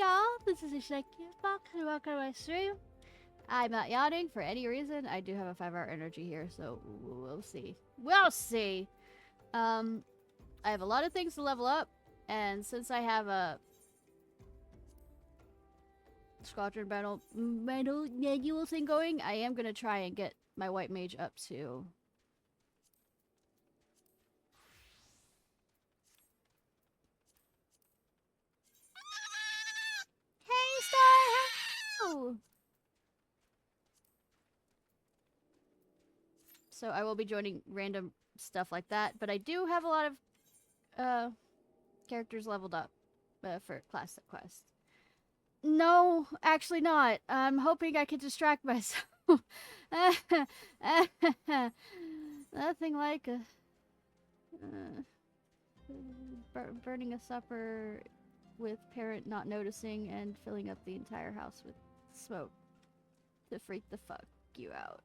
y'all, this is Ishnai Ciarfox, and welcome to my stream. I'm not yawning for any reason. I do have a 5-hour energy here, so we'll see. We'll see! I have a lot of things to level up, and since I have a Squadron Battle manual thing going, I am gonna try and get my White Mage up to... Hey, Star! Hello! So I will be joining random stuff like that, but I do have a lot of characters leveled up for Classic Quest. No, actually not. I'm hoping I can distract myself. Nothing like a burning a supper with parent not noticing and filling up the entire house with smoke to freak the fuck you out.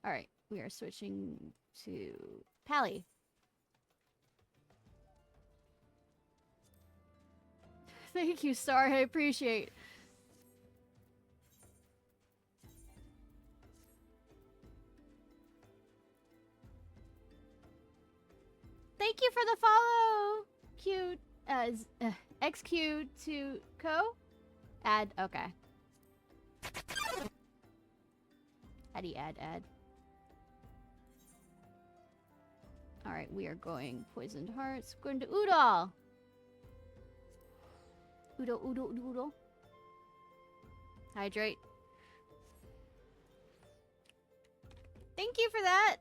Alright, we are switching to Pally. Thank you, Star. I appreciate. Thank you for the follow, Q, XQ2Co. Add, okay. How do you add? Alright, we are going Poisoned Hearts. Going to Udall. Udo. Hydrate. Thank you for that.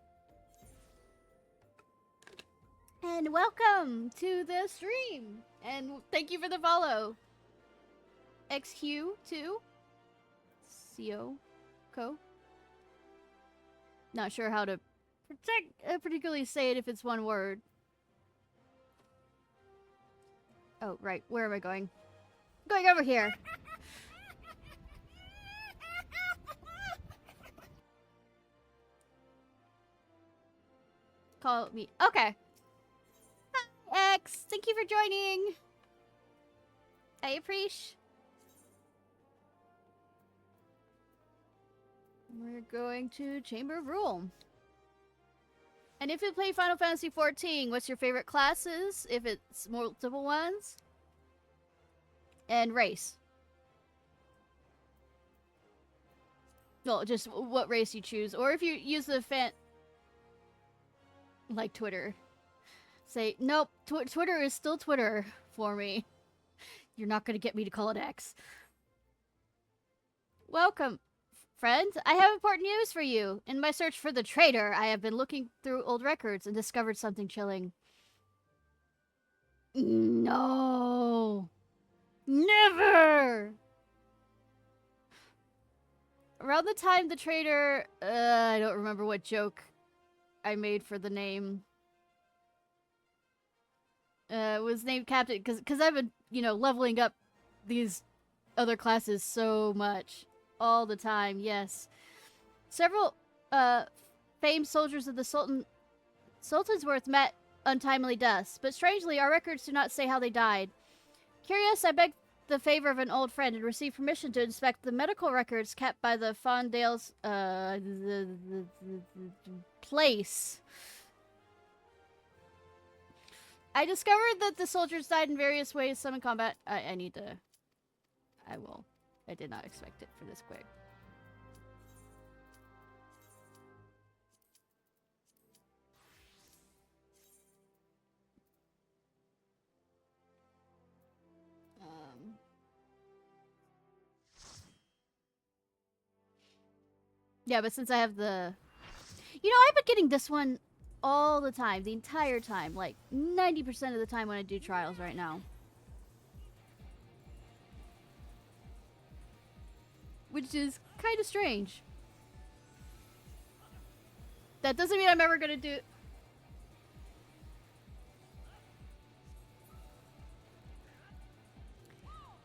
And welcome to the stream. And thank you for the follow. XQ2Co. Not sure how to particularly say it if it's one word. Oh, right. Where am I going? Going over here. Call me. Okay. Hi, X. Thank you for joining. I appreciate. We're going to Chamber of Rule. And if you play Final Fantasy XIV, what's your favorite classes? If it's multiple ones? And race. Well, just what race you choose. Or if you use the like Twitter. Say, nope, Twitter is still Twitter for me. You're not going to get me to call it X. Welcome, friend. I have important news for you. In my search for the traitor, I have been looking through old records and discovered something chilling. No. Never! Around the time the traitor... I don't remember what joke I made for the name. Was named Captain... Because I've been, you know, leveling up these other classes so much. All the time, yes. Several, famed soldiers of the Sultansworn met untimely deaths. But strangely, our records do not say how they died. Curious, I begged the favor of an old friend and received permission to inspect the medical records kept by the Fondale's, place. I discovered that the soldiers died in various ways, some in combat. I will. I did not expect it for this quick. Yeah, but since I have the... You know, I've been getting this one all the time, the entire time. Like, 90% of the time when I do trials right now. Which is kind of strange. That doesn't mean I'm ever gonna do...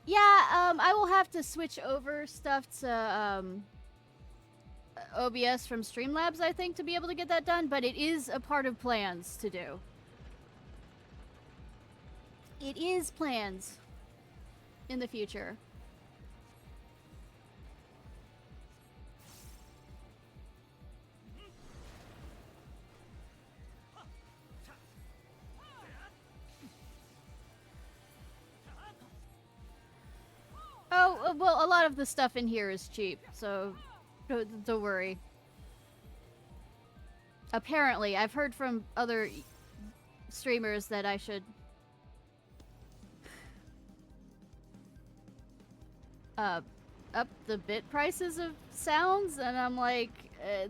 Yeah, I will have to switch over stuff to, OBS from Streamlabs, I think, to be able to get that done, but it is a part of plans to do. It is plans. in the future. Oh, well, a lot of the stuff in here is cheap, so don't worry. Apparently, I've heard from other streamers that I should up the bit prices of sounds, and I'm like,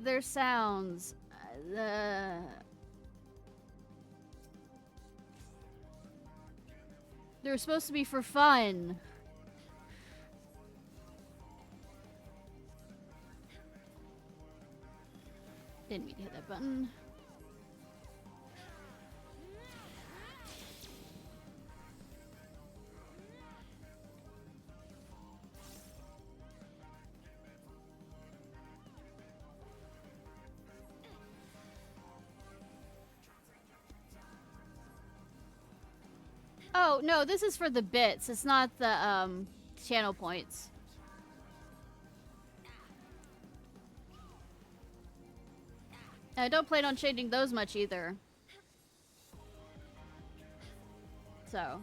they're sounds. They're supposed to be for fun. Didn't mean to hit that button. Oh, no, this is for the bits. It's not the, channel points. I don't plan on changing those much either. So.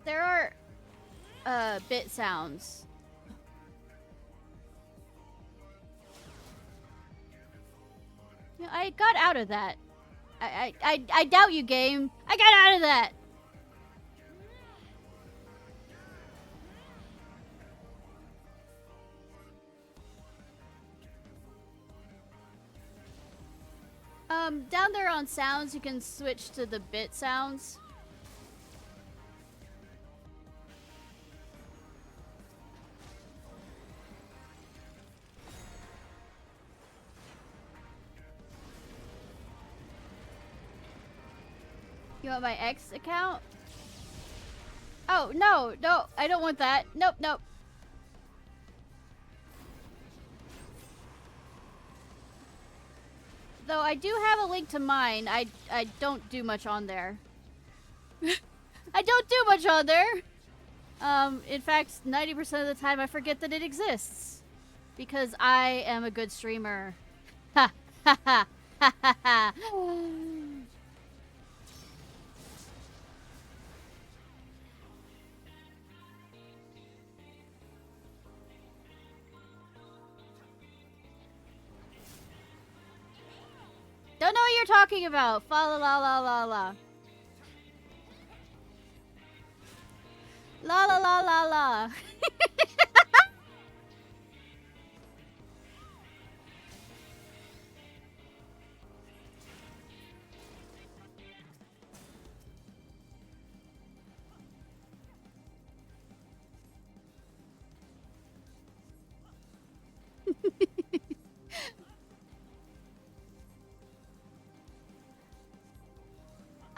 There are, bit sounds. You know, I got out of that. I doubt you, game. I got out of that! Down there on sounds, you can switch to the bit sounds. You want my X account? Oh, no, no, I don't want that. Nope, nope. Though I do have a link to mine, I don't do much on there. I don't do much on there! In fact, 90% of the time I forget that it exists. Because I am a good streamer. Ha ha ha ha ha ha. Don't know what you're talking about. Fa la la la la la. La la la la la.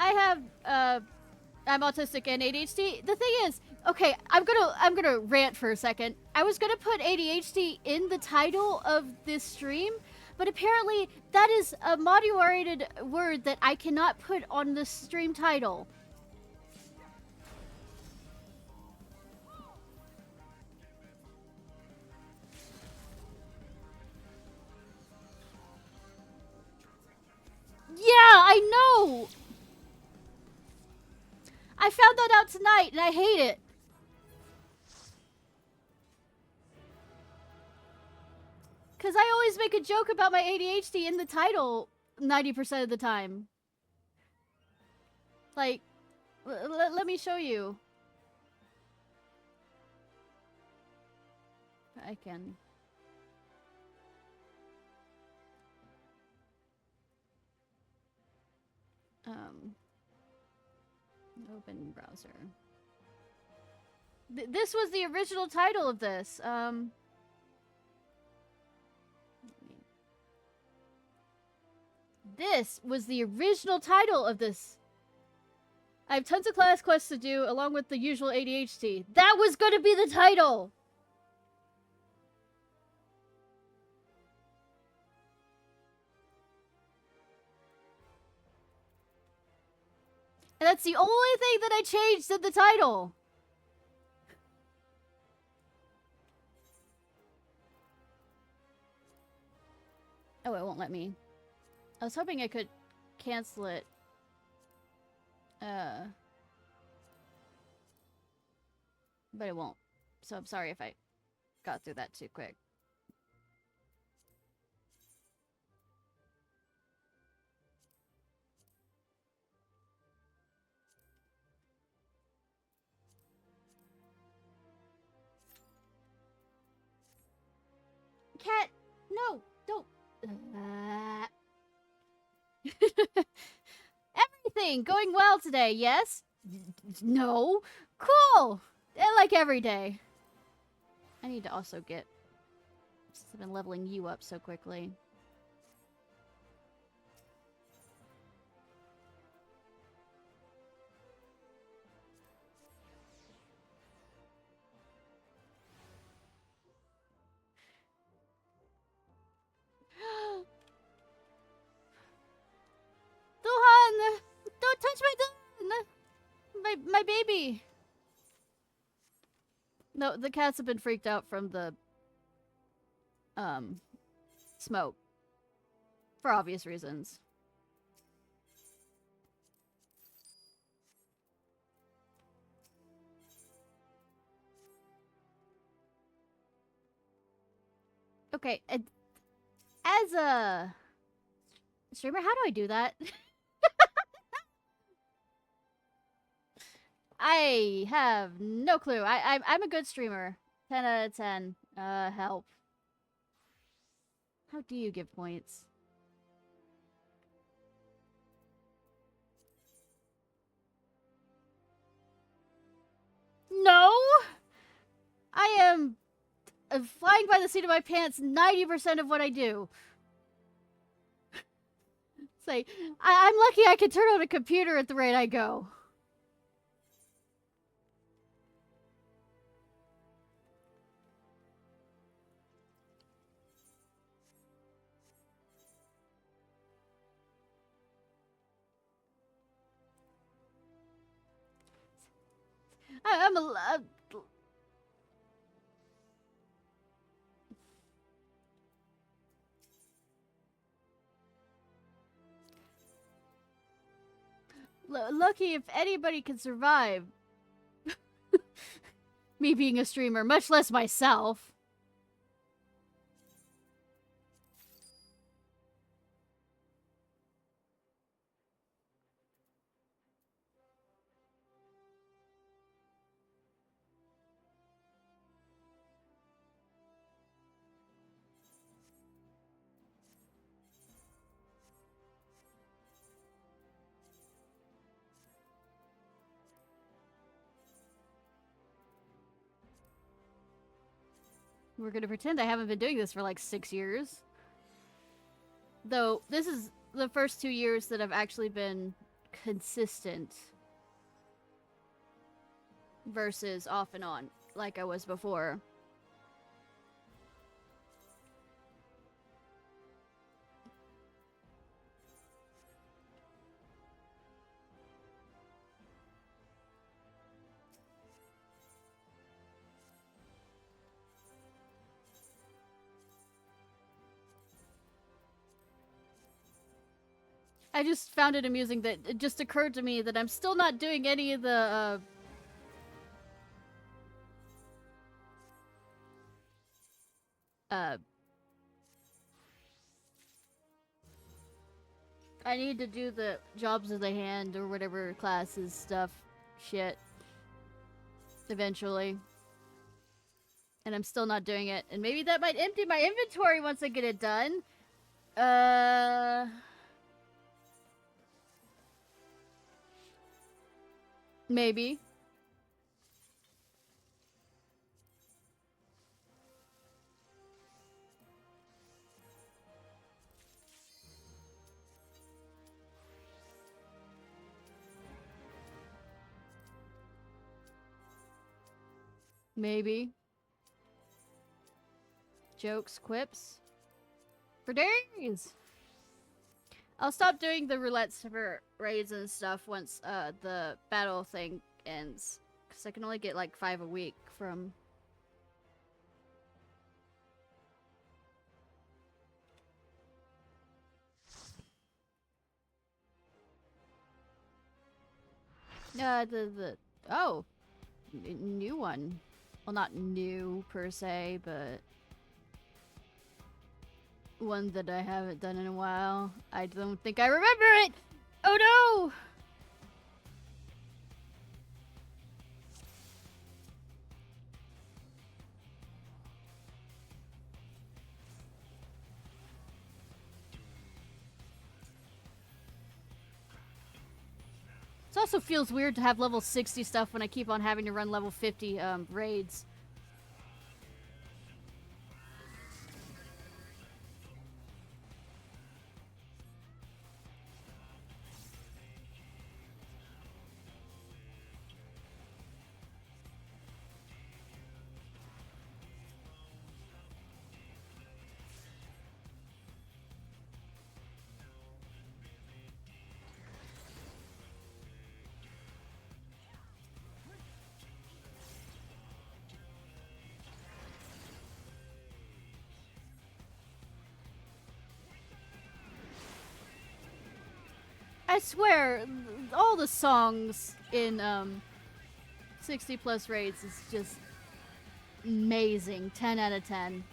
I have, I'm autistic and ADHD. The thing is, okay, I'm gonna rant for a second. I was gonna put ADHD in the title of this stream, but apparently that is a modulated word that I cannot put on the stream title. Yeah, I know! I found that out tonight, and I hate it. Because I always make a joke about my ADHD in the title 90% of the time. Like, let me show you. I can... Open browser. This was the original title of this. This was the original title of this. I have tons of class quests to do, along with the usual ADHD. That was going to be the title! And that's the only thing that I changed in the title. Oh, it won't let me. I was hoping I could cancel it. But it won't. So I'm sorry if I got through that too quick. Cat, no, don't. Everything going well today, yes? No. Cool. Like every day. I need to also get, since I've been leveling you up so quickly. Duhan! Don't touch my Duhan! My baby! No, the cats have been freaked out from the smoke. For obvious reasons. Okay, as a streamer, how do I do that? I have no clue. I'm a good streamer. 10 out of 10. Help. How do you give points? No! I am flying by the seat of my pants 90% of what I do. It's like, I'm lucky I can turn on a computer at the rate I go. I'm a... lucky if anybody can survive. Me being a streamer, much less myself. We're gonna pretend I haven't been doing this for like 6 years. Though, this is the first 2 years that I've actually been consistent. Versus off and on, like I was before. I just found it amusing that it just occurred to me that I'm still not doing any of the, I need to do the jobs of the hand or whatever classes stuff shit eventually. And I'm still not doing it. And maybe that might empty my inventory once I get it done. Maybe. Maybe. Jokes, quips. For days! I'll stop doing the roulettes for raids and stuff once the battle thing ends. Because I can only get like 5 a week from... Oh! New one. Well, not new per se, but... one that I haven't done in a while. I don't think I remember it! Oh no! It also feels weird to have level 60 stuff when I keep on having to run level 50 raids. I swear, all the songs in 60 plus raids is just amazing. 10 out of 10.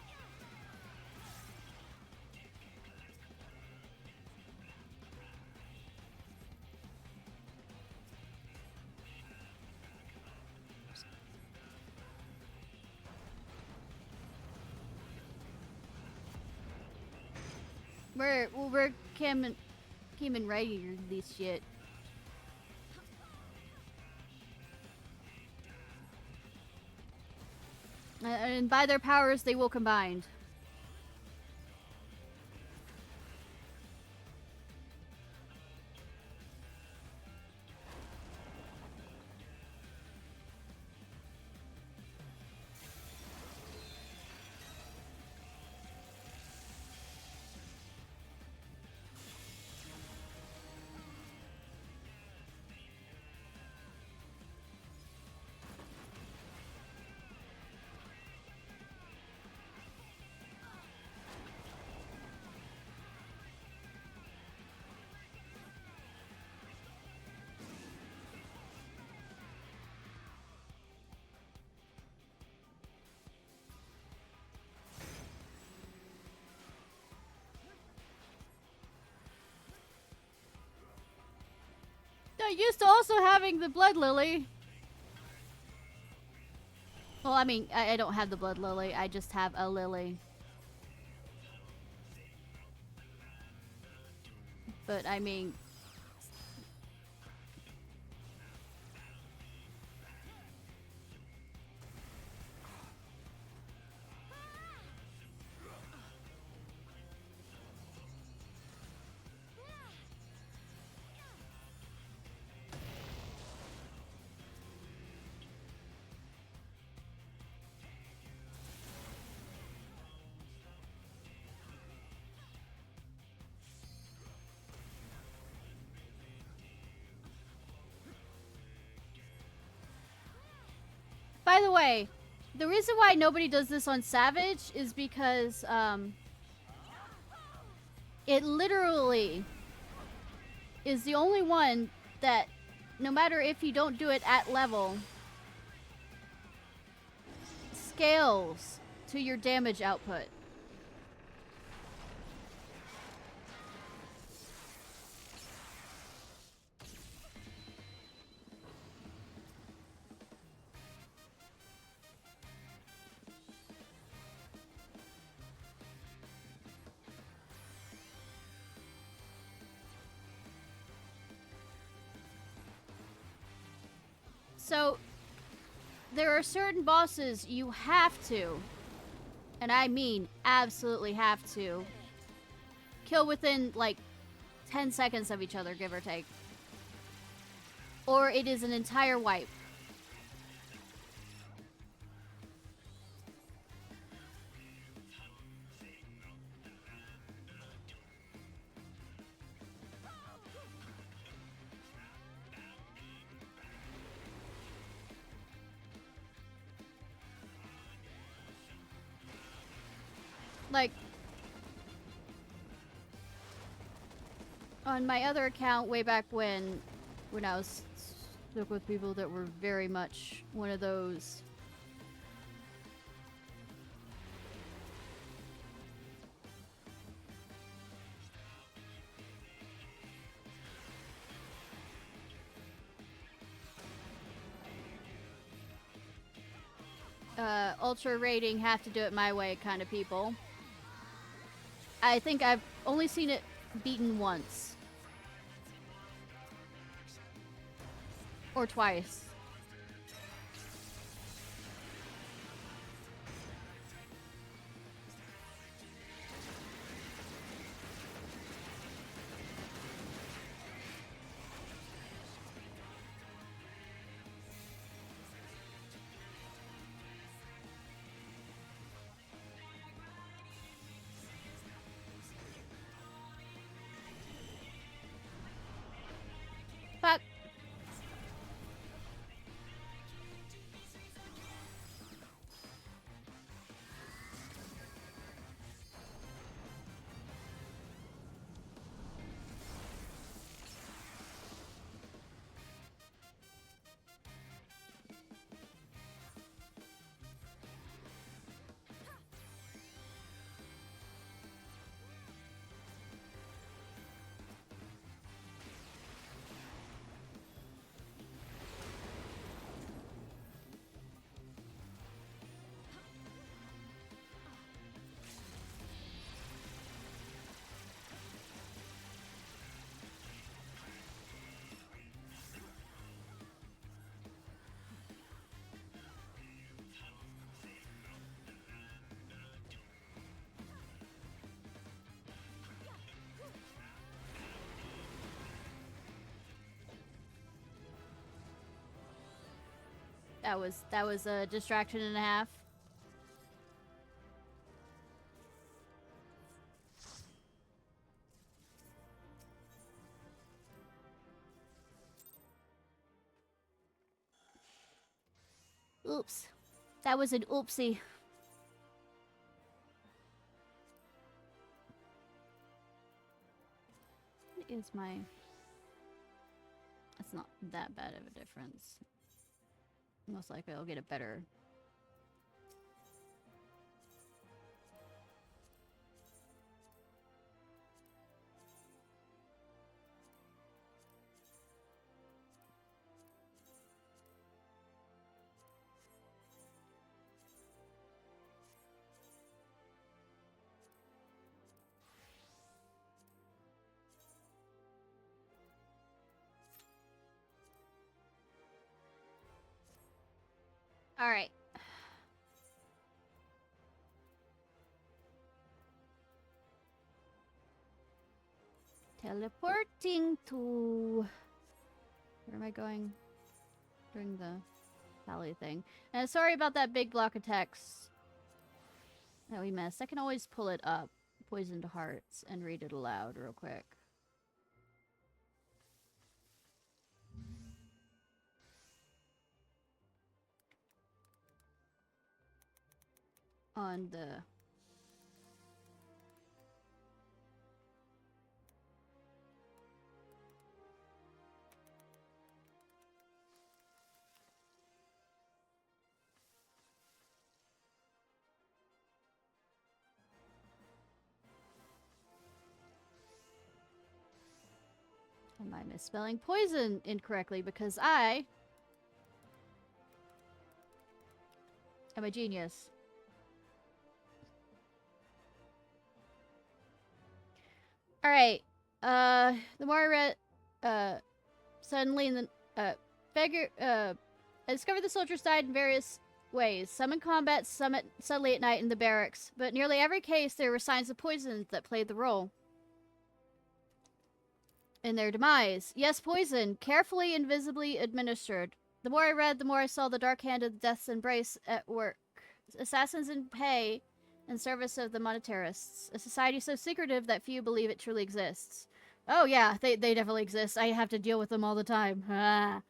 We're came and ready this shit. And by their powers, they will combine. I'm used to also having the blood lily. Well, I mean, I don't have the blood lily. I just have a lily. But, I mean... By the way, the reason why nobody does this on Savage is because, it literally is the only one that, no matter if you don't do it at level, scales to your damage output. So, there are certain bosses you have to, and I mean absolutely have to, kill within, like, 10 seconds of each other, give or take. Or it is an entire wipe. Like, on my other account way back when I was stuck with people that were very much one of those ultra rating, have to do it my way kind of people. I think I've only seen it beaten once. Or twice. Fuck. That was a distraction and a half. Oops. That was an oopsie. What is my... That's not that bad of a difference. Most likely I'll get a better... Alright. Teleporting to... Where am I going? During the valley thing. And sorry about that big block of text that we missed. I can always pull it up. Poisoned Hearts and read it aloud real quick. On the... Am I misspelling poison incorrectly? Because I am a genius. Alright. The more I read, suddenly in the, I discovered the soldiers died in various ways. Some in combat, some suddenly at night in the barracks. But nearly every case, there were signs of poison that played the role in their demise. Yes, poison, carefully and visibly administered. The more I read, the more I saw the dark hand of Death's embrace at work. Assassins in pay in service of the monetarists. A society so secretive that few believe it truly exists. Oh yeah, they definitely exist. I have to deal with them all the time. Ah.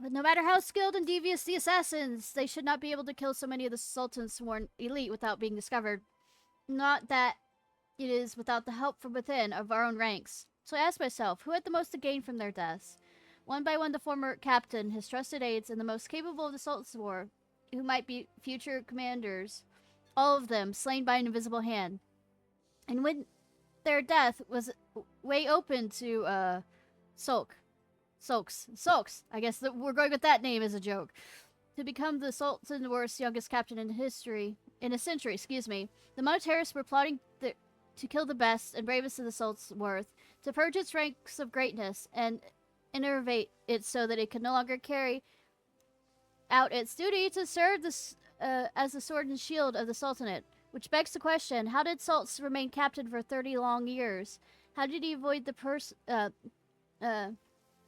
But no matter how skilled and devious the assassins, they should not be able to kill so many of the Sultansworn elite without being discovered. Not that it is without the help from within of our own ranks. So I asked myself, who had the most to gain from their deaths? One by one, the former captain, his trusted aides, and the most capable of the Sultansworn, who might be future commanders, all of them slain by an invisible hand. And when their death was way open to Sulks. I guess that we're going with that name as a joke. To become the Sultansworn's youngest captain in a century, the Monetarists were plotting to kill the best and bravest of the Sultansworn, to purge its ranks of greatness and innervate it so that it could no longer carry out its duty to serve as the sword and shield of the Sultanate. Which begs the question, how did Sults remain captain for 30 long years? How did he avoid the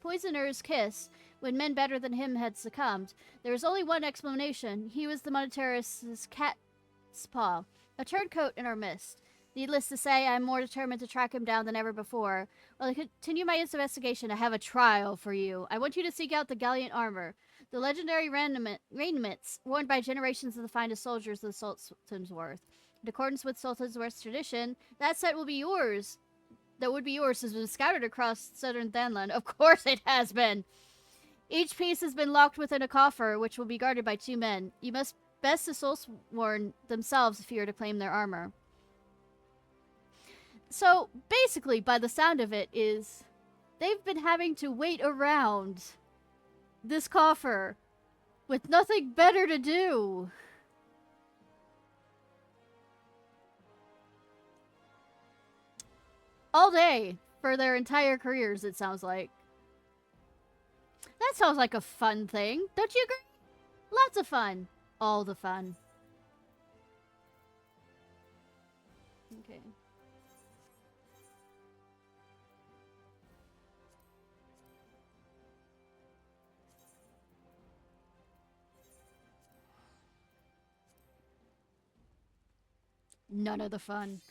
poisoner's kiss when men better than him had succumbed? There is only one explanation. He was the monetarist's cat's paw, a turncoat in our midst. Needless to say, I am more determined to track him down than ever before. While I continue my investigation, I have a trial for you. I want you to seek out the gallant armor, the legendary raiments worn by generations of the finest soldiers of the Sultansworn. In accordance with Sultansworn's tradition, that set will be yours. That would be yours has been scattered across southern Thanland. Of course it has been. Each piece has been locked within a coffer, which will be guarded by 2 men. You must best the Sultansworn themselves if you are to claim their armor. So, basically, by the sound of it, is they've been having to wait around this coffer with nothing better to do. All day for their entire careers, it sounds like. That sounds like a fun thing. Don't you agree? Lots of fun. All the fun. Okay. None of the fun.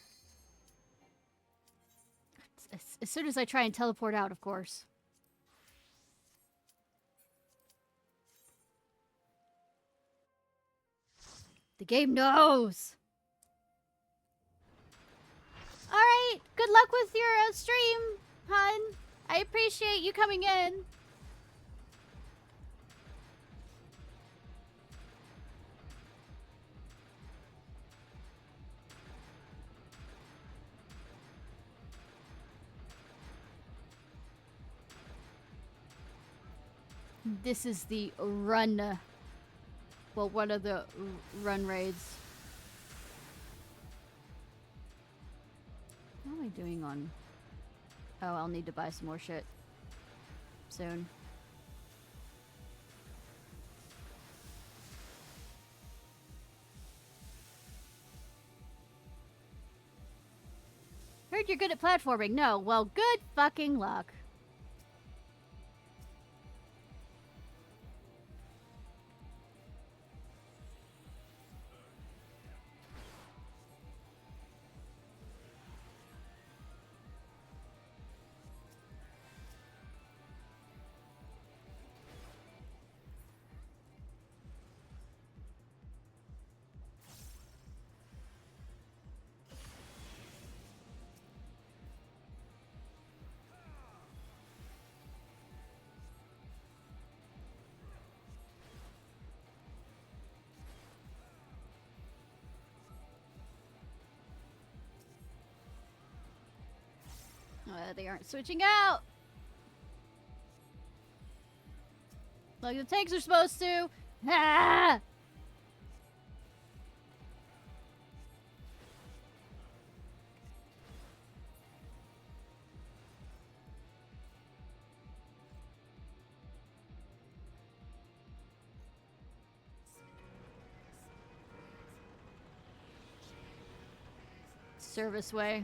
As soon as I try and teleport out, of course. The game knows! Alright, good luck with your stream, hun. I appreciate you coming in. This is the run. Well, one of the run raids. How am I doing on... Oh, I'll need to buy some more shit soon. Heard you're good at platforming. No, well, good fucking luck. They aren't switching out! Like the tanks are supposed to! Ah! Service way.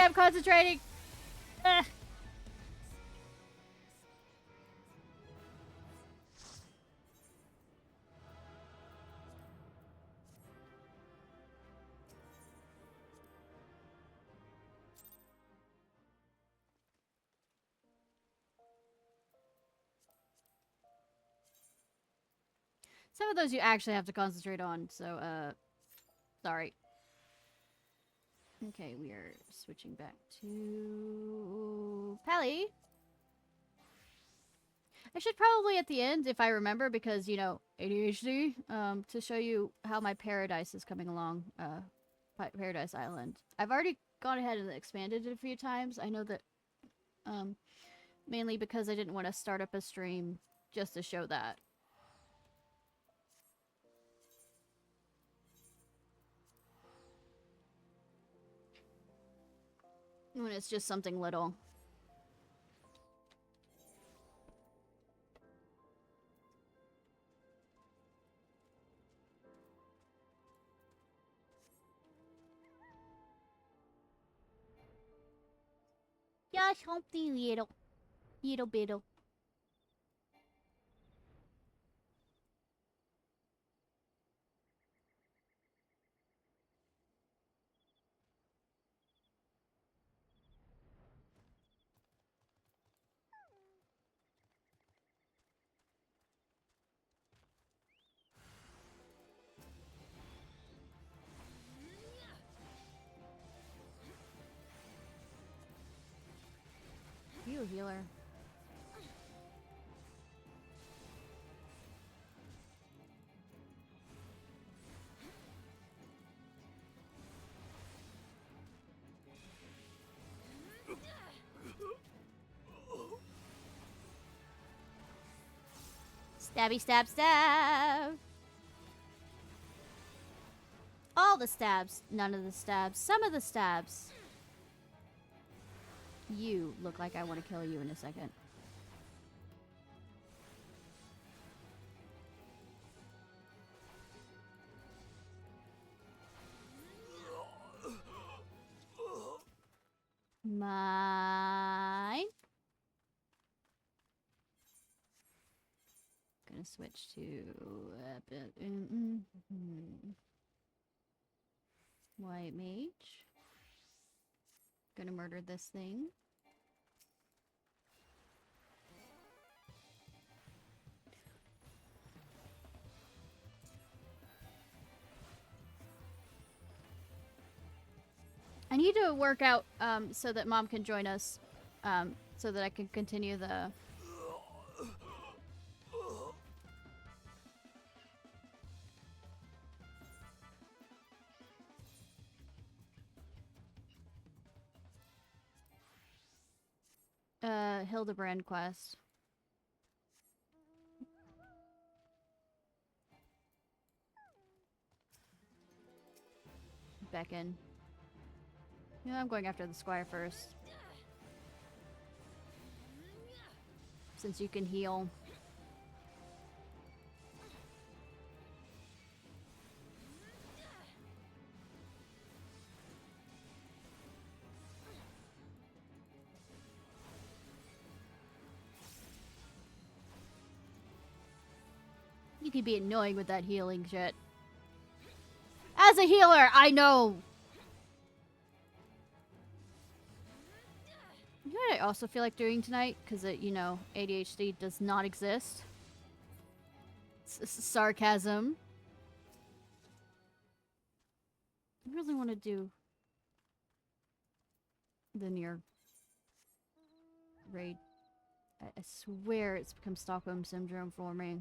I'm concentrating. Ugh. Some of those you actually have to concentrate on, so, sorry. Okay, we are switching back to Pally. I should probably at the end, if I remember, because, you know, ADHD, to show you how my paradise is coming along, Paradise Island. I've already gone ahead and expanded it a few times. I know that, mainly because I didn't want to start up a stream just to show that. When it's just something little. Yeah, something little. Little bit. You healer. Stabby stab stab. All the stabs. None of the stabs. Some of the stabs. You look like I want to kill you in a second. Mine. Gonna switch to White Mage. Gonna murder this thing. I need to work out so that Mom can join us, so that I can continue the... Hildebrand quest. Beckon. Yeah, I'm going after the Squire first. Since you can heal. You can be annoying with that healing shit. As a healer, I know! You know what I also feel like doing tonight? Because, you know, ADHD does not exist. Sarcasm. I really want to do the near raid. I swear it's become Stockholm Syndrome for me.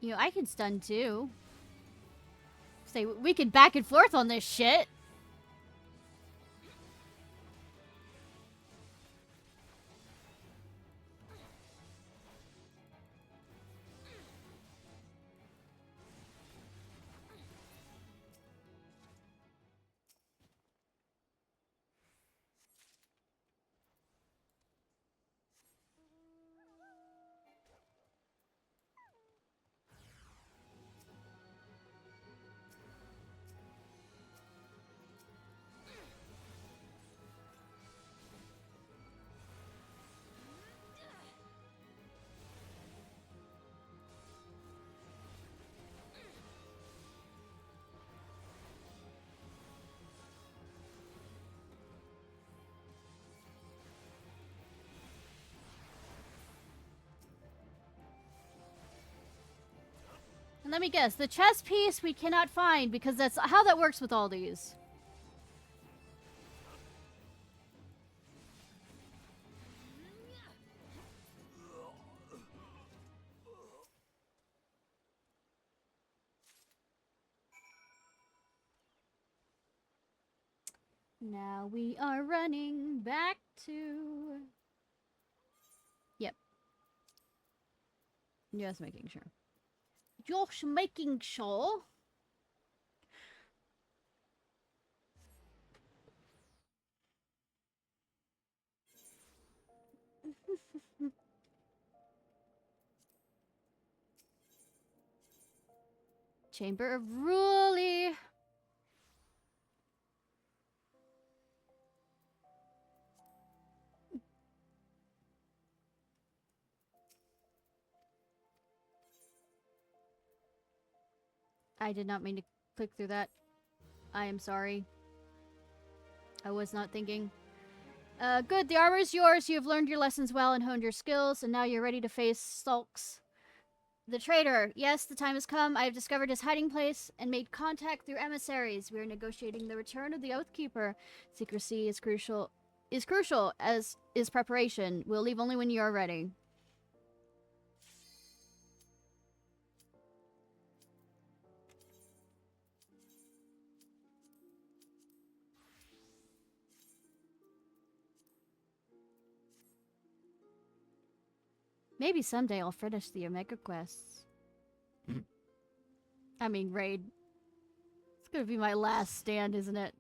You know, I can stun too. Say, we can back and forth on this shit. And let me guess, the chess piece we cannot find because that's how that works with all these. Now we are running back to... Yep. Just making sure. Just making sure. Chamber of Ruli. I did not mean to click through that. I am sorry. I was not thinking. Good, the armor is yours. You have learned your lessons well and honed your skills, and now you're ready to face Sulks. The traitor. Yes, the time has come. I have discovered his hiding place and made contact through emissaries. We are negotiating the return of the Oathkeeper. Secrecy is crucial, as is preparation. We'll leave only when you are ready. Maybe someday I'll finish the Omega quests. I mean, raid. It's gonna be my last stand, isn't it?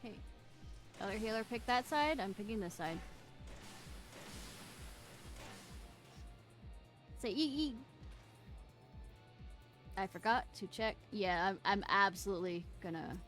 Hey, other healer pick that side, I'm picking this side. Say eat. I forgot to check. Yeah, I'm absolutely gonna...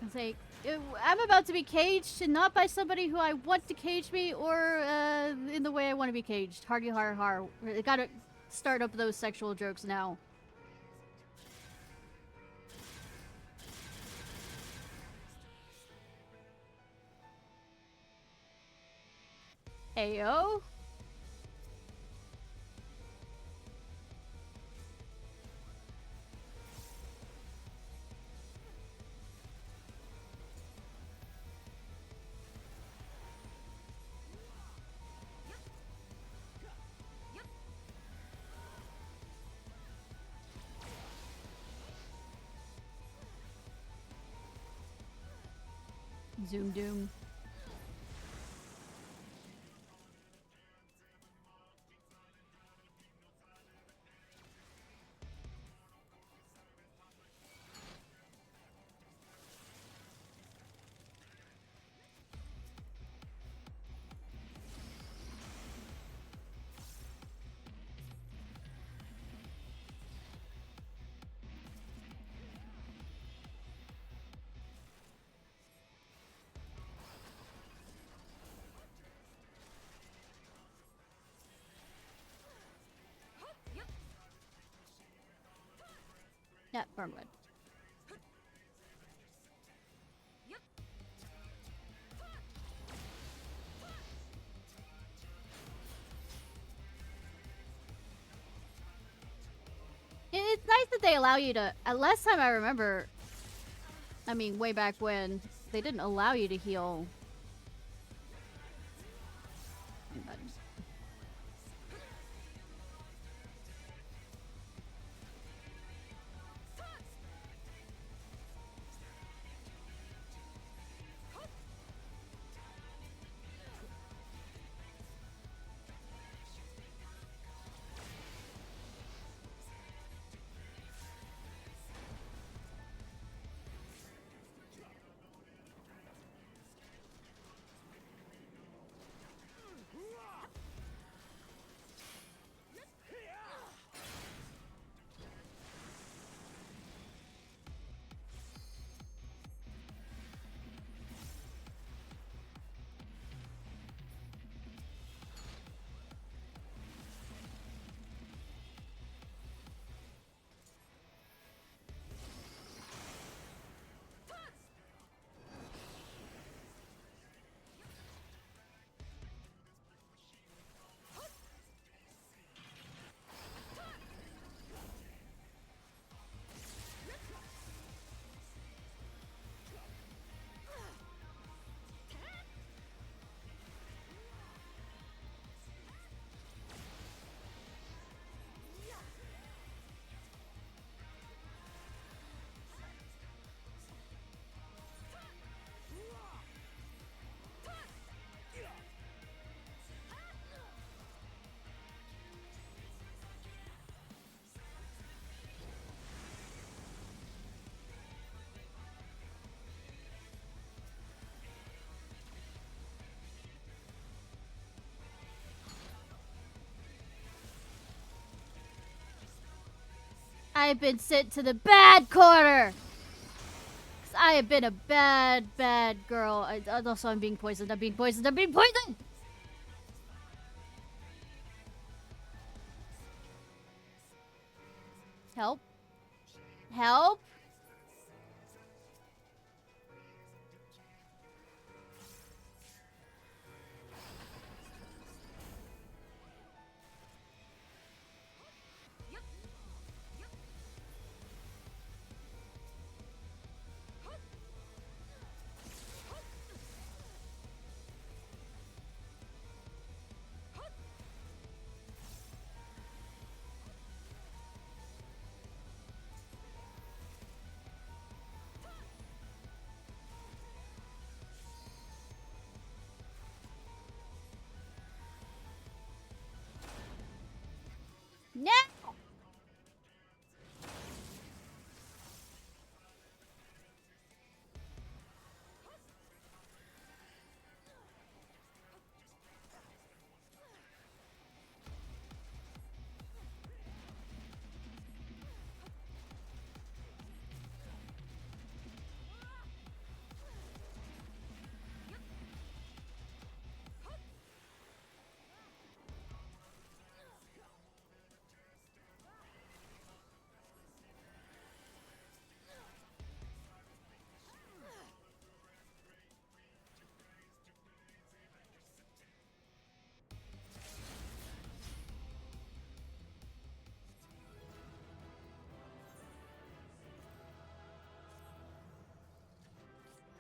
It's like, I'm about to be caged, and not by somebody who I want to cage me, or in the way I want to be caged. Hardy har har. I gotta start up those sexual jokes now. Ayo. Zoom doom. Yeah, Wormwood. It's nice that they allow you to. Last time I remember, I mean, way back when, they didn't allow you to heal. I've been sent to the bad corner! 'Cause I have been a bad, bad girl. Also, I'm being poisoned. I'm being poisoned. I'm being poisoned! Help. Help. No!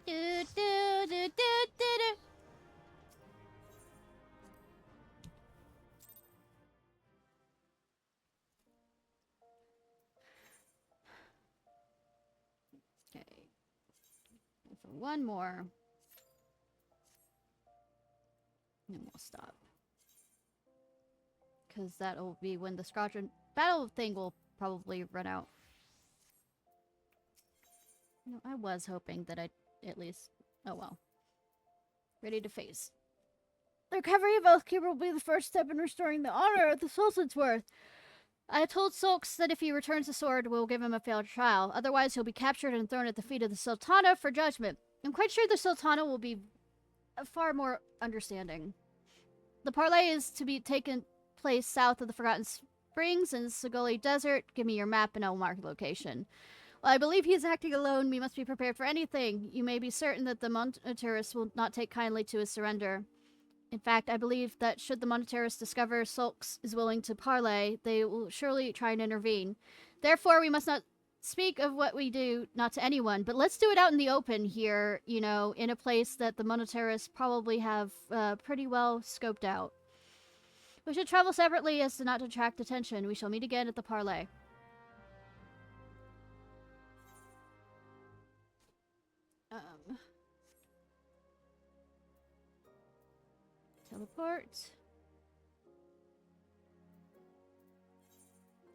Do, do, do, do, do, do. Okay. So one more. And we'll stop. Because that'll be when the squadron battle thing will probably run out. No, I was hoping that I'd at least... Oh well. Ready to face. The recovery of Oathkeeper will be the first step in restoring the honor of the Sultansworn. I told Sulks that if he returns the sword, we'll give him a fair trial. Otherwise, he'll be captured and thrown at the feet of the Sultana for judgment. I'm quite sure the Sultana will be far more understanding. The parley is to be taken place south of the Forgotten Springs in the Sagoli Desert. Give me your map and I'll mark the location. While I believe he is acting alone, we must be prepared for anything. You may be certain that the Monetarists will not take kindly to his surrender. In fact, I believe that should the Monetarists discover Sulks is willing to parley, they will surely try and intervene. Therefore, we must not speak of what we do, not to anyone, but let's do it out in the open here, you know, in a place that the Monetarists probably have pretty well scoped out. We should travel separately as to not attract attention. We shall meet again at the parley. Teleport.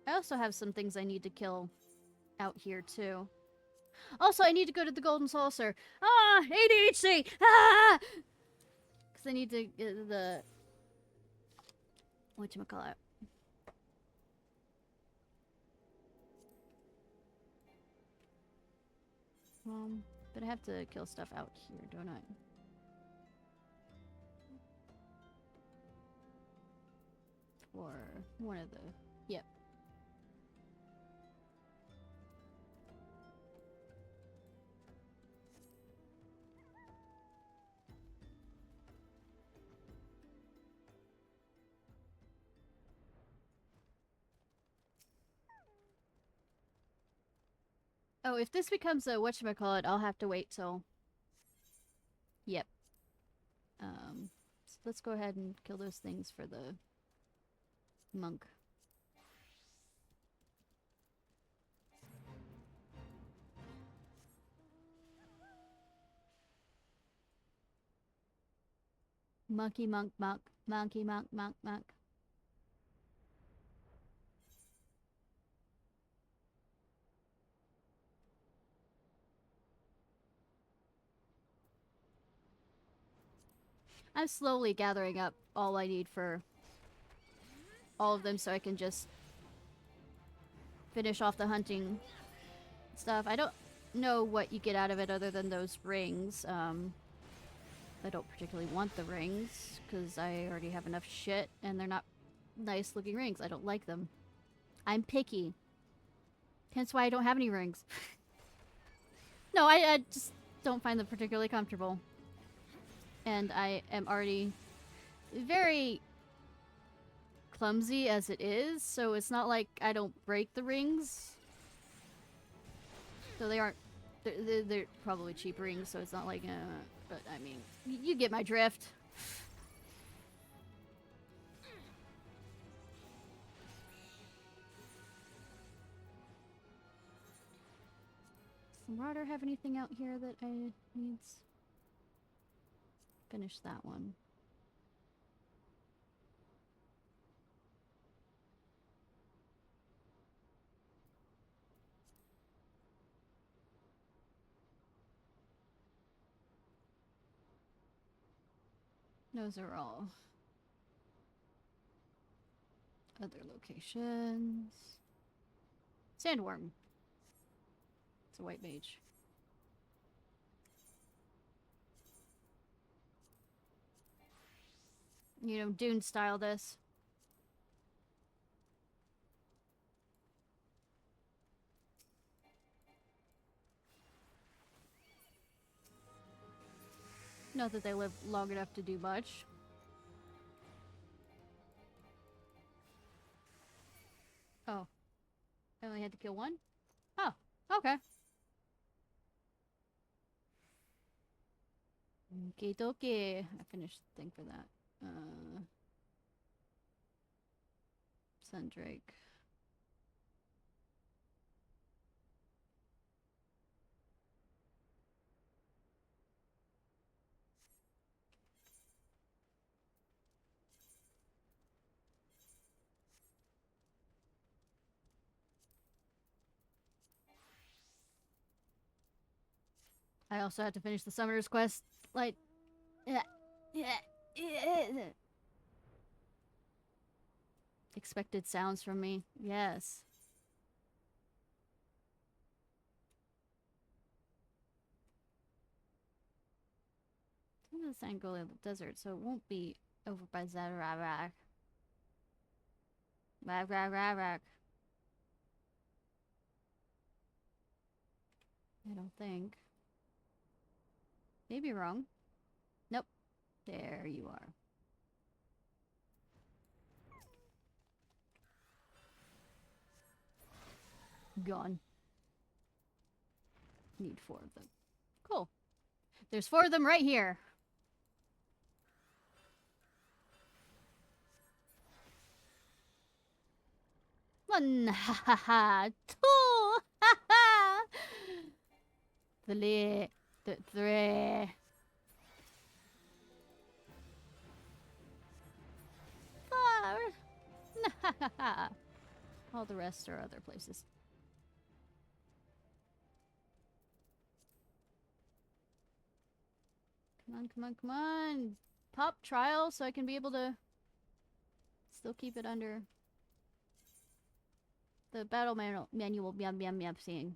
I also have some things I need to kill out here, too. Also, I need to go to the Golden Saucer. Ah! ADHD! Ah! Because I need to get the... Whatchamacallit? But I have to kill stuff out here, don't I? Or one of the... Yep. Oh, if this becomes a whatchamacallit, I'll have to wait till... Yep. So let's go ahead and kill those things for the... monk. Monkey, monk, monk. Monkey, monk, monk, monk. I'm slowly gathering up all I need for all of them so I can just finish off the hunting stuff. I don't know what you get out of it other than those rings. I don't particularly want the rings because I already have enough shit and they're not nice looking rings. I don't like them. I'm picky. Hence why I don't have any rings. No, I just don't find them particularly comfortable. And I am already very clumsy as it is, so it's not like I don't break the rings. So they aren't... They're probably cheap rings, so it's not like... but, I mean, you get my drift. Does the Marauder have anything out here that I needs? Finish that one. Those are all other locations. Sandworm. It's a white mage. You know, Dune style this. Not that they live long enough to do much. Oh. I only had to kill one? Oh, okay. Okie dokie. I finished the thing for that. Sundrake. I also have to finish the Summoner's Quest. Like... Expected sounds from me. Yes. It's the Angola Desert, so it won't be over by Zararak. Rarak. I don't think. Maybe wrong. Nope. There you are. Gone. Need 4 of them. Cool. There's 4 of them right here. 1, ha ha ha. 2, ha ha. 3, 3. 4. Ha ha ha. All the rest are other places. Come on, come on, come on. Pop trial so I can be able to still keep it under the battle manual seeing.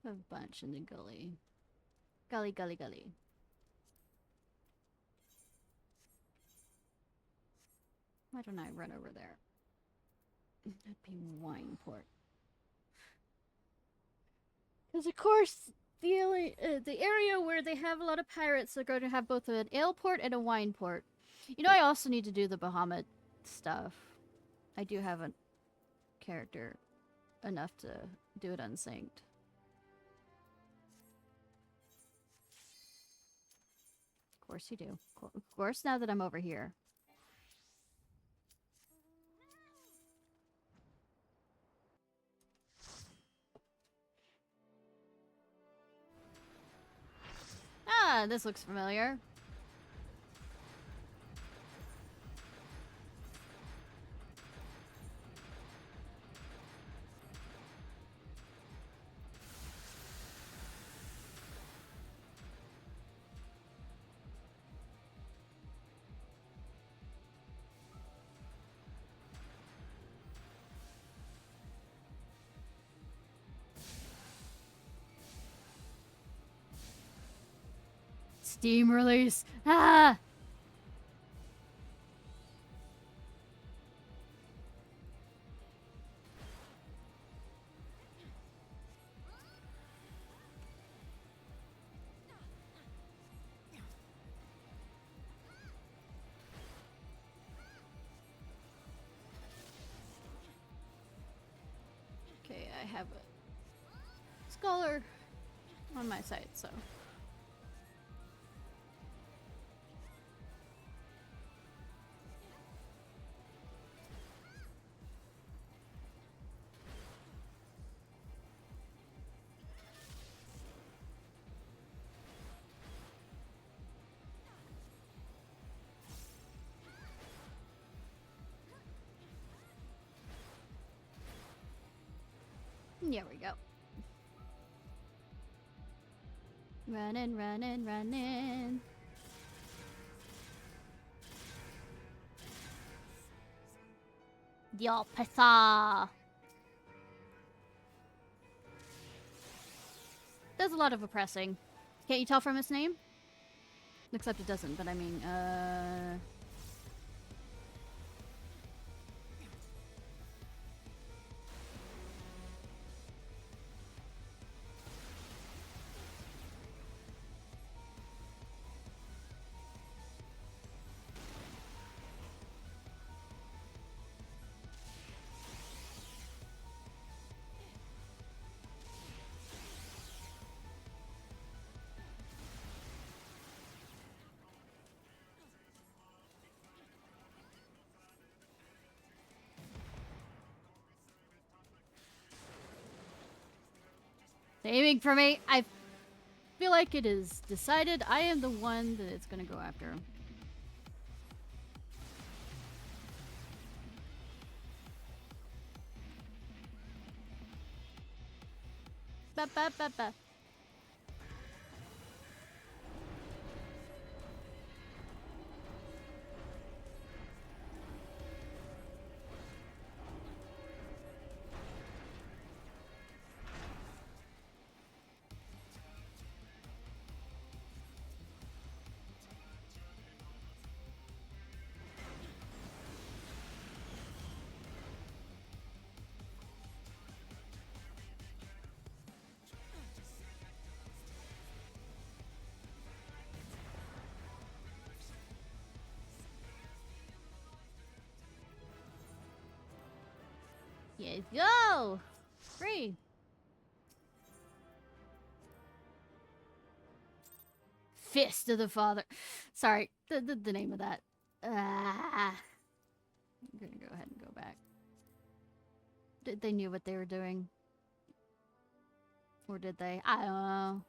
A bunch in the gully. Gully, gully, gully. Why don't I run over there? That'd be Wineport. Because of course, the area where they have a lot of pirates are going to have both an ale port and a wine port. You know, I also need to do the Bahamut stuff. I do have a character enough to do it unsynced. Of course you do. Of course, now that I'm over here. Ah, this looks familiar. Steam release. Ah! Okay, I have a scholar on my side, so... There we go. Running, running, running. Yo, pesa. Does a lot of oppressing. Can't you tell from his name? Except it doesn't, but I mean, aiming for me. I feel like it is decided I am the one that it's gonna go after. Ba, ba, ba, ba. Yes, go! Free. Fist of the Father. Sorry, the name of that. I'm gonna go ahead and go back. They knew what they were doing. Or did they? I don't know.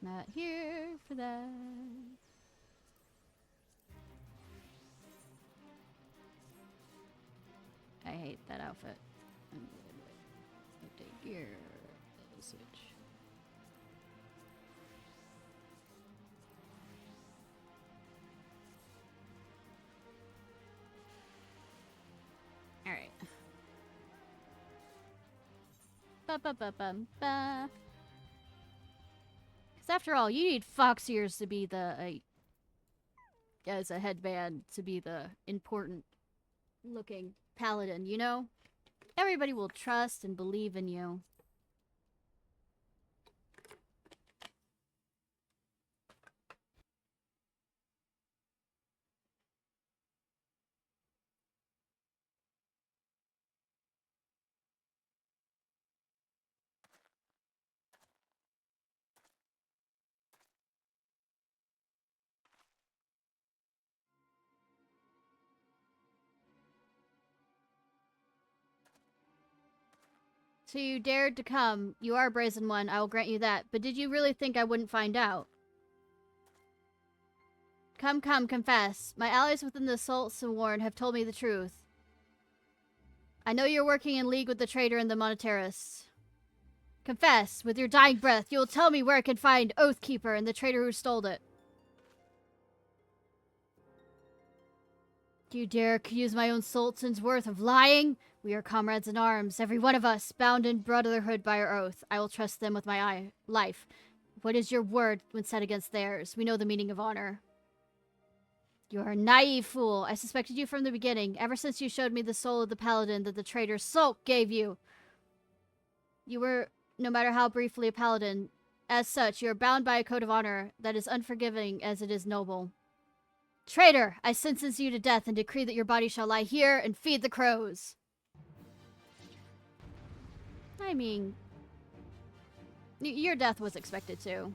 Not here for that. I hate that outfit. Update gear. Switch. Alright. Ba ba ba ba ba. Because after all, you need fox ears to be the as a headband to be the important looking paladin, you know? Everybody will trust and believe in you. So you dared to come. You are a brazen one, I will grant you that. But did you really think I wouldn't find out? Come, come, confess. My allies within the Sultansworn have told me the truth. I know you're working in league with the traitor and the monetarists. Confess, with your dying breath, you will tell me where I can find Oathkeeper and the traitor who stole it. Do you dare accuse my own Sultan's worth of lying? We are comrades in arms, every one of us, bound in brotherhood by our oath. I will trust them with my life. What is your word when set against theirs? We know the meaning of honor. You are a naive fool. I suspected you from the beginning, ever since you showed me the soul of the paladin that the traitor Sulk gave you. You were, no matter how briefly, a paladin. As such, you are bound by a code of honor that is unforgiving as it is noble. Traitor, I sentence you to death and decree that your body shall lie here and feed the crows. I mean, your death was expected too.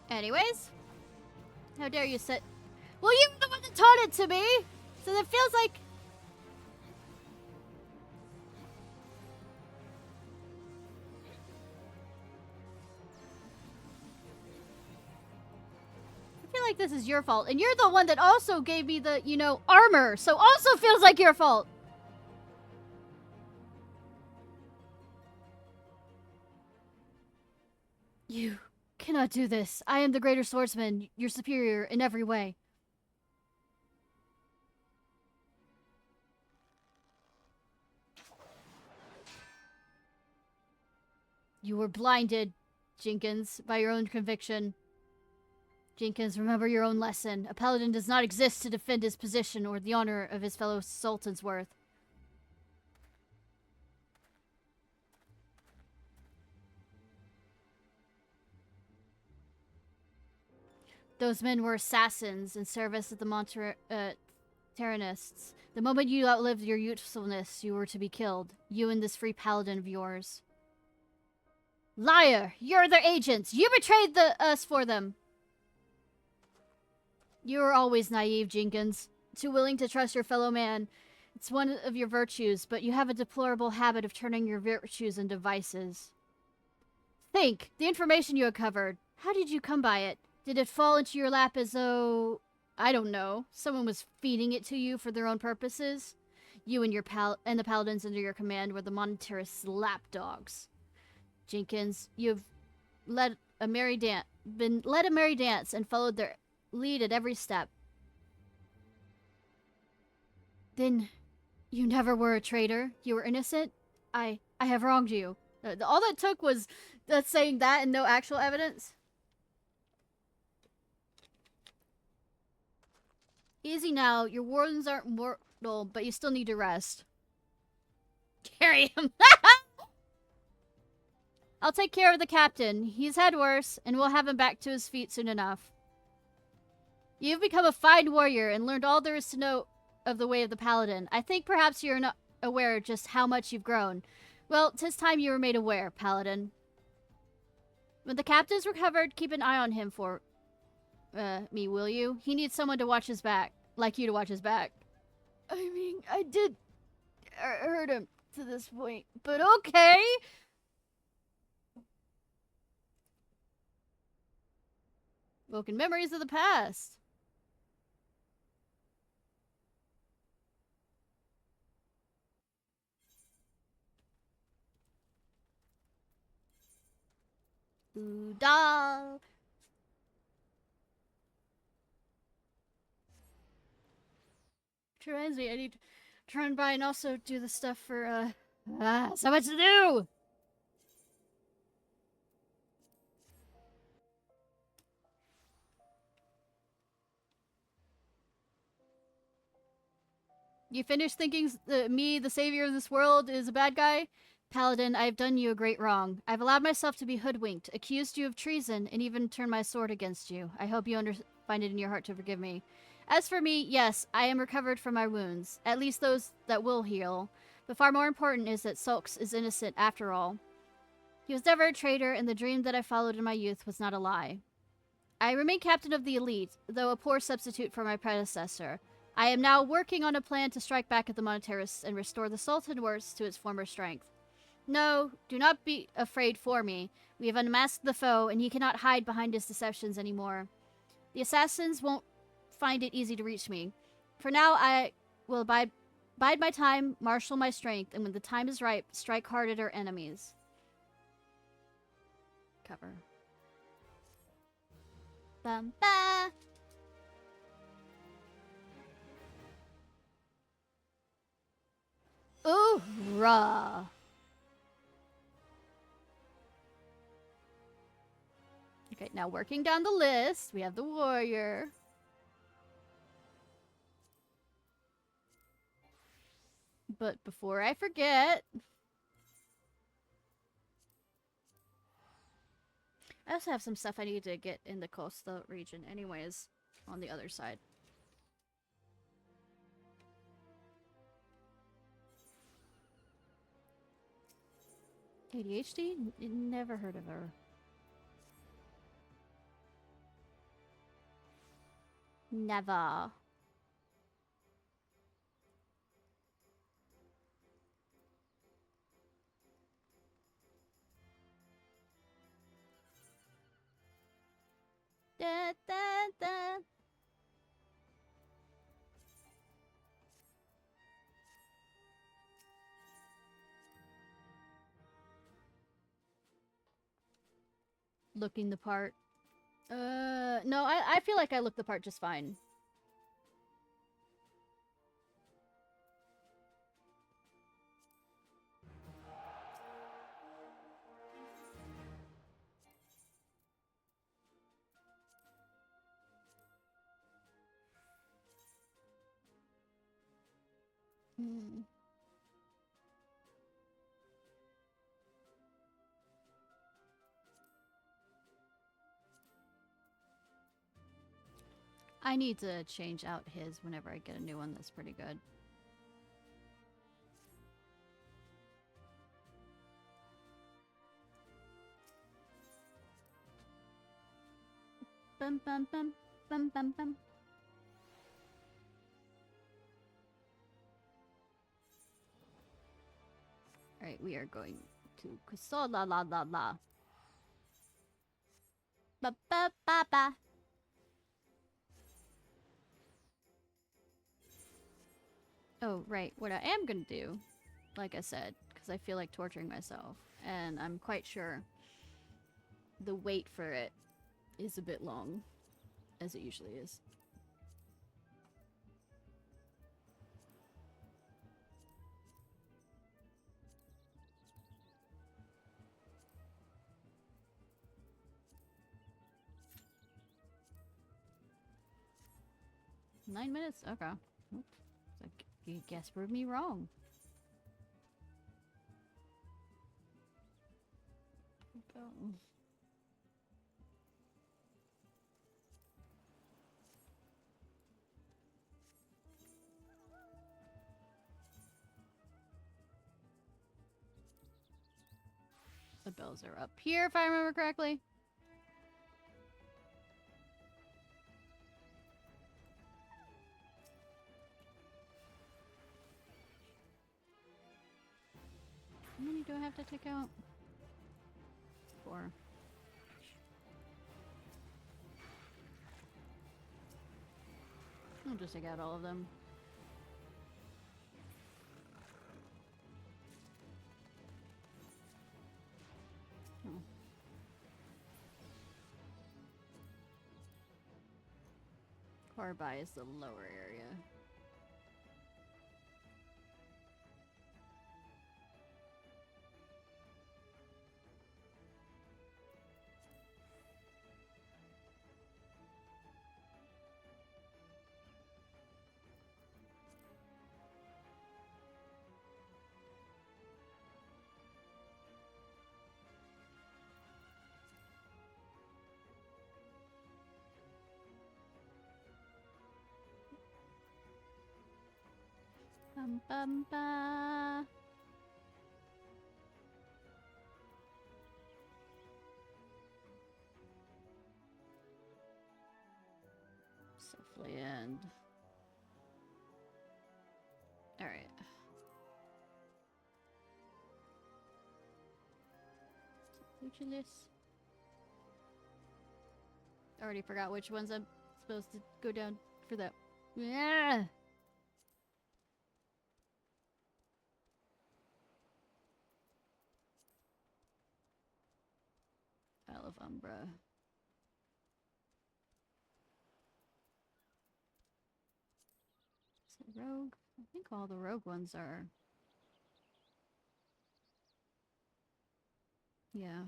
Anyways, how dare you sit? Well, you were the one that taught it to me, so it feels like. I feel like this is your fault, and you're the one that also gave me the, you know, armor, so also feels like your fault. You cannot do this. I am the greater swordsman, your superior in every way. You were blinded, Jenkins, by your own conviction. Jenkins, remember your own lesson. A paladin does not exist to defend his position or the honor of his fellow Sultansworth. Those men were assassins in service of the Terranists. The moment you outlived your usefulness, you were to be killed. You and this free paladin of yours. Liar! You're their agents! You betrayed us for them! You are always naive, Jenkins. Too willing to trust your fellow man. It's one of your virtues, but you have a deplorable habit of turning your virtues into vices. Think! The information you uncovered. How did you come by it? Did it fall into your lap as though... I don't know. Someone was feeding it to you for their own purposes? You and the paladins under your command were the monetarist lapdogs. Jenkins, you've been led a merry dance and followed their lead at every step. Then you never were a traitor. You were innocent. I have wronged you. All that took was saying that and no actual evidence. Easy now. Your wounds aren't mortal, but you still need to rest. Carry him. I'll take care of the captain. He's had worse, and we'll have him back to his feet soon enough. You've become a fine warrior and learned all there is to know of the way of the paladin. I think perhaps you're not aware just how much you've grown. Well, 'tis time you were made aware, paladin. When the captain's recovered, keep an eye on him for me, will you? He needs someone to watch his back. Like you to watch his back. I mean, I did hurt him to this point, but okay. Woken memories of the past. Ooh, da. Reminds me, I need to run by and also do the stuff for, so much to do! You finished thinking me, the savior of this world, is a bad guy? Paladin, I have done you a great wrong. I've allowed myself to be hoodwinked, accused you of treason, and even turned my sword against you. I hope you find it in your heart to forgive me. As for me, yes, I am recovered from my wounds, at least those that will heal. But far more important is that Sulks is innocent after all. He was never a traitor, and the dream that I followed in my youth was not a lie. I remain captain of the elite, though a poor substitute for my predecessor. I am now working on a plan to strike back at the monetarists and restore the Sultansworn to its former strength. No, do not be afraid for me. We have unmasked the foe, and he cannot hide behind his deceptions anymore. The assassins won't find it easy to reach me. For now, I will bide my time, marshal my strength, and when the time is ripe, strike hard at our enemies. Cover. Bum ba. Ooh, rah. Okay, now working down the list, we have the warrior. But before I forget, I also have some stuff I need to get in the coastal region anyways, on the other side. ADHD? Never heard of her. Never. Da, da, da. Looking the part. No, I feel like I look the part just fine. Hmm. I need to change out his whenever I get a new one that's pretty good. Bum bum bum bum bum bum. Alright, we are going to Kusola la la la. Ba ba ba ba. Oh, right. What I am gonna do, like I said, because I feel like torturing myself, and I'm quite sure the wait for it is a bit long, as it usually is. Nine minutes? Okay. Oops. I guess proved me wrong. The bells are up here, if I remember correctly. How many do I have to take out? 4. I'll just take out all of them. Oh. Corby is the lower area. Bum bum ba. Safely end. Alright. Lucius. I already forgot which ones I'm supposed to go down for that. Yeah. Isle of Umbra. Is it rogue? I think all the rogue ones are. Yeah.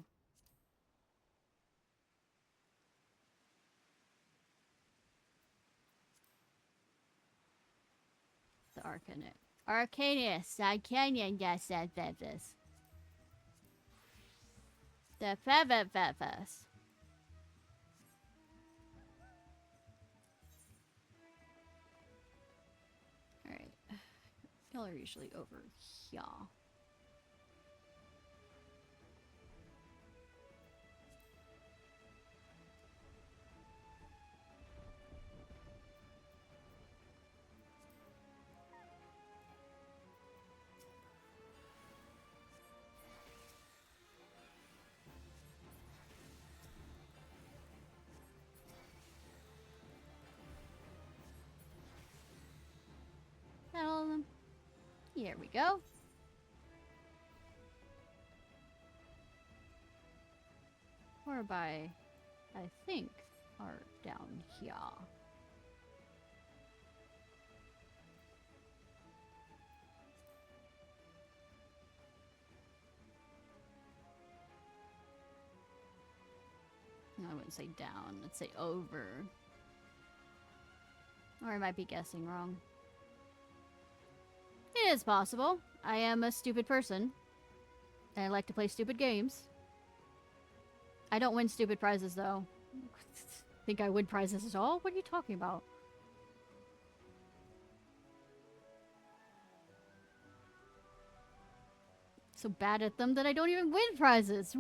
The Arcanist. Arcanist. I can't guess that this. The Fevefefes. Alright. Y'all are usually over here. That all of them? Here we go. Whereby, I think, are down here. I wouldn't say down, I'd say over. Or I might be guessing wrong. It is possible. I am a stupid person. And I like to play stupid games. I don't win stupid prizes, though. Think I win prizes at all? What are you talking about? So bad at them that I don't even win prizes.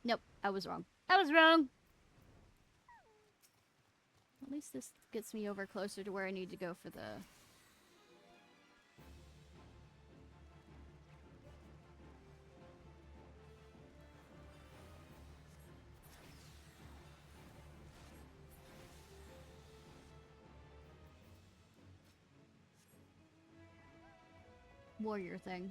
Nope, I was wrong. I was wrong! At least this gets me over closer to where I need to go for the... warrior thing.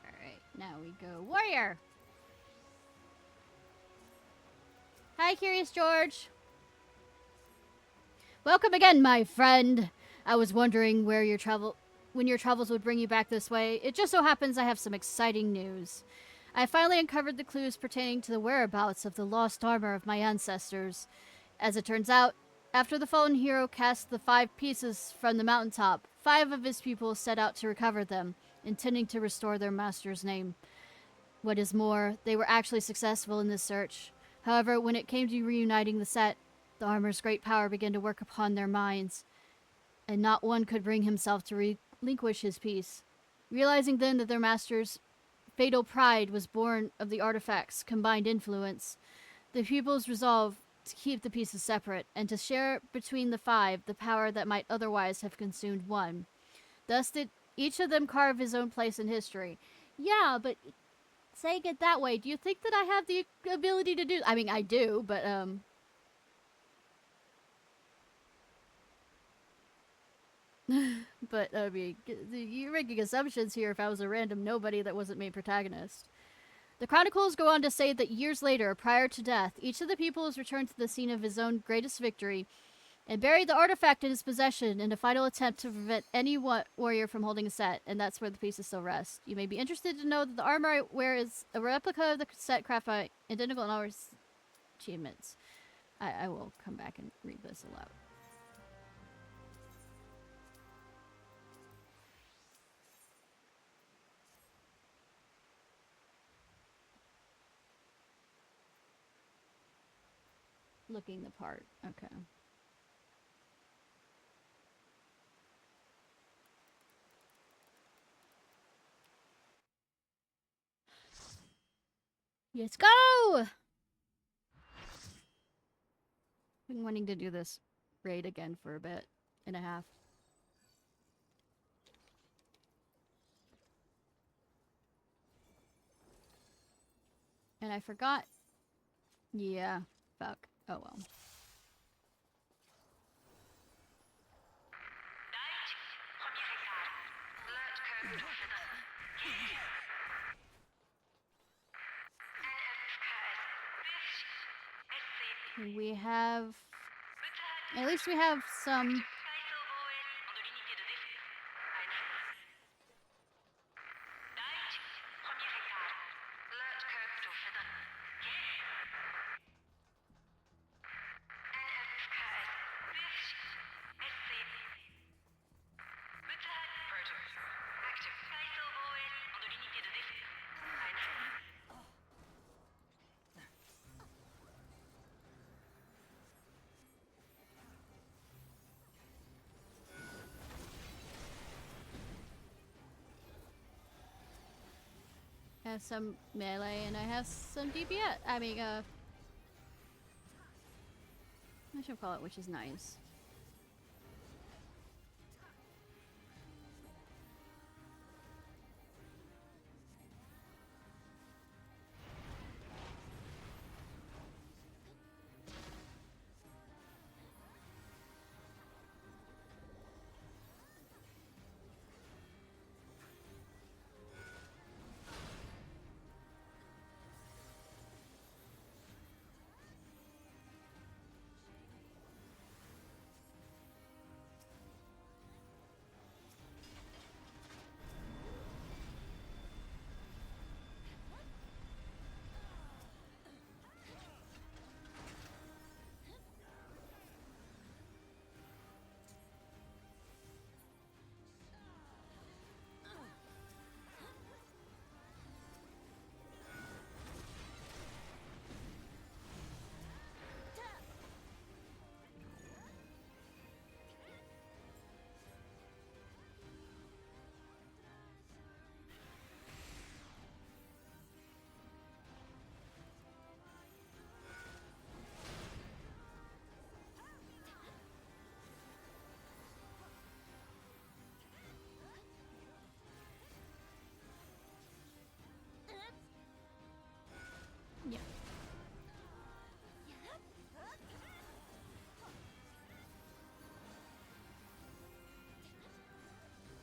Alright, now we go warrior! Hi, Curious George! Welcome again, my friend. I was wondering when your travels would bring you back this way. It just so happens I have some exciting news. I finally uncovered the clues pertaining to the whereabouts of the lost armor of my ancestors. As it turns out, after the fallen hero cast the 5 pieces from the mountaintop, 5 of his pupils set out to recover them, intending to restore their master's name. What is more, they were actually successful in this search. However, when it came to reuniting the set, the armor's great power began to work upon their minds, and not one could bring himself to relinquish his piece. Realizing then that their master's fatal pride was born of the artifact's combined influence, the pupils resolved to keep the pieces separate, and to share between the 5 the power that might otherwise have consumed one. Thus did each of them carve his own place in history. Yeah, but saying it that way, do you think that I have the ability to do... I mean, I do, but, but, I mean, you're making assumptions here if I was a random nobody that wasn't made protagonist. The chronicles go on to say that years later, prior to death, each of the pupils returned to the scene of his own greatest victory and buried the artifact in his possession in a final attempt to prevent any warrior from holding a set, and that's where the pieces still rest. You may be interested to know that the armor I wear is a replica of the set crafted by identical in all achievements. I will come back and read this aloud. Looking the part. Okay. Let's go! Been wanting to do this raid again for a bit and a half. And I forgot. Yeah, fuck. Oh well. We have... At least we have some... I have some melee and I have some DPS. I mean, I should call it, which is nice.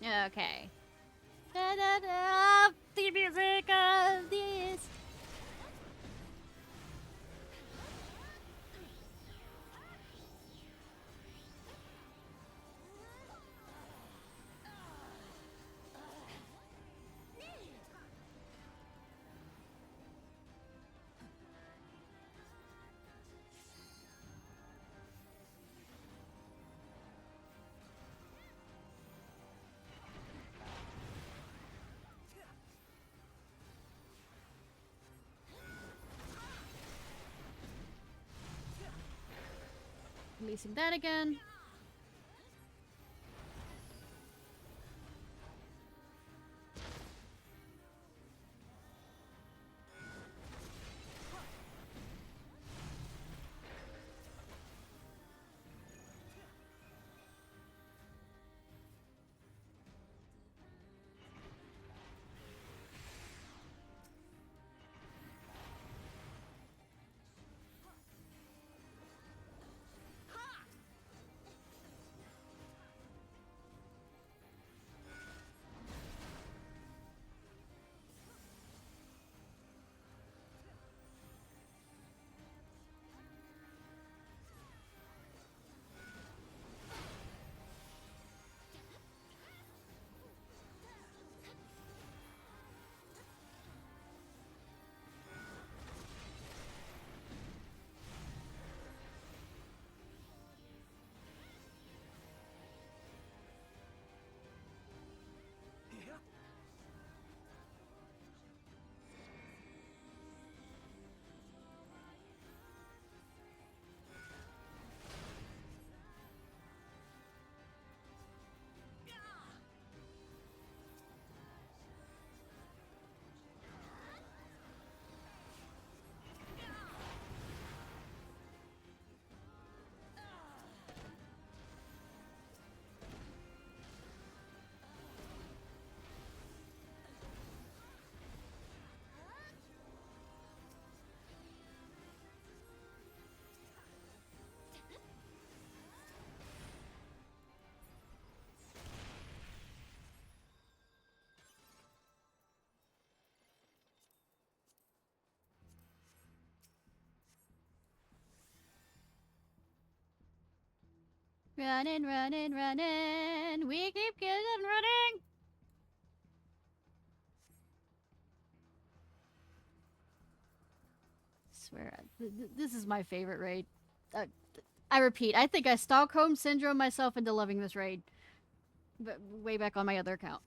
Okay. Da, da, da, the music of this. Releasing that again. Running, running, running. We keep getting running. Swear, this is my favorite raid. I repeat, I think I Stockholm syndrome myself into loving this raid. But way back on my other account.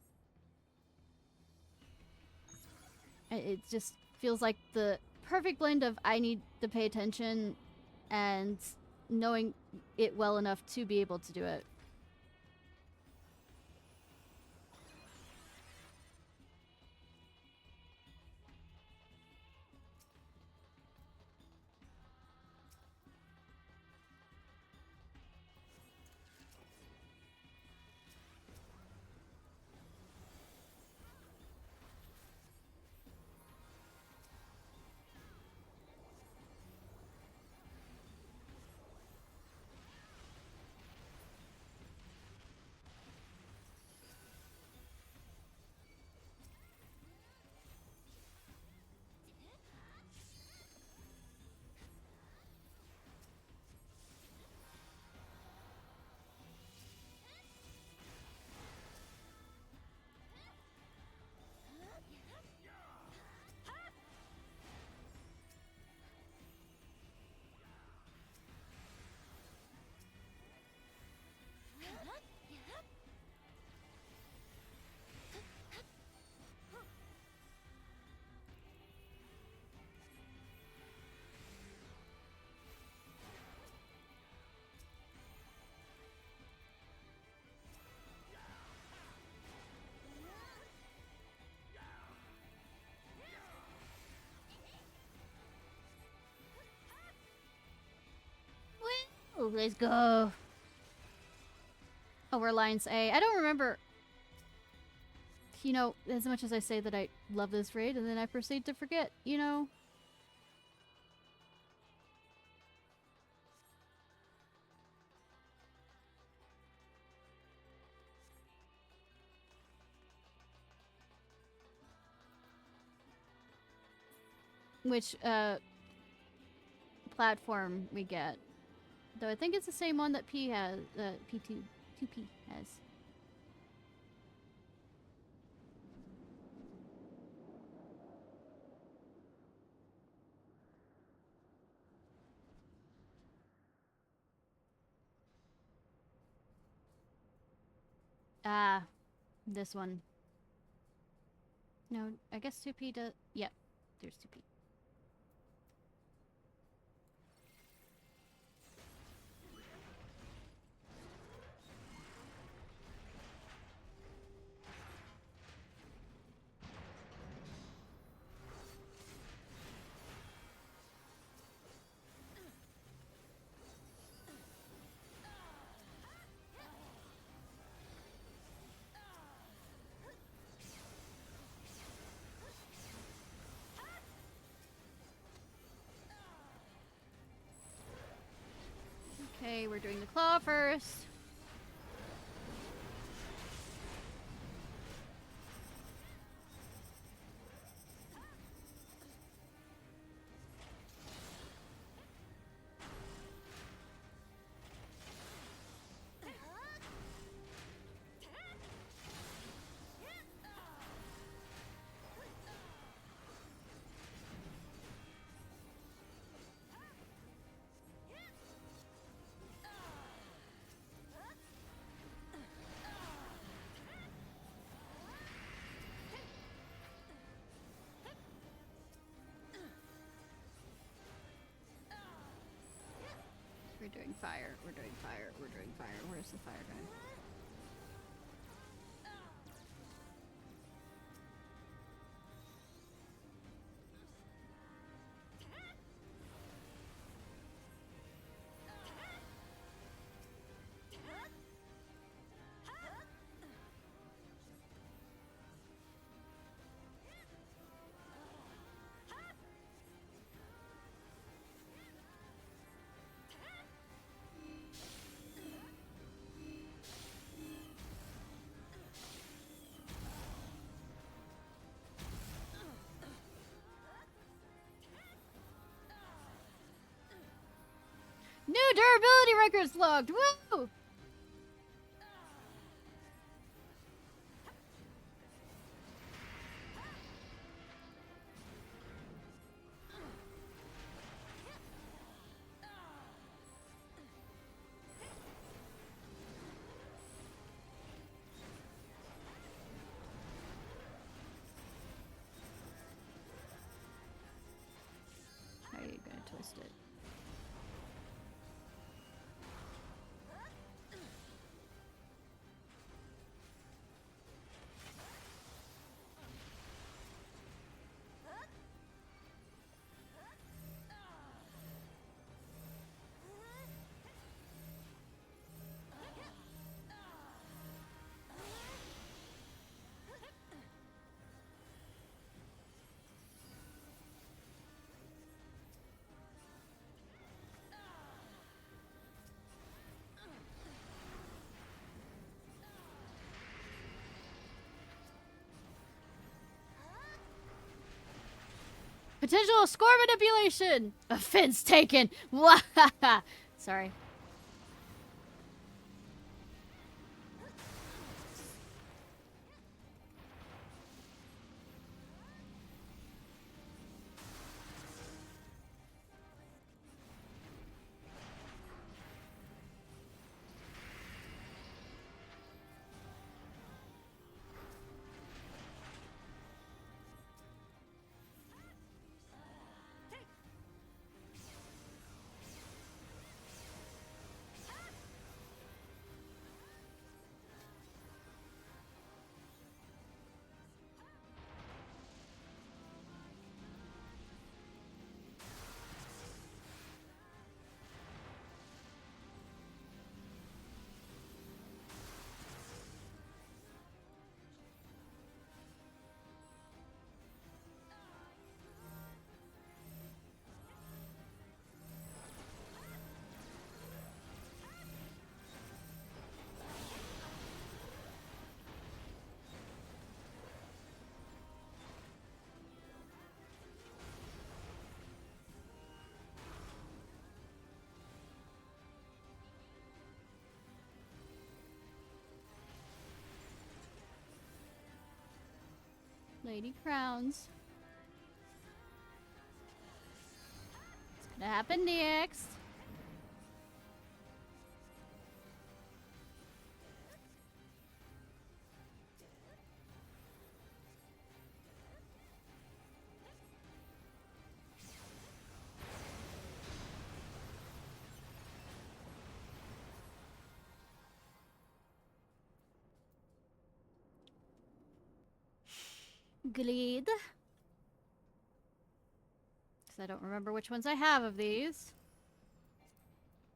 It just feels like the perfect blend of I need to pay attention and knowing it well enough to be able to do it. Woo! Let's go. Oh, we're Alliance A. I don't remember. You know, as much as I say that I love this raid, and then I proceed to forget, you know. which platform we get. Though I think it's the same one that P has, P2P has. Ah, this one. No, I guess 2P does. Yep, there's 2P. Okay, we're doing the claw first. We're doing fire, we're doing fire, we're doing fire. Where's the fire guy? New durability records logged! Woo! How are you gonna twist it? Potential score manipulation! Offense taken! Wahaha! Sorry. 80 crowns. What's gonna happen next? Glade. Because I don't remember which ones I have of these.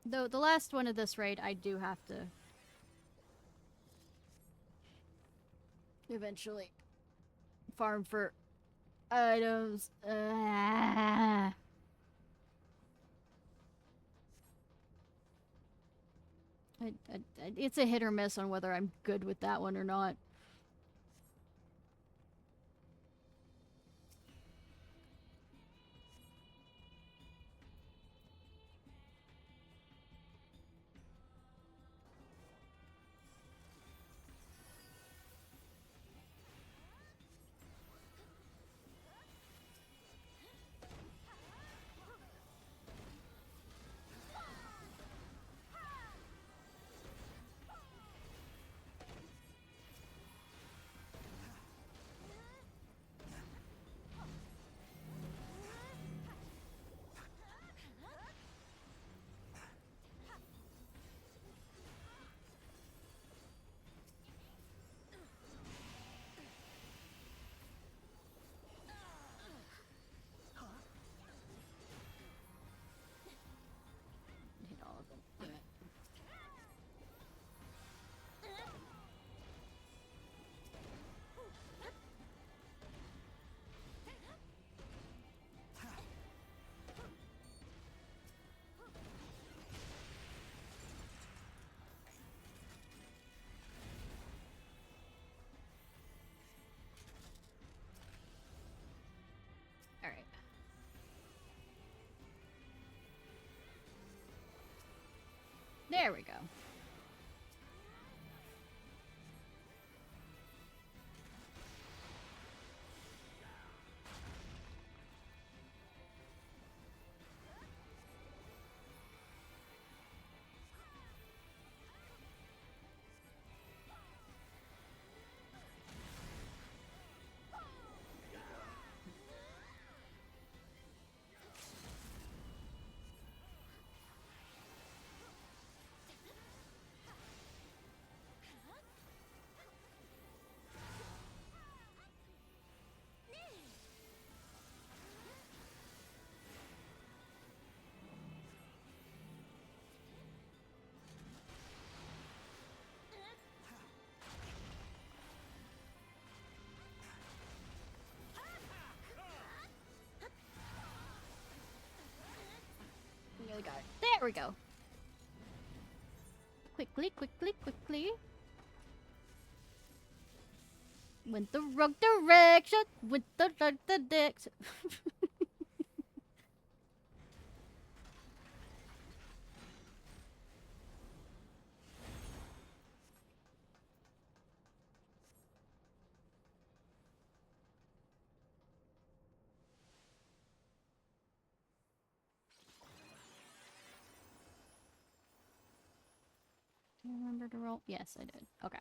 Though the last one of this raid, I do have to eventually farm for items. It's a hit or miss on whether I'm good with that one or not. Alright. There we go. Nearly got it. There we go. Quickly, quickly, quickly. Went the wrong direction. Went the wrong direction. Do you remember to roll? Yes, I did. Okay.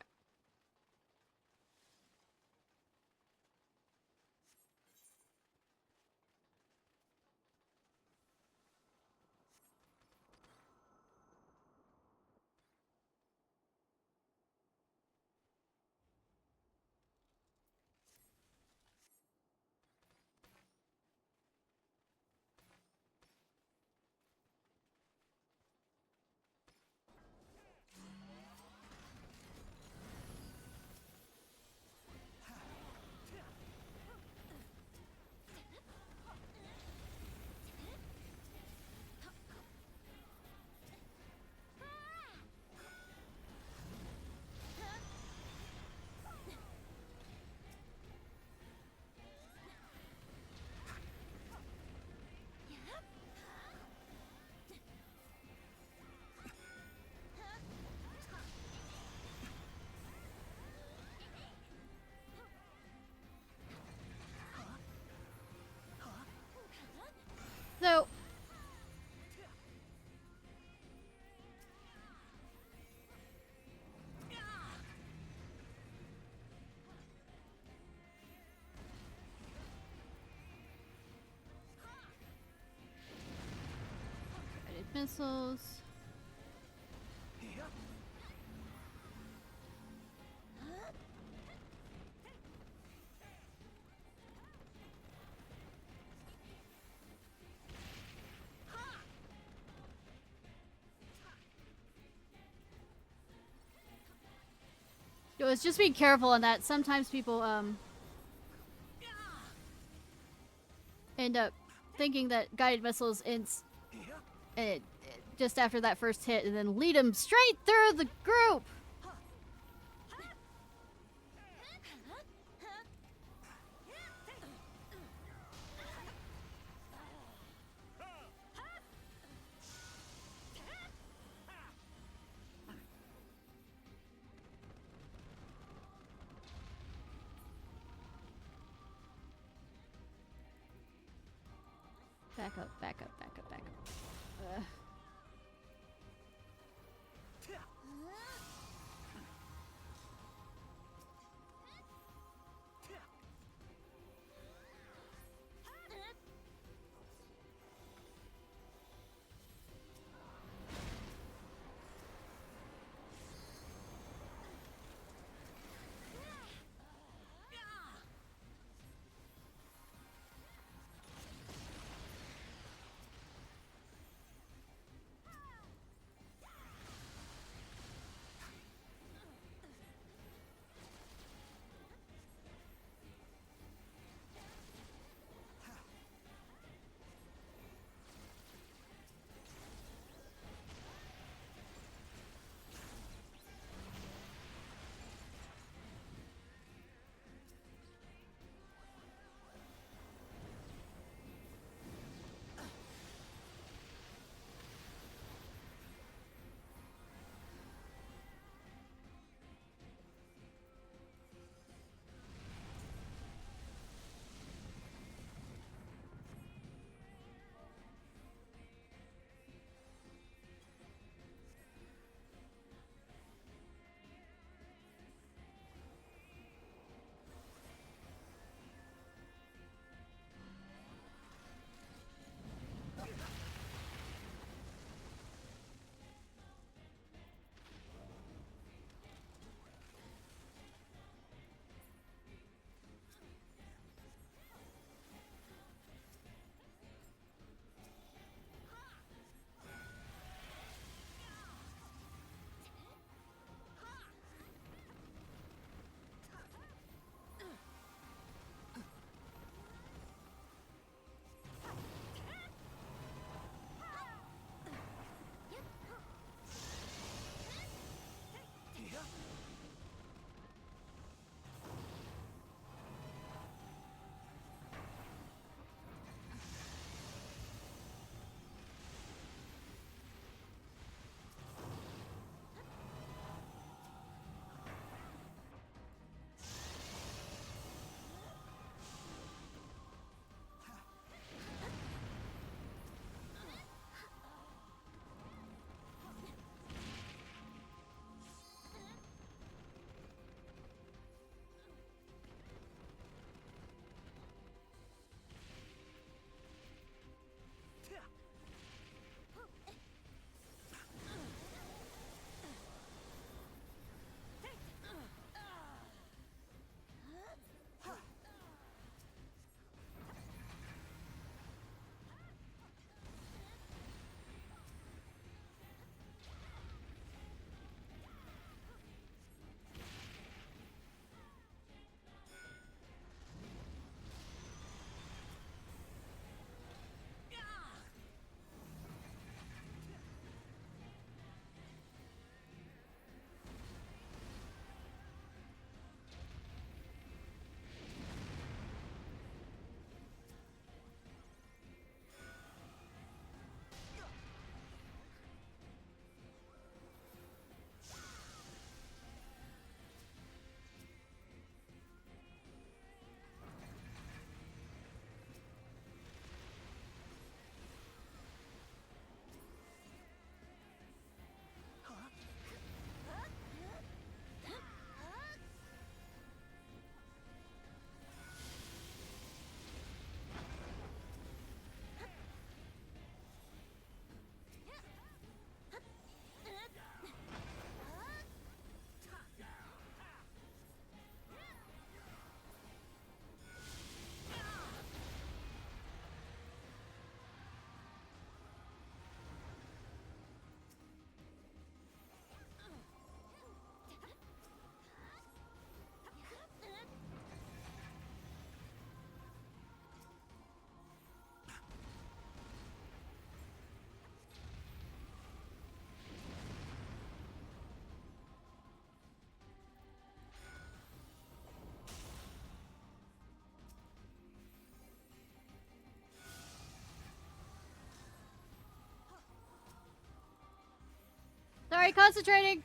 missiles. It's just be careful on that. Sometimes people end up thinking that guided missiles just after that first hit, and then lead them straight through the group. Back up, back up, back up, back up. Sorry, concentrating.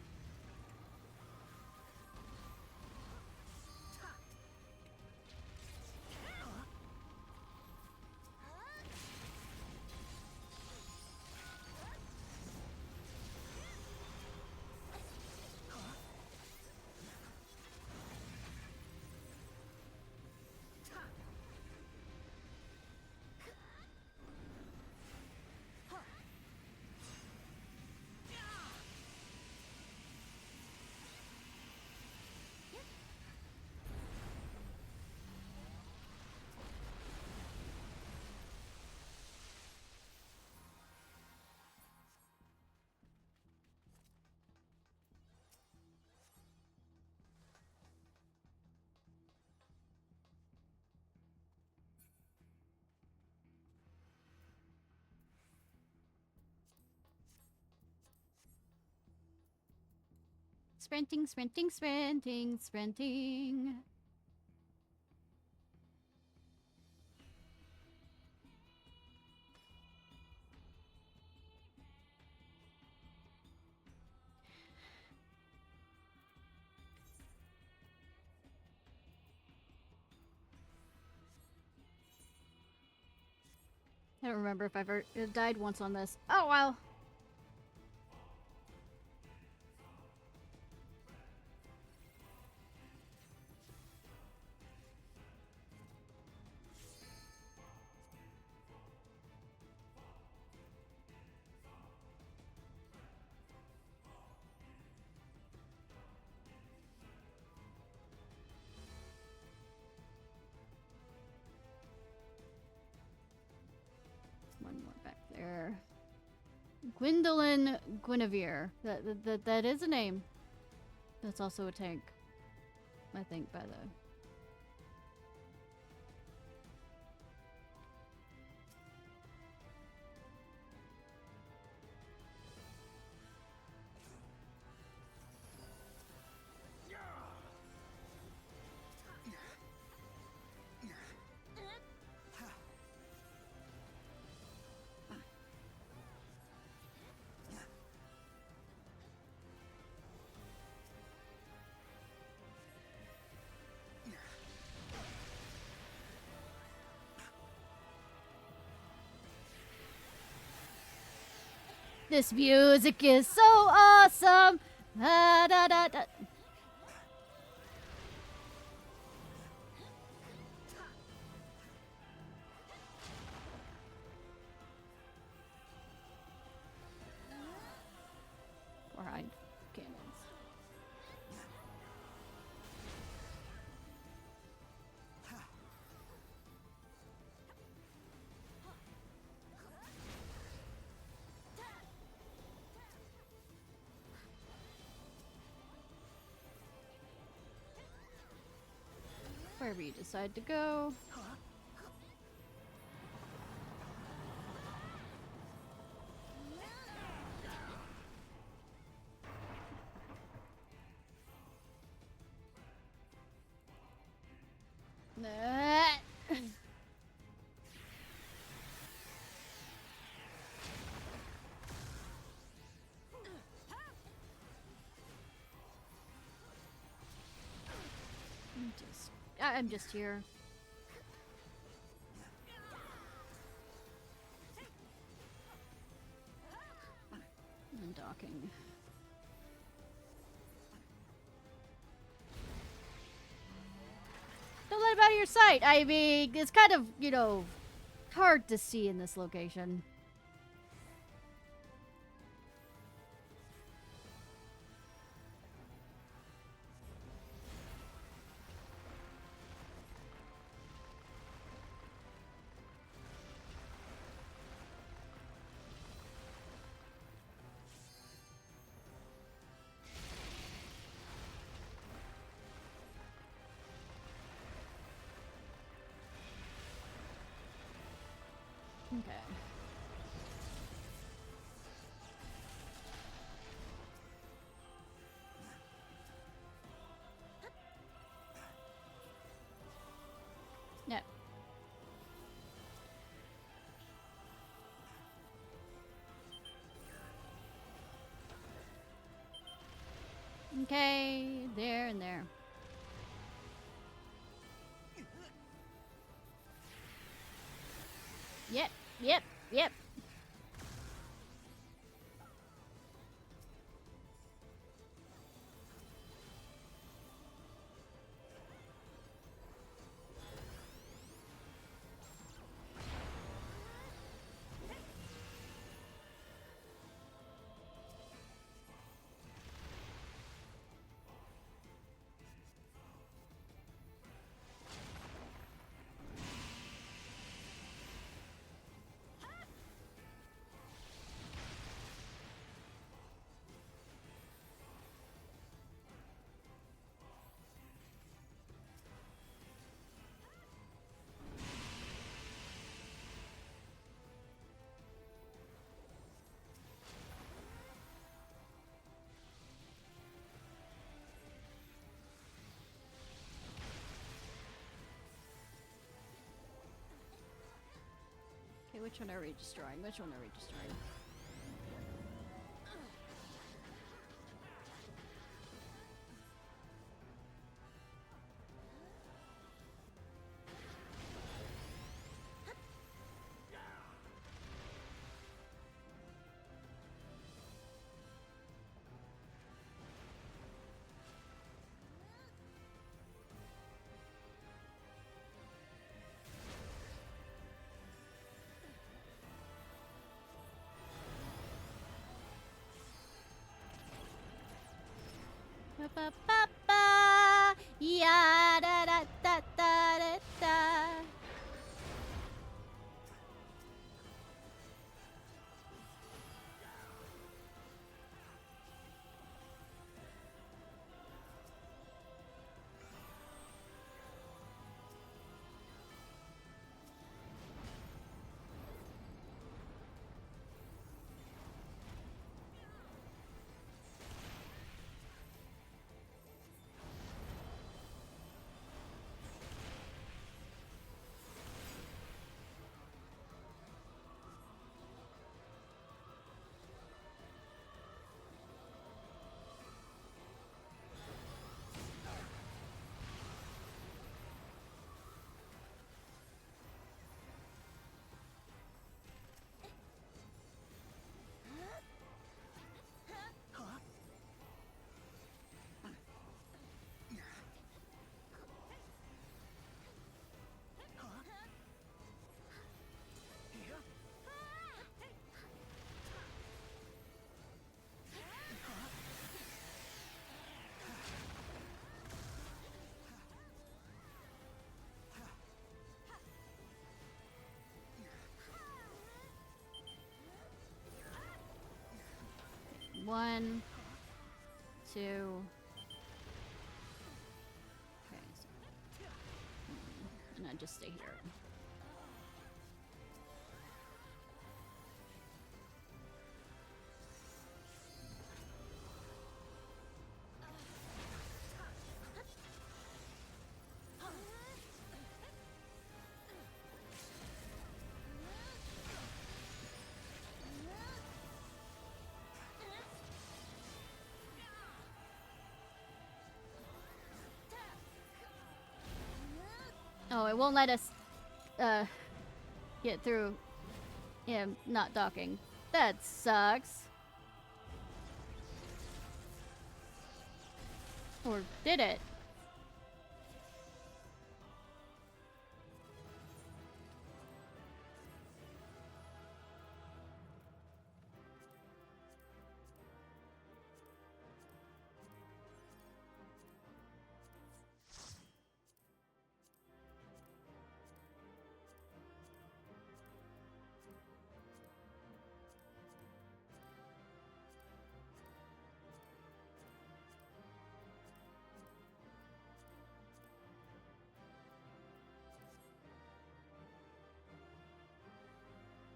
Sprinting, sprinting, sprinting, sprinting. I don't remember if I've ever died once on this. Oh, wow. One more back there. Gwendolyn Guinevere. That is a name. That's also a tank. I think, by the... This music is so awesome! Da, da, da, da. Or hide cannons. Wherever you decide to go. I'm just here. And docking. Don't let him out of your sight. I mean, it's kind of, you know, hard to see in this location. Okay. No. Okay, there and there. Yep, yep, yep. Okay, which one are we destroying? Which one are we destroying? Ba ba ba ba, ya da da da da da da. One, two. Okay, so, and I just stay here. Oh, it won't let us get through him not docking. That sucks. Or did it?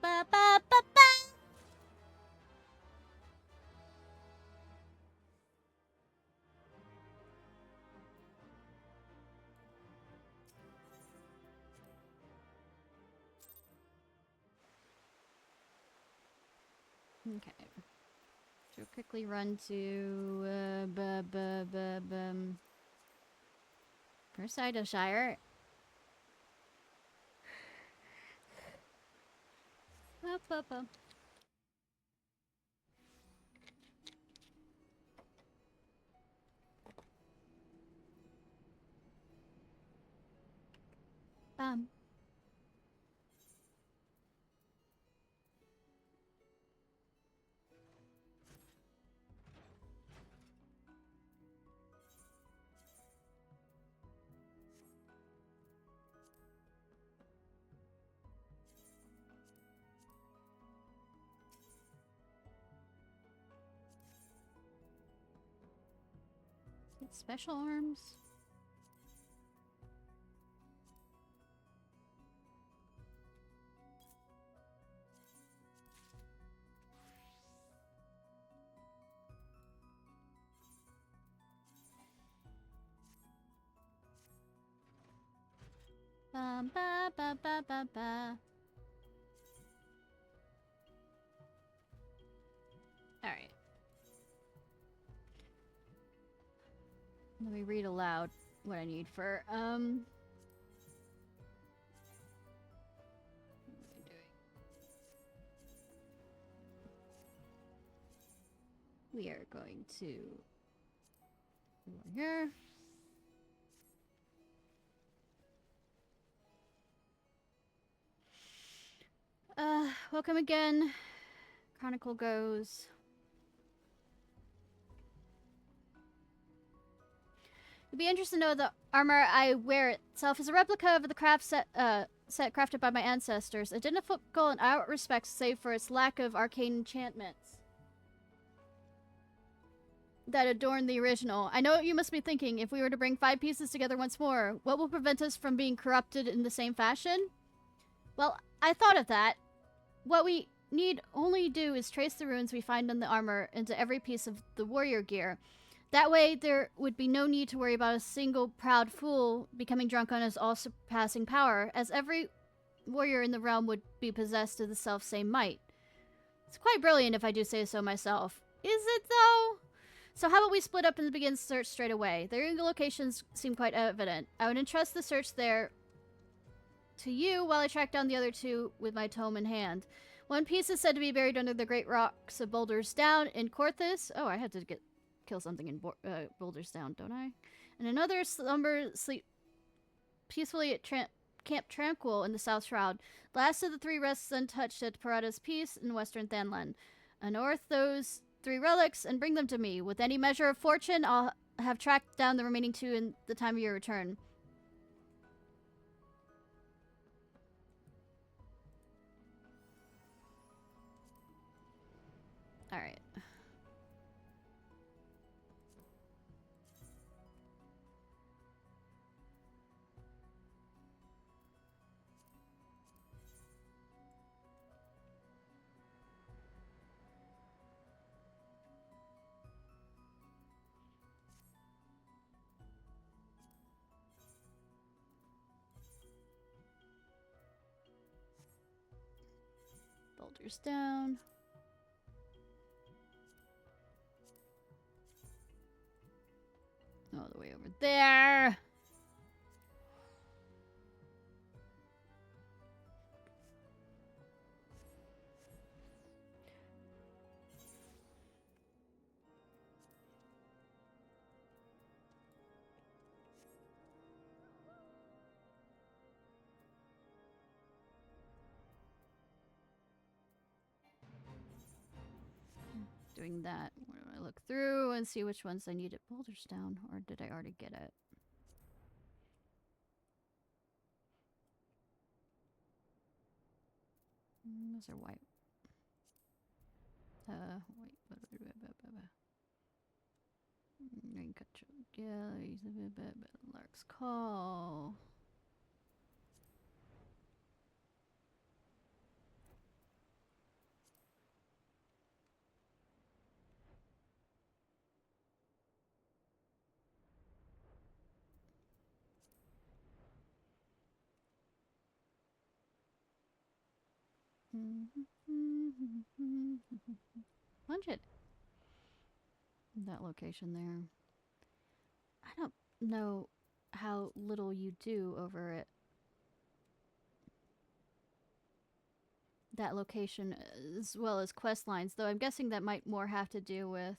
Ba ba ba ba. Okay. So quickly run to Shire. Up, up, up. Bum. It's special arms. Bum, ba, ba, ba, ba, ba. All right. Let me read aloud what I need for What am I doing? We are going to here. Welcome again. Chronicle goes. You'd be interested to know the armor I wear itself is a replica of the craft set crafted by my ancestors. Identical in all respects, save for its lack of arcane enchantments that adorn the original. I know what you must be thinking. If we were to bring 5 pieces together once more, what will prevent us from being corrupted in the same fashion? Well, I thought of that. What we need only do is trace the runes we find in the armor into every piece of the warrior gear. That way, there would be no need to worry about a single proud fool becoming drunk on his all-surpassing power, as every warrior in the realm would be possessed of the self-same might. It's quite brilliant, if I do say so myself. Is it, though? So how about we split up and begin search straight away? Their locations seem quite evident. I would entrust the search there to you while I track down the other 2 with my tome in hand. One piece is said to be buried under the great rocks of Boulders Down in Corthus. Oh, I had to kill something in Boulders Down, don't I? And another sleep peacefully at Camp Tranquil in the South Shroud. The last of the 3 rests untouched at Parada's Peace in Western Thanlan. Unearth those 3 relics and bring them to me. With any measure of fortune, I'll have tracked down the remaining 2 in the time of your return. Alright. Boulders Down. All the way over there. Doing that. Where do I look through and see which ones I need at Boulders Down, or did I already get it? Those are white. Wait. Raincoat Galleries, Lark's Call. Punch it. That location there. I don't know how little you do over at that location as well as quest lines, though I'm guessing that might more have to do with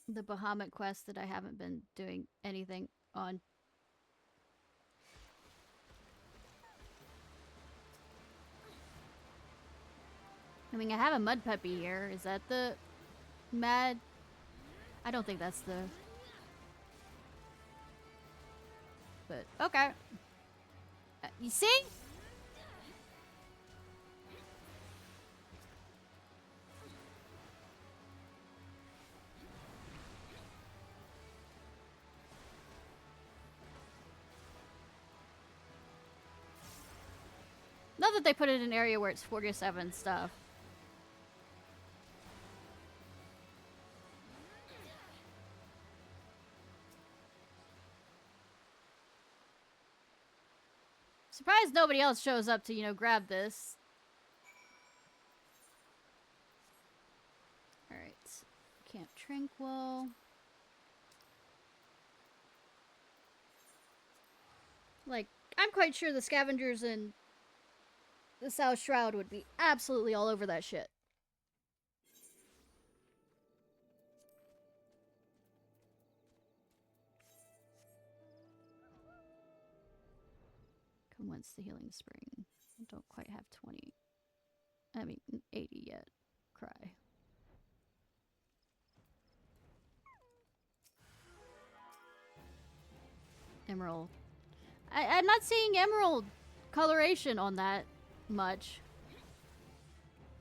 the Bahamut quest that I haven't been doing anything on. I mean, I have a mud puppy here. Is that the mad? I don't think that's the... But, okay. You see? Not that they put it in an area where it's 47 stuff. Surprised nobody else shows up to, you know, grab this. Alright. Camp Tranquil. Like, I'm quite sure the scavengers in the South Shroud would be absolutely all over that shit. Come whence the healing spring. I don't quite have 20. I mean, 80 yet. Cry. Emerald. I'm not seeing emerald coloration on that much.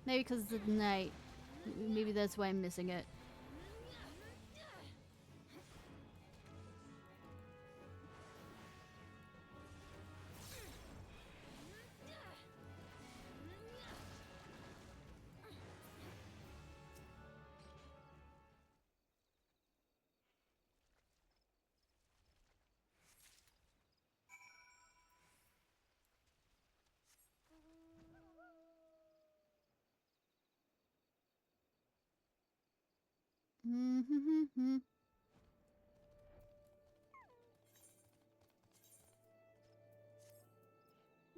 Maybe because of the night. Maybe that's why I'm missing it.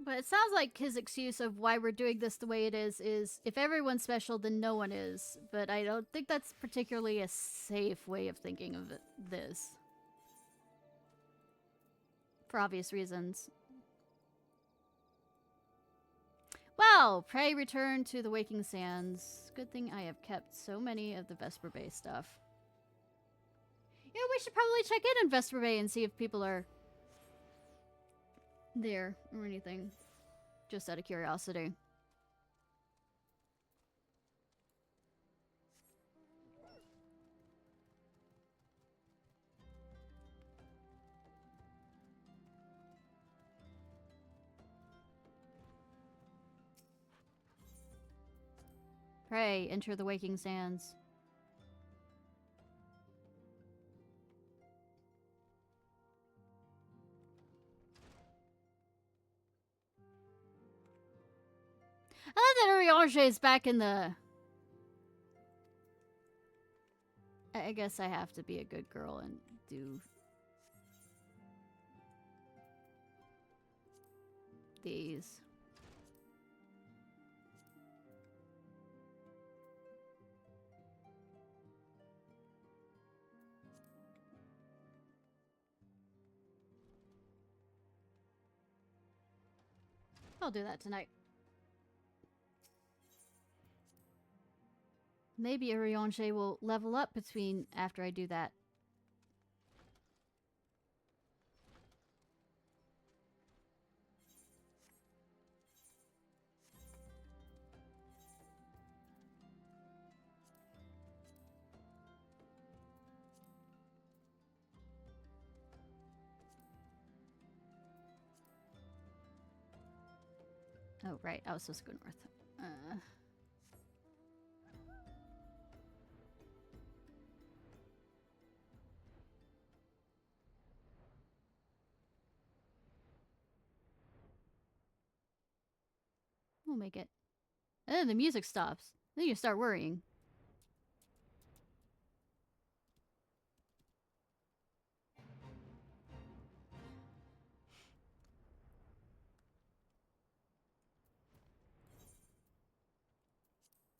But it sounds like his excuse of why we're doing this the way it is if everyone's special, then no one is. But I don't think that's particularly a safe way of thinking of this. For obvious reasons. Well, pray return to the Waking Sands. Good thing I have kept so many of the Vesper Bay stuff. Yeah, we should probably check in Vesper Bay and see if people are there or anything. Just out of curiosity. Pray, enter the Waking Sands. I love that Urianger is back in the... I guess I have to be a good girl and do... these. I'll do that tonight. Maybe Urianger will level up between after I do that. Oh, right. I was supposed to go north. We'll make it. And then the music stops. Then you start worrying.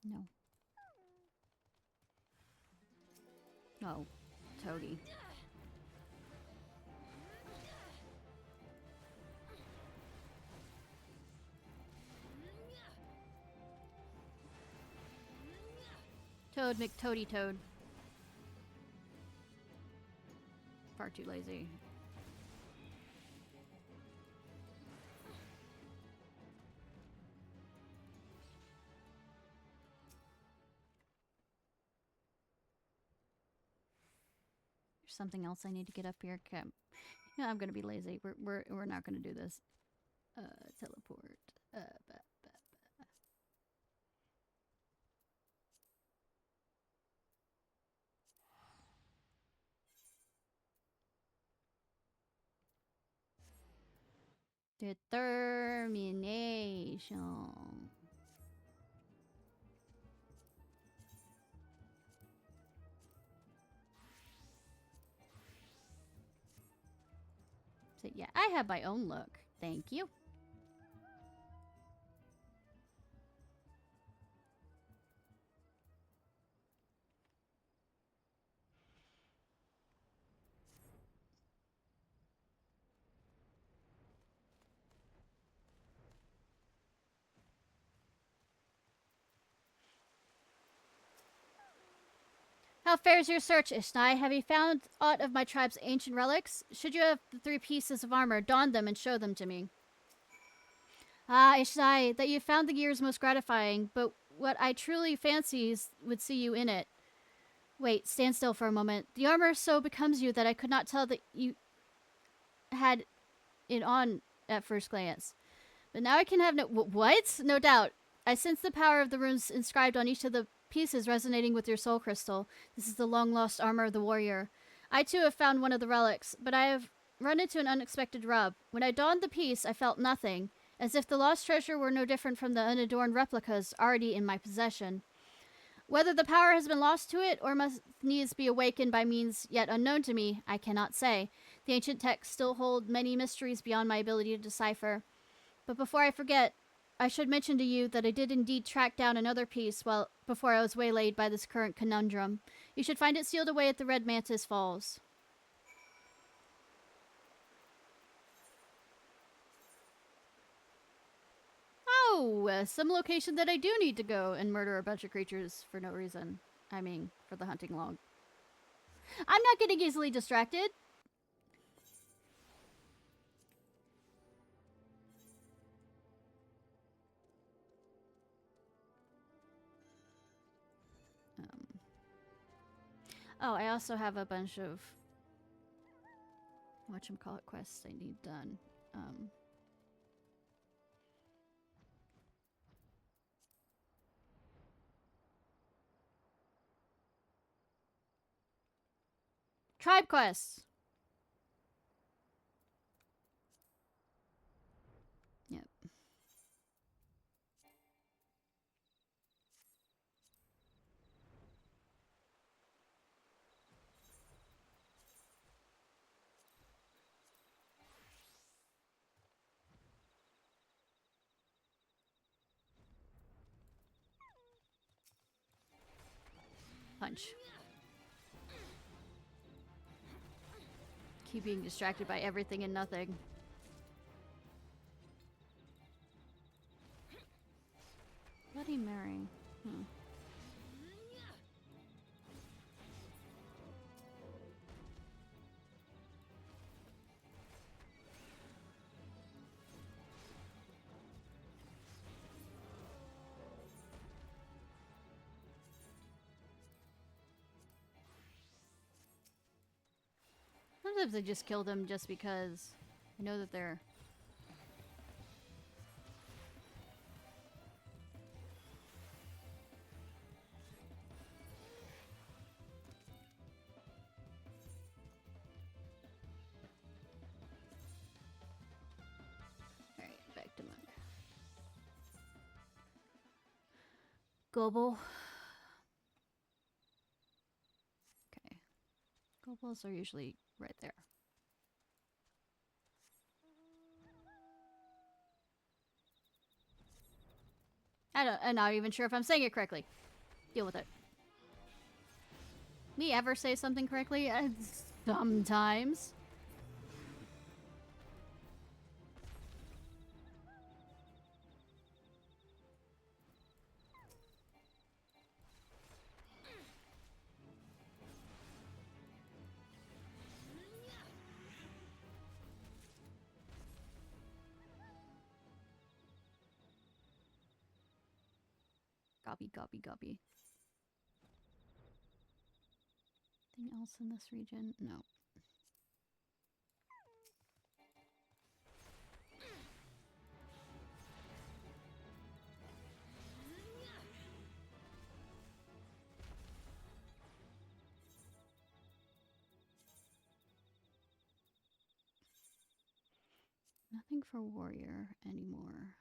No. Oh, Toady. Toad McToady Toad. Far too lazy. There's something else I need to get up here. Okay. Yeah, I'm gonna be lazy. We're not gonna do this. Teleport. Bah, bah, bah. Determination. So yeah, I have my own look. Thank you. How fares your search, Ishnai? Have you found aught of my tribe's ancient relics? Should you have the 3 pieces of armor, don them and show them to me. Ah, Ishnai, that you found the gear is most gratifying, but what I truly fancy would see you in it. Wait, stand still for a moment. The armor so becomes you that I could not tell that you had it on at first glance. But now I can have no— what? No doubt. I sense the power of the runes inscribed on each of the pieces resonating with your soul crystal. This is the long-lost armor of the warrior. I too have found one of the relics, but I have run into an unexpected rub. When I donned the piece, I felt nothing, as if the lost treasure were no different from the unadorned replicas already in my possession. Whether the power has been lost to it, or must needs be awakened by means yet unknown to me, I cannot say. The ancient texts still hold many mysteries beyond my ability to decipher. But before I forget, I should mention to you that I did indeed track down another piece before I was waylaid by this current conundrum. You should find it sealed away at the Red Mantis Falls. Oh, some location that I do need to go and murder a bunch of creatures for no reason. I mean, for the hunting log. I'm not getting easily distracted. Oh, I also have a bunch of whatchamacallit quests I need done. Tribe quests! Yep. Punch. Keep being distracted by everything and nothing. Bloody Mary. Sometimes I just kill them just because I know that they're... Alright, back to monk. Gobble. Okay. Gobbles are usually right there. I'm not even sure if I'm saying it correctly. Deal with it. Me ever say something correctly? Sometimes. Gobby, gobby, gobby. Anything else in this region? No. Nothing for warrior anymore.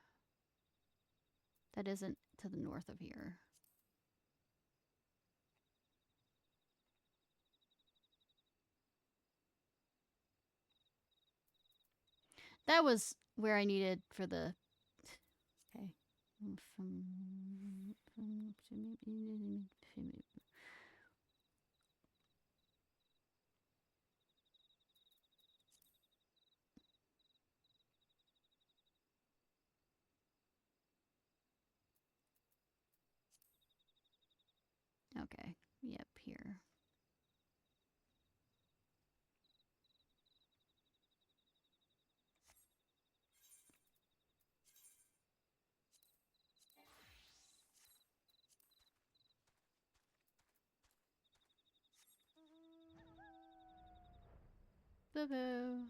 That isn't to the north of here. That was where I needed for the... Okay. Okay. Yep, here. Boo-boo.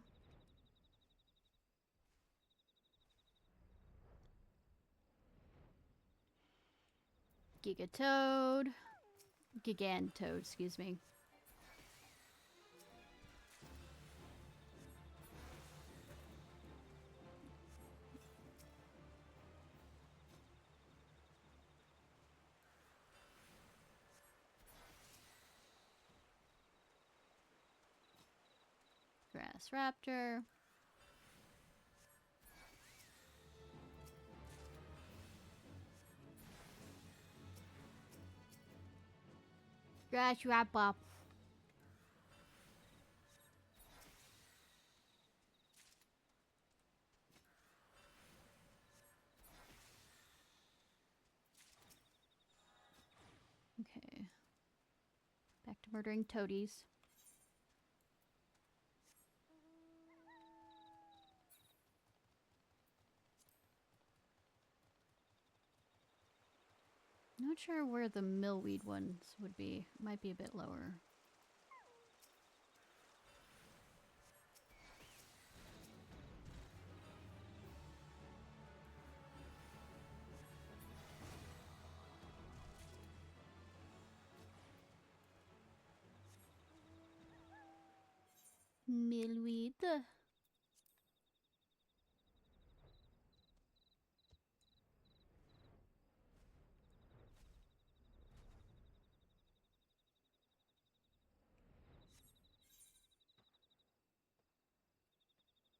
Gigatoad. Gigantoad, excuse me. Grass Raptor. Grass Raptor. Okay. Back to murdering toadies. Not sure where the millweed ones would be. Might be a bit lower. Millweed.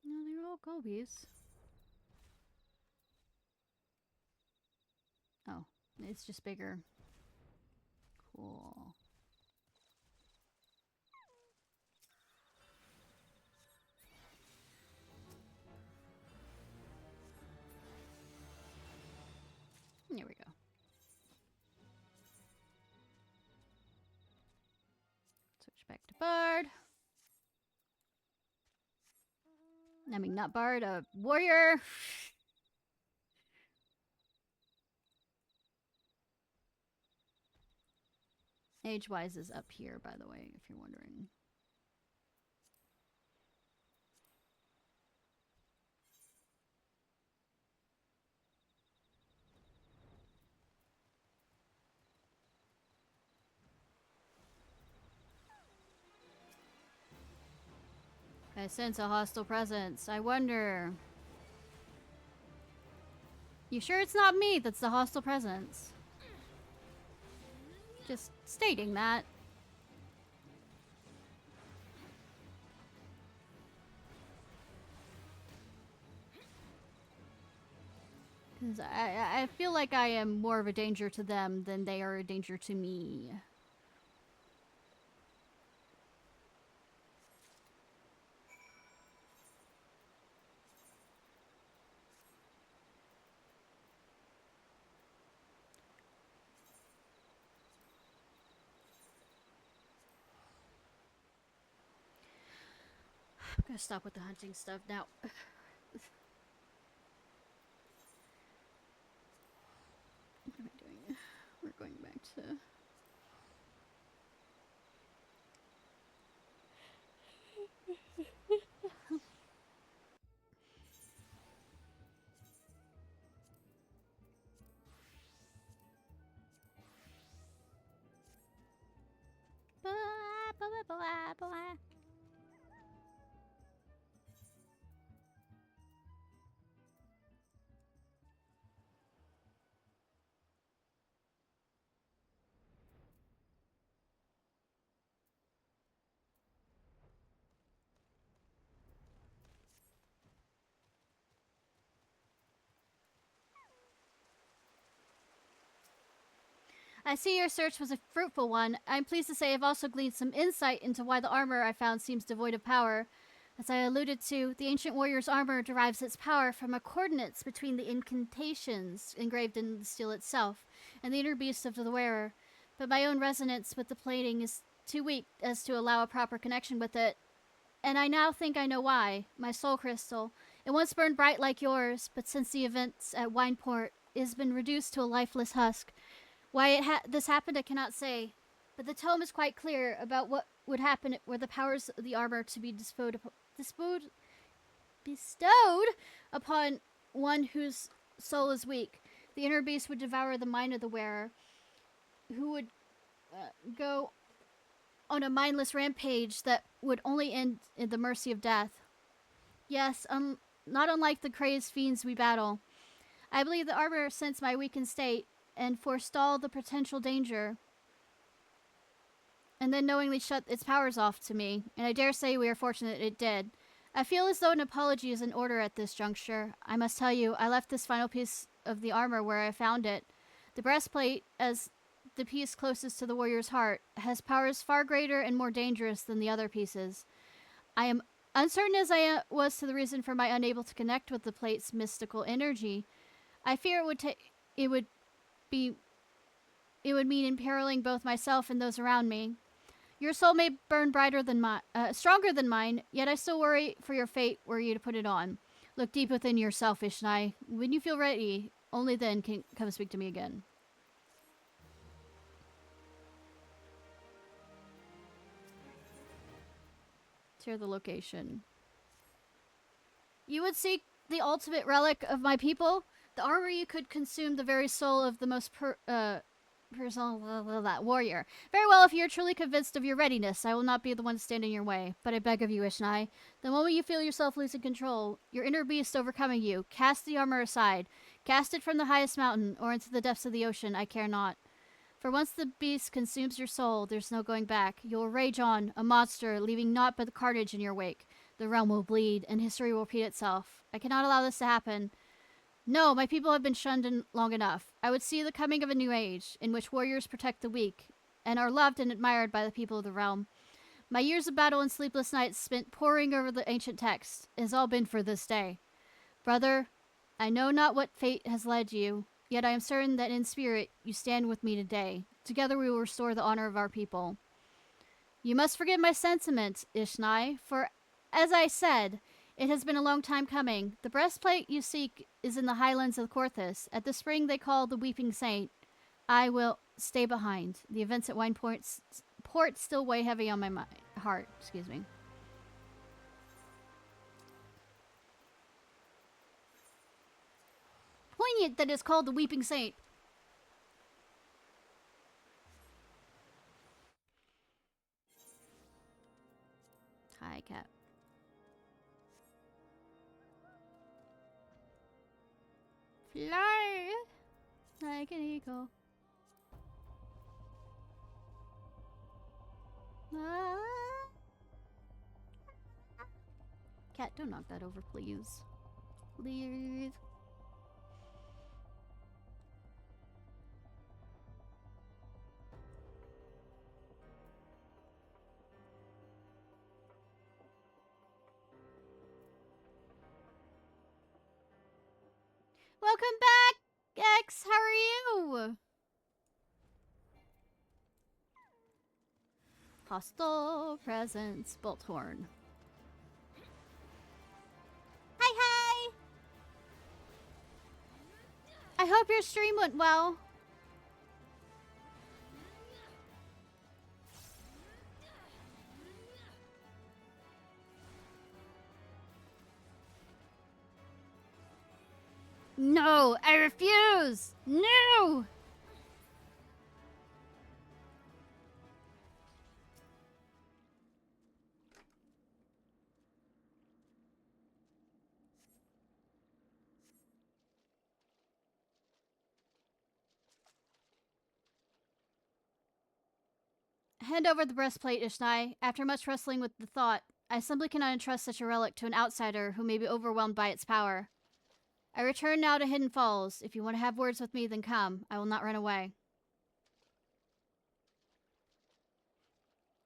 No, they're all gobies. Oh, it's just bigger. Cool. There we go. Switch back to Bard. I mean, not Bard, Warrior. Age-wise is up here, by the way, if you're wondering. I sense a hostile presence. I wonder... You sure it's not me that's the hostile presence? Just stating that. Because I feel like I am more of a danger to them than they are a danger to me. I'm gonna stop with the hunting stuff now. What am I doing? We're going back to... I see your search was a fruitful one. I'm pleased to say I've also gleaned some insight into why the armor I found seems devoid of power. As I alluded to, the ancient warrior's armor derives its power from a coordinates between the incantations engraved in the steel itself and the inner beast of the wearer. But my own resonance with the plating is too weak as to allow a proper connection with it. And I now think I know why. My soul crystal. It once burned bright like yours, but since the events at Wineport, it has been reduced to a lifeless husk. Why this happened, I cannot say. But the tome is quite clear about what would happen were the powers of the armor to be bestowed upon one whose soul is weak. The inner beast would devour the mind of the wearer, who would go on a mindless rampage that would only end in the mercy of death. Yes, not unlike the crazed fiends we battle. I believe the armor sensed my weakened state and forestalled the potential danger, and then knowingly shut its powers off to me, and I dare say we are fortunate it did. I feel as though an apology is in order at this juncture. I must tell you, I left this final piece of the armor where I found it. The breastplate, as the piece closest to the warrior's heart, has powers far greater and more dangerous than the other pieces. I am uncertain as I was to the reason for my unable to connect with the plate's mystical energy. I fear it would mean imperiling both myself and those around me. Your soul may burn stronger than mine, yet I still worry for your fate were you to put it on. Look deep within yourself, Ishnai. When you feel ready, only then can come speak to me again. Share the location. You would seek the ultimate relic of my people? The armor you could consume the very soul of the most that warrior. Very well, if you're truly convinced of your readiness, I will not be the one to stand in your way. But I beg of you, Ishnai, the moment you feel yourself losing control, your inner beast overcoming you, cast the armor aside. Cast it from the highest mountain, or into the depths of the ocean, I care not. For once the beast consumes your soul, there's no going back. You will rage on, a monster, leaving naught but carnage in your wake. The realm will bleed, and history will repeat itself. I cannot allow this to happen. No, my people have been shunned long enough. I would see the coming of a new age, in which warriors protect the weak, and are loved and admired by the people of the realm. My years of battle and sleepless nights spent poring over the ancient texts has all been for this day. Brother, I know not what fate has led you, yet I am certain that in spirit you stand with me today. Together we will restore the honor of our people. You must forgive my sentiment, Ishnai, for, as I said, it has been a long time coming. The breastplate you seek is in the highlands of Korthus, at the spring they call the Weeping Saint. I will stay behind. The events at Wineport still weigh heavy on my heart. Excuse me. Poignant that it's called the Weeping Saint. Hi, cat. Fly like an eagle. Ah. Cat, don't knock that over, please. Please. Welcome back, X. How are you? Hostile presence, Bolthorn. Hi, hi. I hope your stream went well. No, I refuse. No. Hand over the breastplate, Ishnai. After much wrestling with the thought, I simply cannot entrust such a relic to an outsider who may be overwhelmed by its power. I return now to Hidden Falls. If you want to have words with me, then come. I will not run away.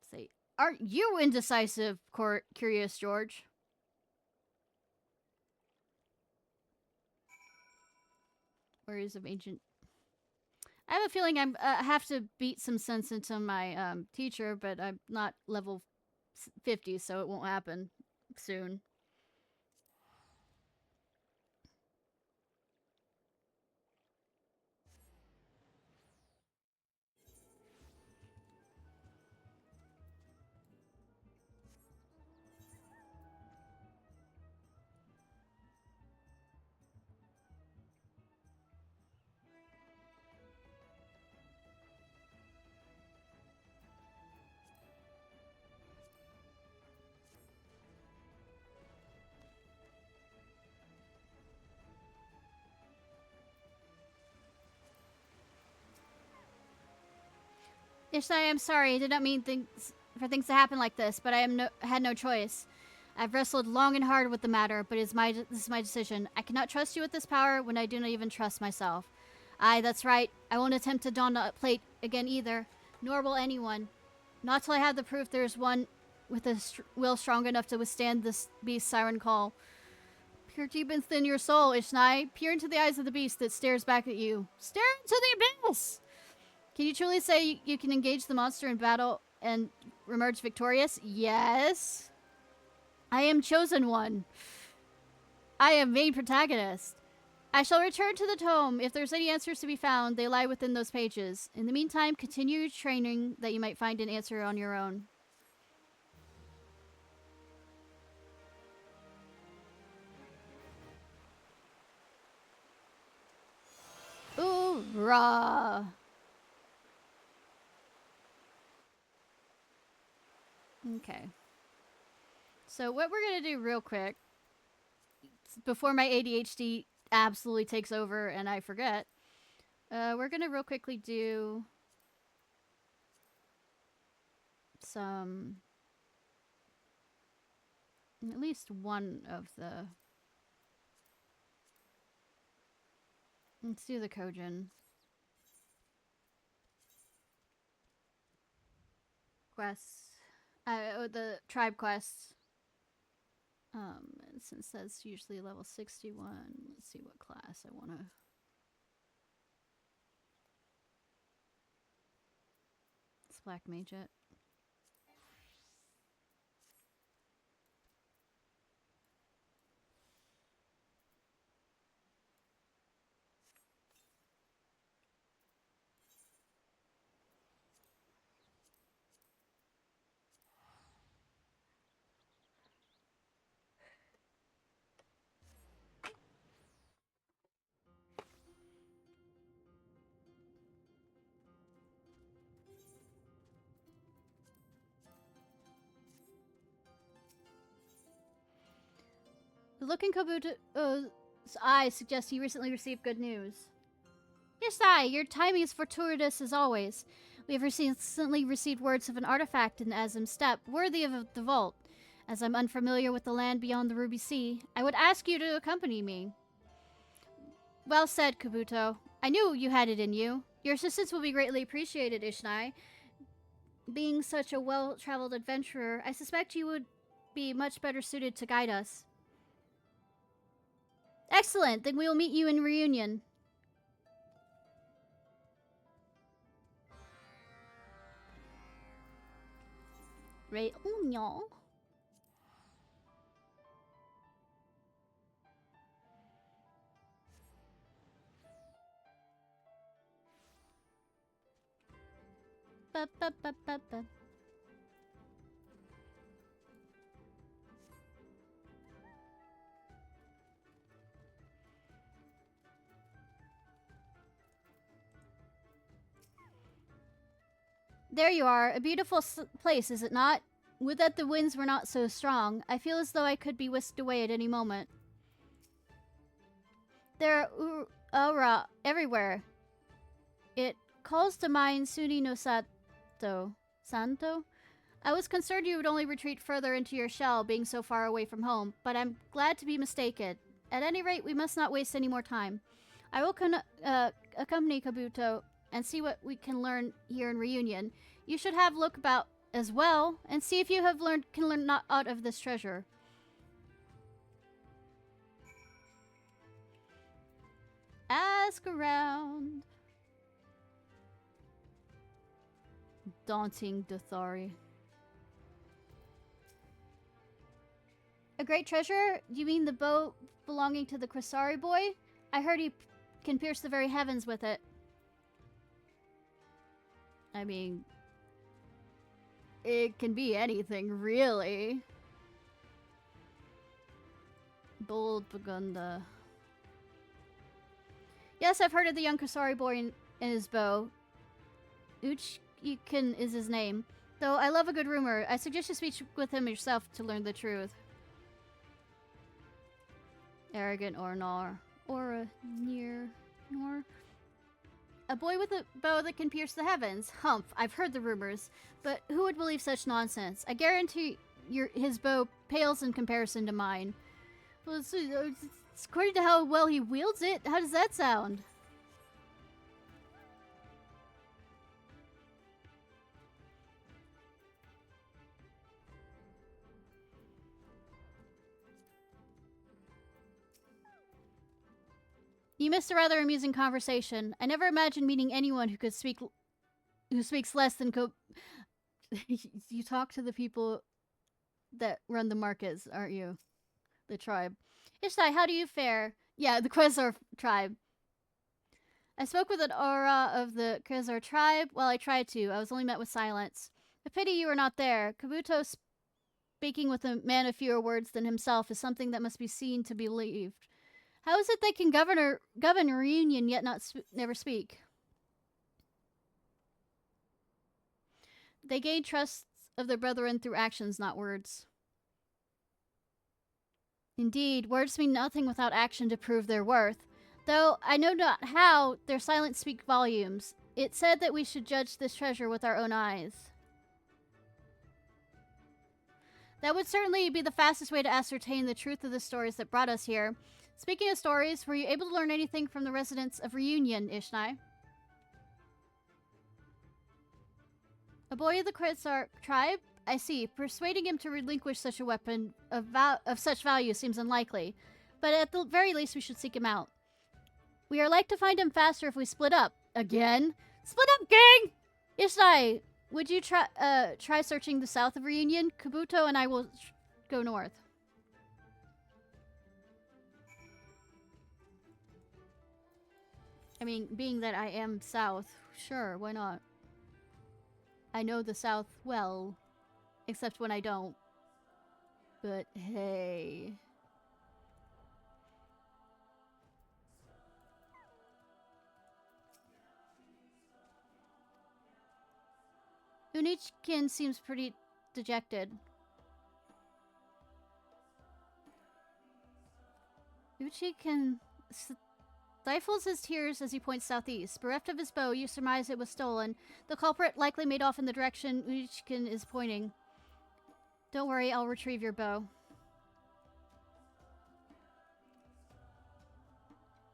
Say, aren't you indecisive, Curious George? Worries of ancient... I have a feeling I have to beat some sense into my teacher, but I'm not level 50, so it won't happen soon. Ishnai, I'm sorry. I did not mean for things to happen like this, but I had no choice. I've wrestled long and hard with the matter, but this is my decision. I cannot trust you with this power when I do not even trust myself. Aye, that's right. I won't attempt to don a plate again either, nor will anyone. Not till I have the proof there is one with a will strong enough to withstand this beast's siren call. Peer deep within your soul, Ishnai. Peer into the eyes of the beast that stares back at you. Stare into the abyss! Can you truly say you can engage the monster in battle and emerge victorious? Yes. I am chosen one. I am main protagonist. I shall return to the tome. If there's any answers to be found, they lie within those pages. In the meantime, continue your training that you might find an answer on your own. Hoorah! Okay. So what we're going to do real quick, before my ADHD absolutely takes over and I forget, we're going to real quickly do some, at least one of the, let's do the Kojin quests. The tribe quests. Since that's usually level 61, let's see what class I want to. It's Black Mage it. The look in Kabuto's eyes suggests he recently received good news. Yes, your timing is fortuitous as always. We have recently received words of an artifact in Azim's steppe, worthy of the vault. As I'm unfamiliar with the land beyond the Ruby Sea, I would ask you to accompany me. Well said, Kabuto. I knew you had it in you. Your assistance will be greatly appreciated, Ishnai. Being such a well-traveled adventurer, I suspect you would be much better suited to guide us. Excellent! Then we will meet you in Reunion. Reunion? Ba, ba, ba, ba, ba. There you are. A beautiful place, is it not? Would that the winds were not so strong. I feel as though I could be whisked away at any moment. There are aura everywhere. It calls to mind Suni no Sato. Santo? I was concerned you would only retreat further into your shell, being so far away from home, but I'm glad to be mistaken. At any rate, we must not waste any more time. I will accompany Kabuto and see what we can learn here in Reunion. You should have a look about as well, and see if you can learn not out of this treasure. Ask around. Daunting Dothari. A great treasure? Do you mean the bow belonging to the Krasari boy? I heard he can pierce the very heavens with it. I mean, it can be anything, really. Bold Bagunda. Yes, I've heard of the young Krasari boy and his bow. Uchiken is his name. Though I love a good rumor, I suggest you speak with him yourself to learn the truth. Arrogant or nor. Or a near nor. A boy with a bow that can pierce the heavens. Humph, I've heard the rumors. But who would believe such nonsense? I guarantee his bow pales in comparison to mine. Well, it's according to how well he wields it. How does that sound? You missed a rather amusing conversation. I never imagined meeting anyone who speaks less than You talk to the people that run the markets, aren't you? The tribe. Ishnai, how do you fare? Yeah, the Quasar tribe. I spoke with an aura of the Quasar tribe. Well, I tried to. I was only met with silence. A pity you were not there. Kabuto speaking with a man of fewer words than himself is something that must be seen to be believed. How is it they can govern a reunion yet never speak? They gain trust of their brethren through actions, not words. Indeed, words mean nothing without action to prove their worth. Though I know not how, their silence speak volumes. It said that we should judge this treasure with our own eyes. That would certainly be the fastest way to ascertain the truth of the stories that brought us here. Speaking of stories, were you able to learn anything from the residents of Reunion, Ishnai? A boy of the Quasar tribe? I see. Persuading him to relinquish such a weapon of such value seems unlikely. But at the very least, we should seek him out. We are like to find him faster if we split up. Again? Split up, gang! Ishnai, would you try searching the south of Reunion? Kabuto and I will go north. I mean, being that I am south, sure, why not? I know the south well, except when I don't. But hey. Unichkin seems pretty dejected. Uchiken stifles his tears as he points southeast. Bereft of his bow, you surmise it was stolen. The culprit likely made off in the direction Unichiken is pointing. Don't worry, I'll retrieve your bow.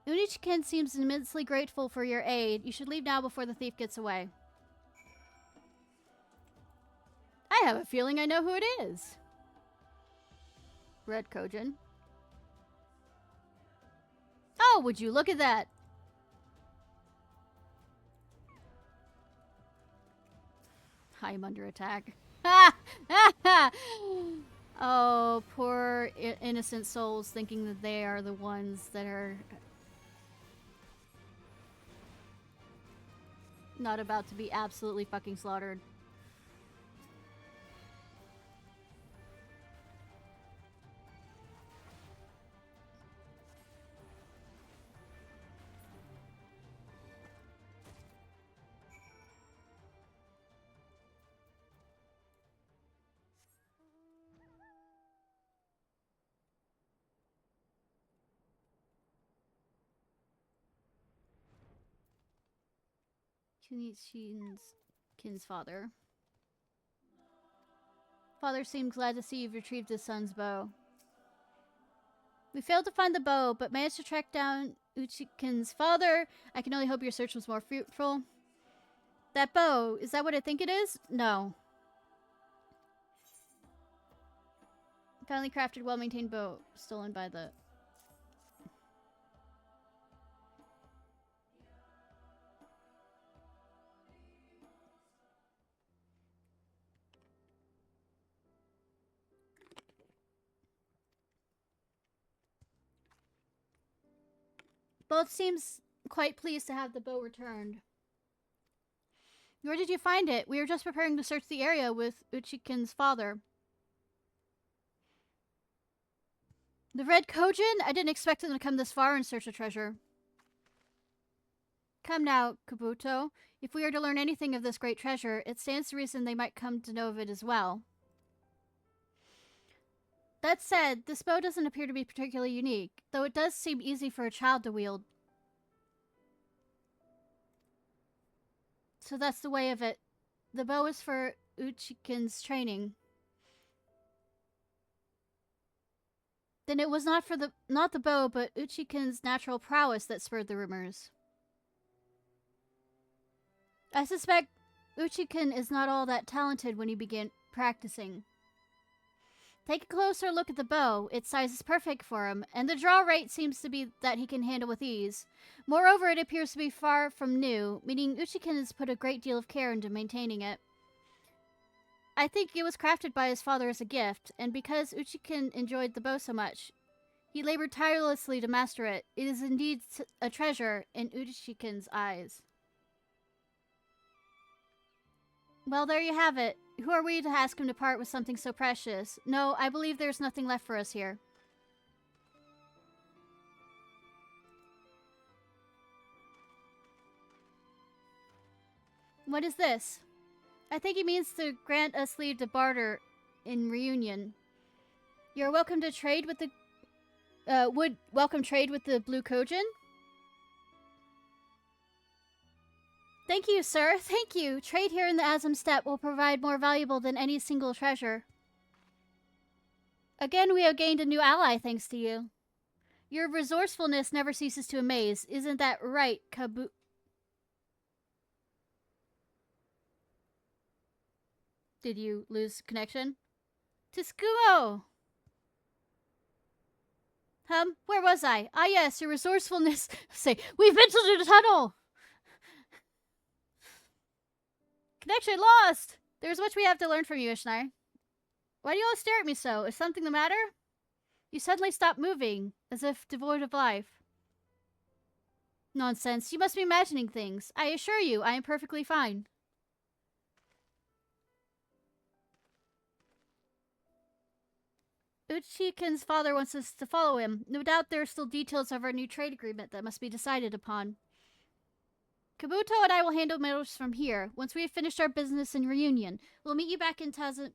Unichiken seems immensely grateful for your aid. You should leave now before the thief gets away. I have a feeling I know who it is. Red Kojin. Oh, would you look at that? I'm under attack. Oh, poor innocent souls thinking that they are the ones that are not about to be absolutely fucking slaughtered. Kin's father. Father seemed glad to see you've retrieved his son's bow. We failed to find the bow, but managed to track down Uchikin's father. I can only hope your search was more fruitful. That bow, is that what I think it is? No. Finely crafted, well-maintained bow, stolen by the... Both seems quite pleased to have the bow returned. Where did you find it? We were just preparing to search the area with Uchikin's father. The Red Kojin? I didn't expect them to come this far in search of treasure. Come now, Kabuto. If we are to learn anything of this great treasure, it stands to reason they might come to know of it as well. That said, this bow doesn't appear to be particularly unique, though it does seem easy for a child to wield. So that's the way of it. The bow is for Uchikin's training. Then it was not the bow, but Uchikin's natural prowess that spurred the rumors. I suspect Uchikin is not all that talented when he began practicing. Take a closer look at the bow. Its size is perfect for him, and the draw rate seems to be that he can handle with ease. Moreover, it appears to be far from new, meaning Uchikin has put a great deal of care into maintaining it. I think it was crafted by his father as a gift, and because Uchikin enjoyed the bow so much, he labored tirelessly to master it. It is indeed a treasure in Uchikin's eyes. Well, there you have it. Who are we to ask him to part with something so precious? No, I believe there's nothing left for us here. What is this? I think he means to grant us leave to barter in reunion. You're welcome to trade with the... would welcome trade with the Blue Kojin? Thank you, sir. Thank you. Trade here in the Azam Steppe will provide more valuable than any single treasure. Again, we have gained a new ally thanks to you. Your resourcefulness never ceases to amaze. Isn't that right, Kabu... Did you lose connection? Tiskumo! Where was I? Ah yes, your resourcefulness... Say, we've been to the tunnel! Connection lost! There's much we have to learn from you, Ishnai. Why do you all stare at me so? Is something the matter? You suddenly stopped moving, as if devoid of life. Nonsense, you must be imagining things. I assure you, I am perfectly fine. Uchikin's father wants us to follow him. No doubt there are still details of our new trade agreement that must be decided upon. Kabuto and I will handle matters from here. Once we have finished our business in reunion, we'll meet you back in Tamizo.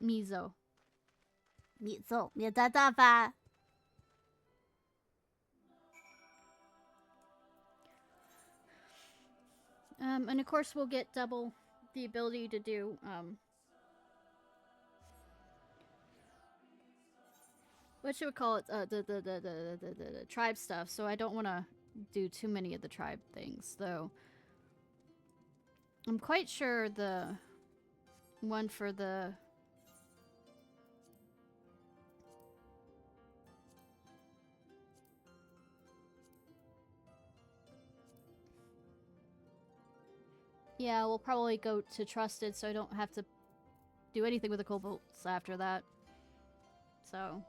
Mizo. And of course we'll get double the ability to do, what should we call it? The tribe stuff. So I don't want to do too many of the tribe things, though. I'm quite sure the one for the... Yeah, we'll probably go to Trusted, so I don't have to do anything with the Kobolds after that. So...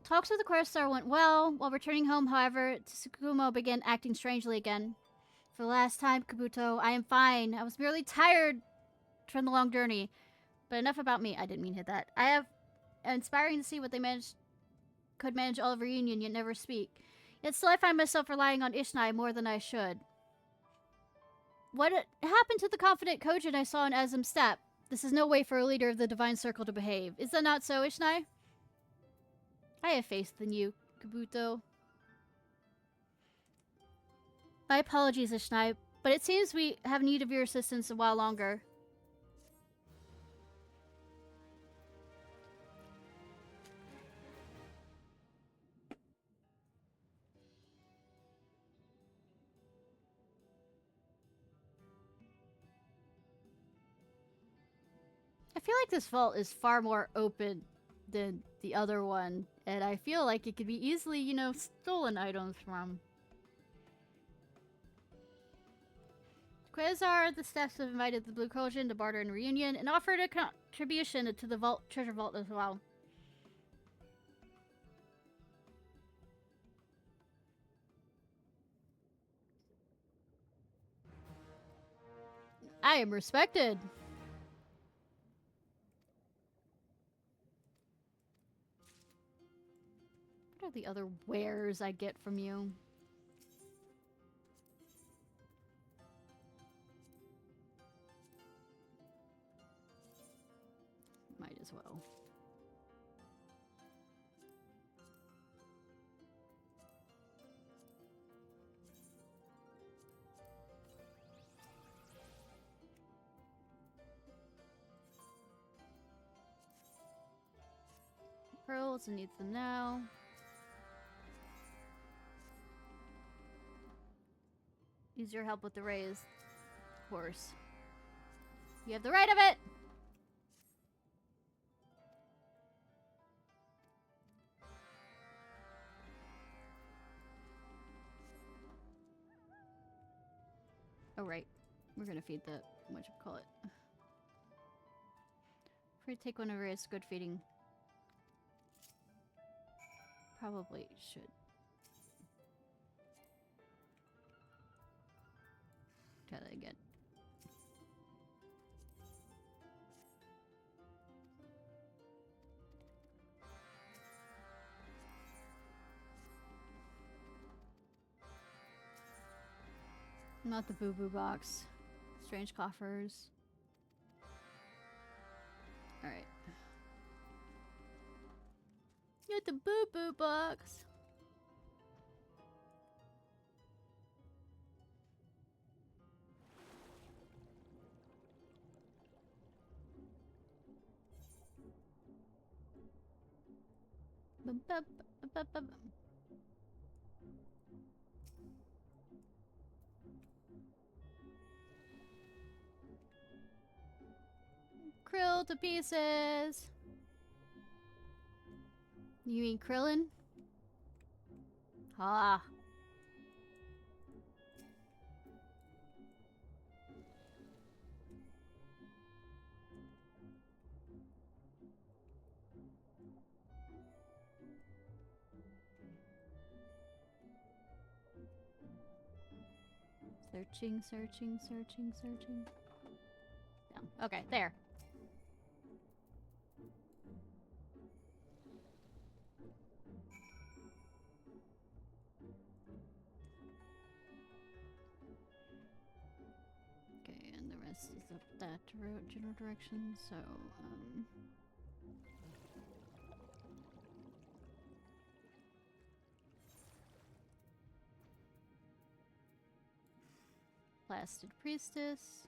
Talks with the Questar went well. While returning home, however, Tsukumo began acting strangely again. For the last time, Kabuto, I am fine. I was merely tired from the long journey. But enough about me. I didn't mean to hit that. I have inspiring to see what they could manage all of reunion, yet never speak. Yet still I find myself relying on Ishnai more than I should. What happened to the confident Kojin I saw in Azim's step? This is no way for a leader of the Divine Circle to behave. Is that not so, Ishnai? I have faith in you, Kabuto. My apologies, Ishnai, but it seems we have need of your assistance a while longer. I feel like this vault is far more open than the other one, and I feel like it could be easily, you know, stolen items from. Quasar, the staffs have invited the Blue Kojin to barter and reunion, and offered a contribution to the treasure vault as well. I am respected. What are the other wares I get from you? Might as well. Pearls, and needs them now. Use your help with the raise. Of course. You have the right of it! Oh, right. We're gonna feed the... whatchamacallit. If we take one over, it's good feeding. Probably should. Try that again. Not the boo-boo box. Strange coffers. Alright. Not the boo-boo box. Krill to pieces. You mean Krillin? Ah. Searching, searching, searching, searching. No. Okay, there. Okay, and the rest is up that general direction, so, Blasted Priestess.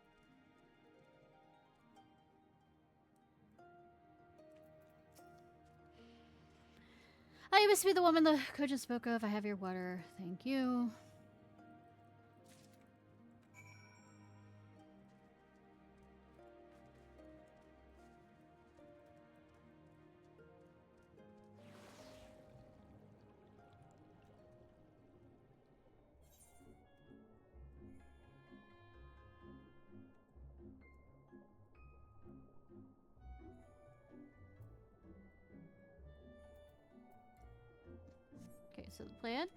Oh, you must be the woman the coach just spoke of. I have your water. Thank you. Okay, so the plan,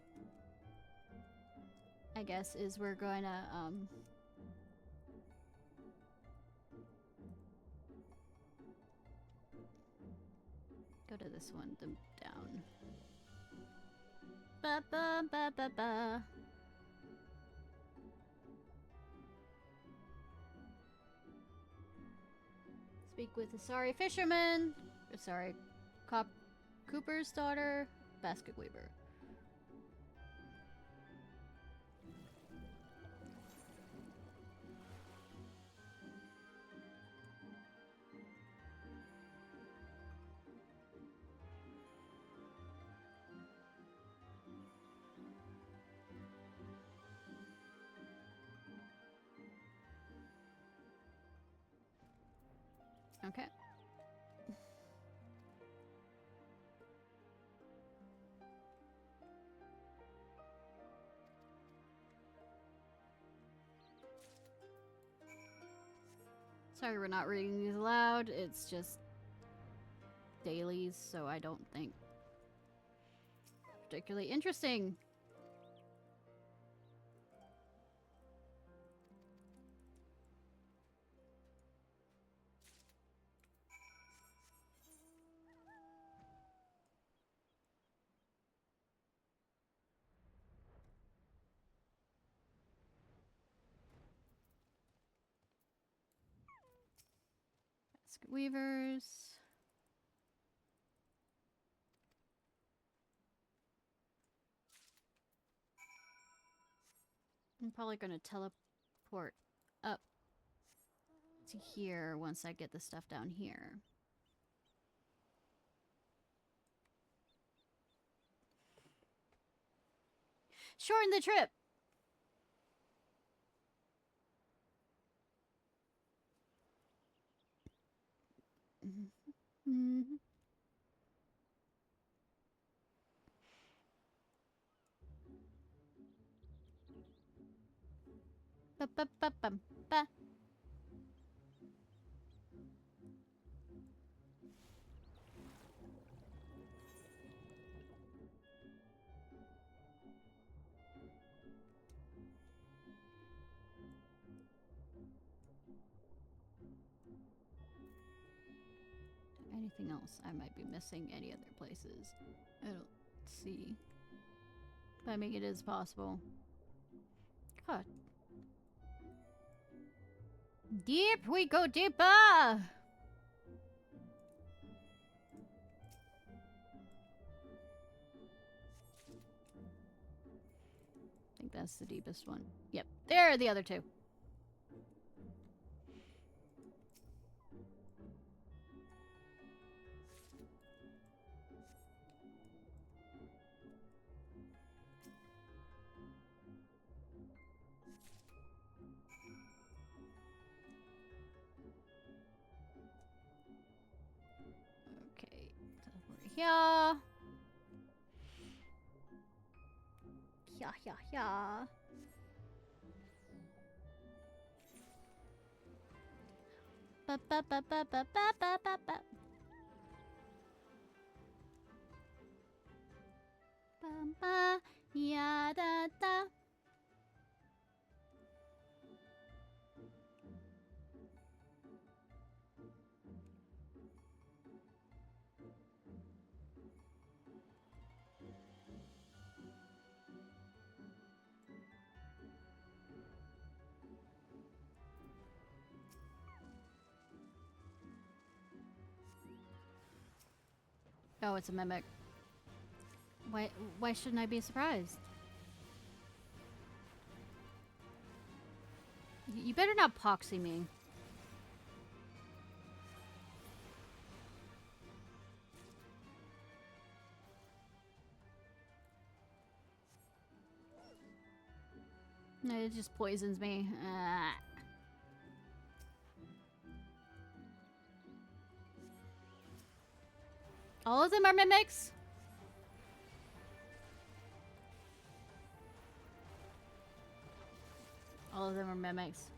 I guess, is we're going to, go to this one, down. Ba ba ba ba ba. Speak with the sorry fisherman. Sorry, Cooper's daughter, basket weaver. Okay. Sorry we're not reading these aloud. It's just dailies, so I don't think particularly interesting. Basket weavers. I'm probably going to teleport up to here once I get the stuff down here. Shorten the trip! Mm-hmm. Ba ba ba bum ba. Anything else I might be missing any other places? I don't see. But I mean, it is possible. God. Deep, we go deeper! I think that's the deepest one. Yep, there are the other two. Okay, over here. Yeah. Ba ba ba ba ba ba ba ba ba. Ba ba ya da da. Oh, it's a mimic. Why shouldn't I be surprised? You better not poxy me. It just poisons me. All of them are mimics? All of them are mimics.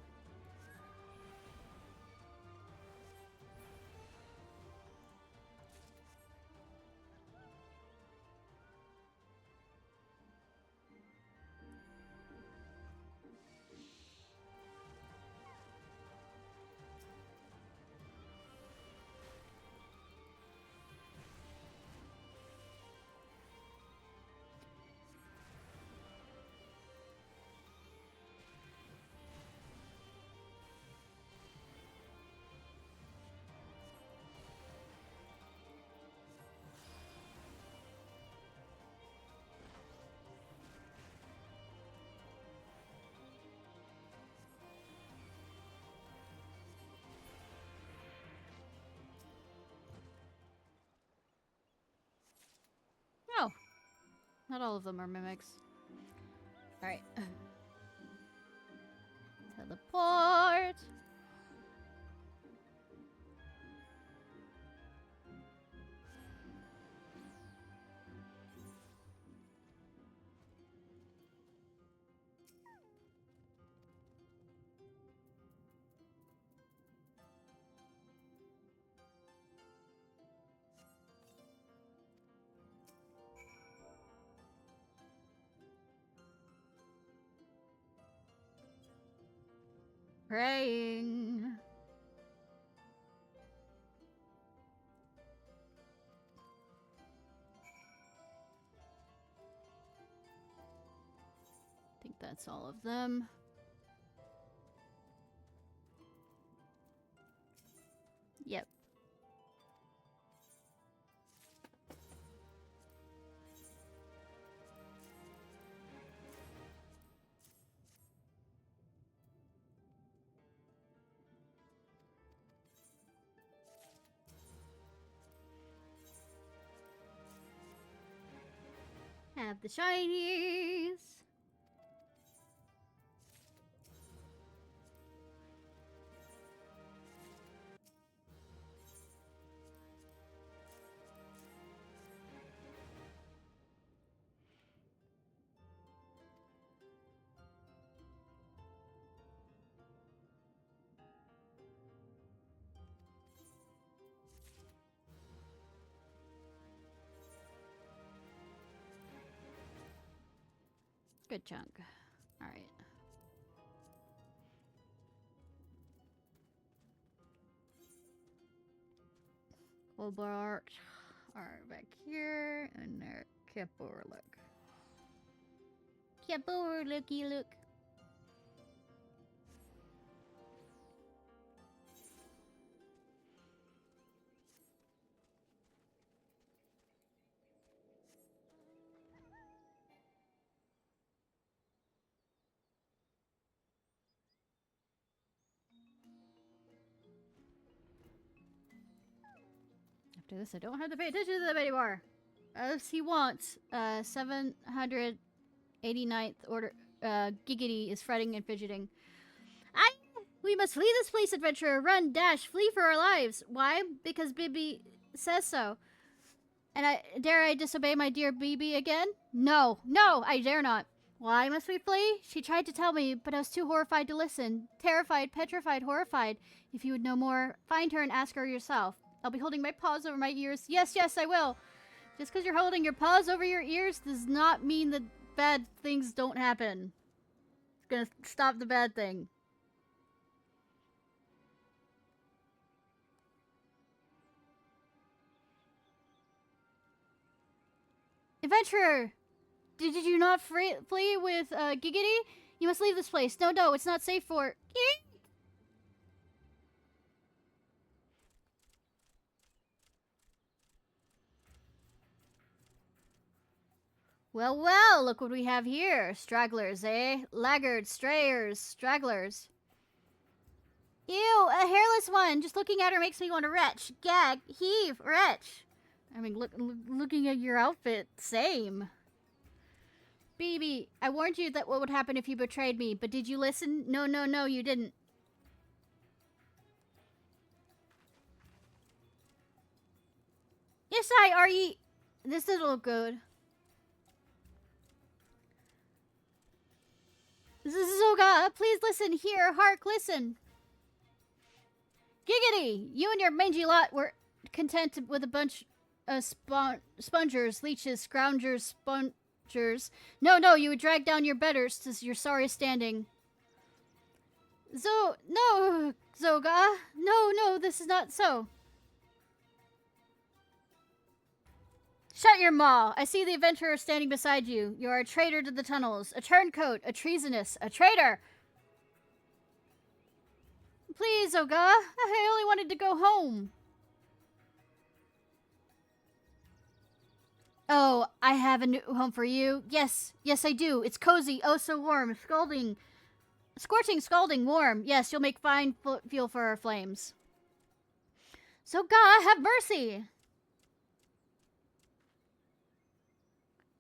Oh. Not all of them are mimics. Alright. Teleport! Praying. I think that's all of them. Yep. Have the shinies. Good chunk. All right. Hobart are back here, and there. Kipper, look. Kipper, looky, look. After this, I don't have to pay attention to them anymore. As he wants, 789th order, Giggity is fretting and fidgeting. We must flee this place, adventurer. Run, dash, flee for our lives. Why? Because Bibi says so. And dare I disobey my dear Bibi again? No, I dare not. Why must we flee? She tried to tell me, but I was too horrified to listen. Terrified, petrified, horrified. If you would know more, find her and ask her yourself. I'll be holding my paws over my ears. Yes, I will. Just because you're holding your paws over your ears does not mean that bad things don't happen. It's gonna stop the bad thing. Adventurer! Did you not flee with Giggity? You must leave this place. No, it's not safe for... Well, look what we have here. Stragglers, eh? Laggards, strayers, stragglers. Ew, a hairless one. Just looking at her makes me want to retch. Gag, heave, retch. I mean, looking at your outfit, same. BB, I warned you that what would happen if you betrayed me, but did you listen? No, no, no, you didn't. Ishnai, are ye? This doesn't look good. This is Zoga. Please listen here. Hark, listen. Giggity! You and your mangy lot were content with a bunch of spongers, leeches, scroungers, spongers. No, no, you would drag down your betters to your sorry standing. No, Zoga. No, no, this is not so. Shut your maw. I see the adventurer standing beside you. You are a traitor to the tunnels, a turncoat, a treasonous, a traitor. Please, Zoga. I only wanted to go home. Oh, I have a new home for you. Yes, yes I do. It's cozy, oh so warm, scorching, scalding, warm. Yes, you'll make fine fuel for our flames. Zoga, have mercy.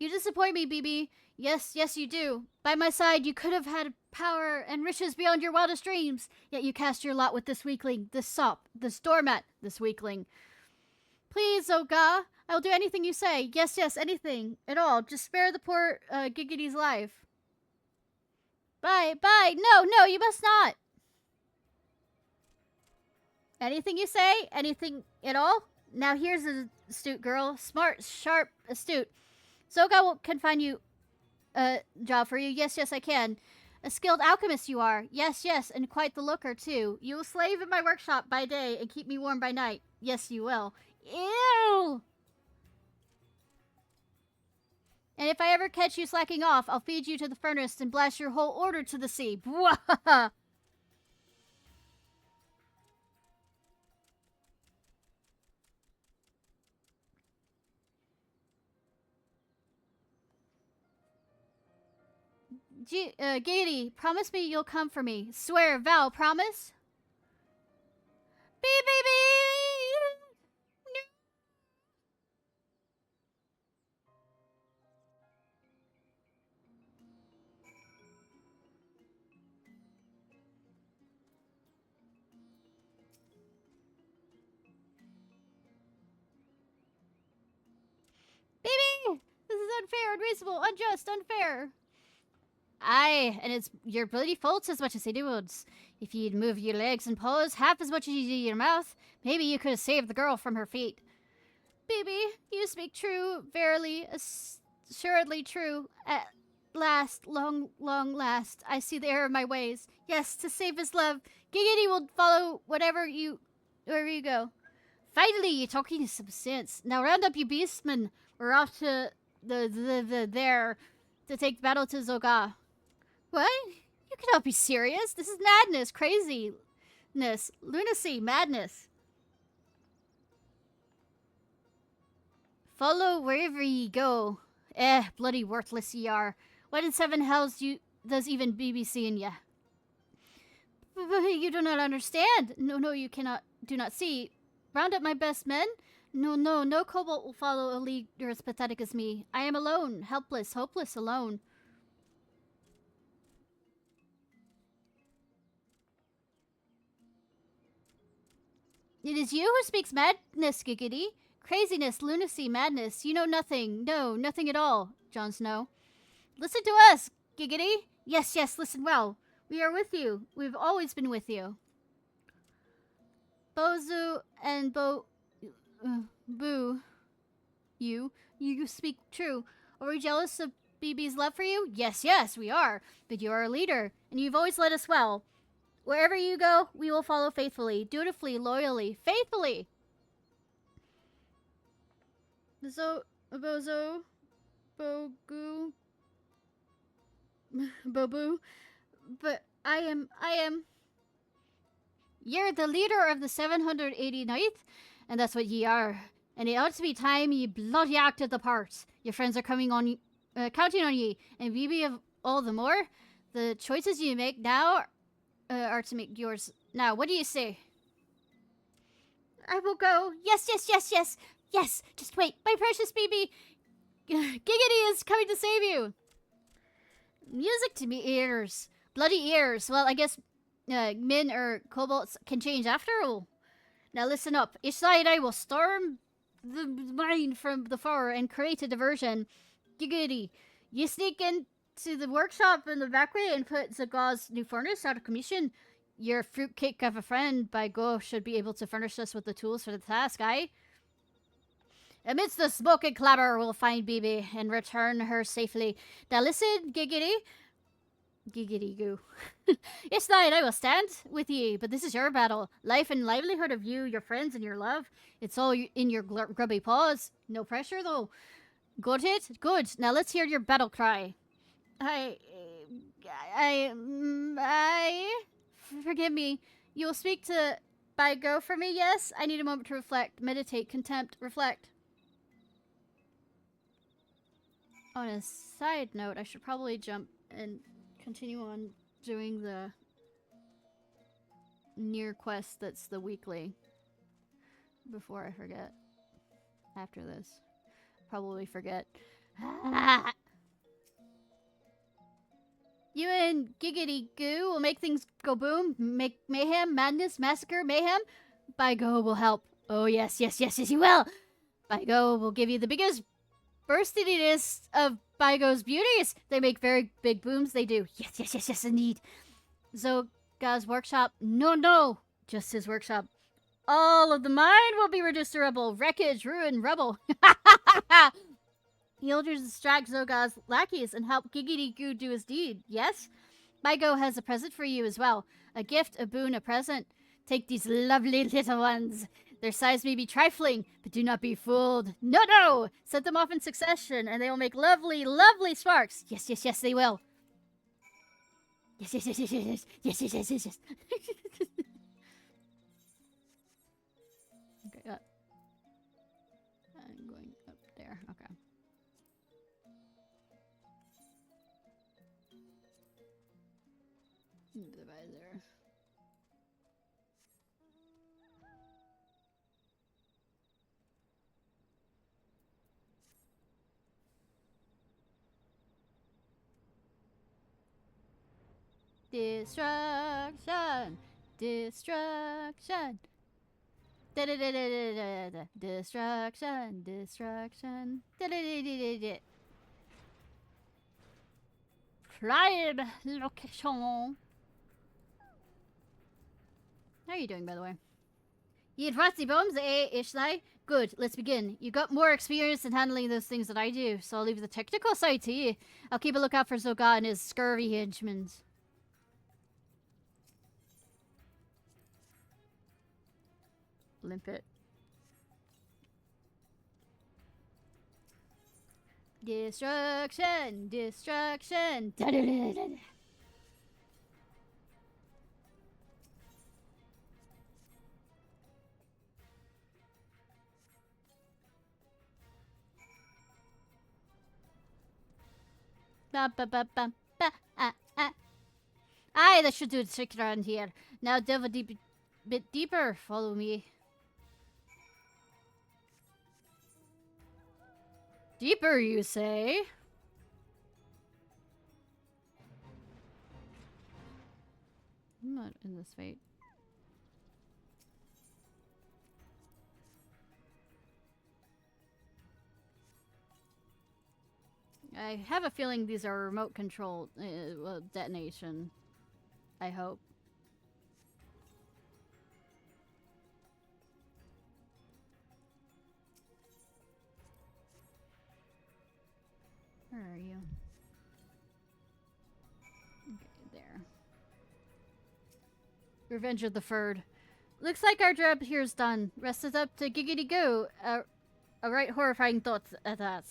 You disappoint me, BB. Yes, yes you do. By my side, you could have had power and riches beyond your wildest dreams. Yet you cast your lot with this weakling, this sop, this doormat, this weakling. Please, Zoga, I will do anything you say. Yes, yes, anything at all. Just spare the poor Giggity's life. Bye, bye. No, no, you must not. Anything you say? Anything at all? Now here's an astute girl. Smart, sharp, astute. Zoga can find you a job for you. Yes, yes, I can. A skilled alchemist you are. Yes, yes, and quite the looker, too. You will slave in my workshop by day and keep me warm by night. Yes, you will. Ew! And if I ever catch you slacking off, I'll feed you to the furnace and blast your whole order to the sea. Bwahaha! Gaiety, promise me you'll come for me. Swear, vow, promise? Beep, beep, beep! Baby! This is unfair, unreasonable, unjust, unfair. Aye, and it's your bloody fault as much as it would. If you'd move your legs and paws half as much as you do your mouth, maybe you could have saved the girl from her feet. Baby, you speak true, verily, assuredly true. At last, long last, I see the error of my ways. Yes, to save his love, Giggity will follow wherever you go. Finally, you're talking some sense. Now round up you beastmen. We're off to there to take battle to Zoga. What? You cannot be serious. This is madness, craziness, lunacy, madness. Follow wherever ye go. Bloody worthless ye are. What in seven hells does even BBC in ya? You do not understand. No, you do not see. Round up my best men. No kobold will follow a leader as pathetic as me. I am alone, helpless, hopeless, alone. It is you who speaks madness, Giggity. Craziness, lunacy, madness. You know nothing. No, nothing at all, Jon Snow. Listen to us, Giggity. Yes, listen well. We are with you. We've always been with you. Bozu and Boo. You speak true. Are we jealous of BB's love for you? Yes, we are. But you are a leader, and you've always led us well. Wherever you go, we will follow faithfully, dutifully, loyally, faithfully. Bozo, Bogu, Bobu. But I am. You're the leader of the 789th, and that's what ye are. And it ought to be time ye bloody acted the part. Your friends are counting on ye, and BB of all the more. The choices you make now are to make yours Now, what do you say? I will go. Yes, yes, yes, yes. Yes, just wait. My precious baby. Giggity is coming to save you. Music to me ears. Bloody ears. Well, I guess Min or Kobolds can change after all. Now listen up. Ishnai and I will storm the mine from the far and create a diversion. Giggity, you sneak into the workshop in the back way and put Zagaz's new furnace out of commission. Your fruitcake of a friend, by go, should be able to furnish us with the tools for the task, aye? Amidst the smoke and clamour, we'll find Bibi and return her safely. Now listen, Giggity. Giggity goo. Ishnai and I will stand with ye, but this is your battle. Life and livelihood of you, your friends, and your love. It's all in your grubby paws. No pressure, though. Got it? Good. Now let's hear your battle cry. Forgive me. You will speak to Go for me, yes? I need a moment to reflect. Meditate. Contempt. Reflect. On a side note, I should probably jump and continue on doing the near quest that's the weekly before I forget. After this. Probably forget. You and Giggity Goo will make things go boom, make mayhem, madness, massacre, mayhem. By Go will help. Oh yes, yes, yes, yes, you will. By Go will give you the biggest burstiness of By Go's beauties. They make very big booms, they do. Yes, yes, yes, yes, indeed. Zoga's workshop. No, just his workshop. All of the mine will be reduced to rubble. Wreckage, ruin, rubble. He'll distract Zoga's lackeys and help Giggity Goo do his deed, yes? Go has a present for you as well. A gift, a boon, a present. Take these lovely little ones. Their size may be trifling, but do not be fooled. No! Set them off in succession, and they will make lovely, lovely sparks. Yes, yes, yes, they will. Yes, yes, yes, yes, yes, yes, yes, yes, yes, yes. Okay, I'm going up there. Okay. Divisor. Destruction! Destruction! Da-da-da-da-da-da-da. Destruction! Destruction! Da-da-da-da-da-da. Prime location! How are you doing, by the way? You had rusty bombs, eh, Ishnai? Good, let's begin. You got more experience in handling those things than I do, so I'll leave the technical side to you. I'll keep a lookout for Zoga and his scurvy henchmen. Limpet. Destruction! Destruction! Da-da-da-da-da. Ba ba ba ba ba Aye, that should do the trick around here. Now delve a bit deeper. Follow me. Deeper, you say? I'm not in this fate. I have a feeling these are remote controlled detonation. I hope. Where are you? Okay, there. Revenge of the Furred. Looks like our job here is done. Rest is up to Giggity Goo. A right horrifying thought at that.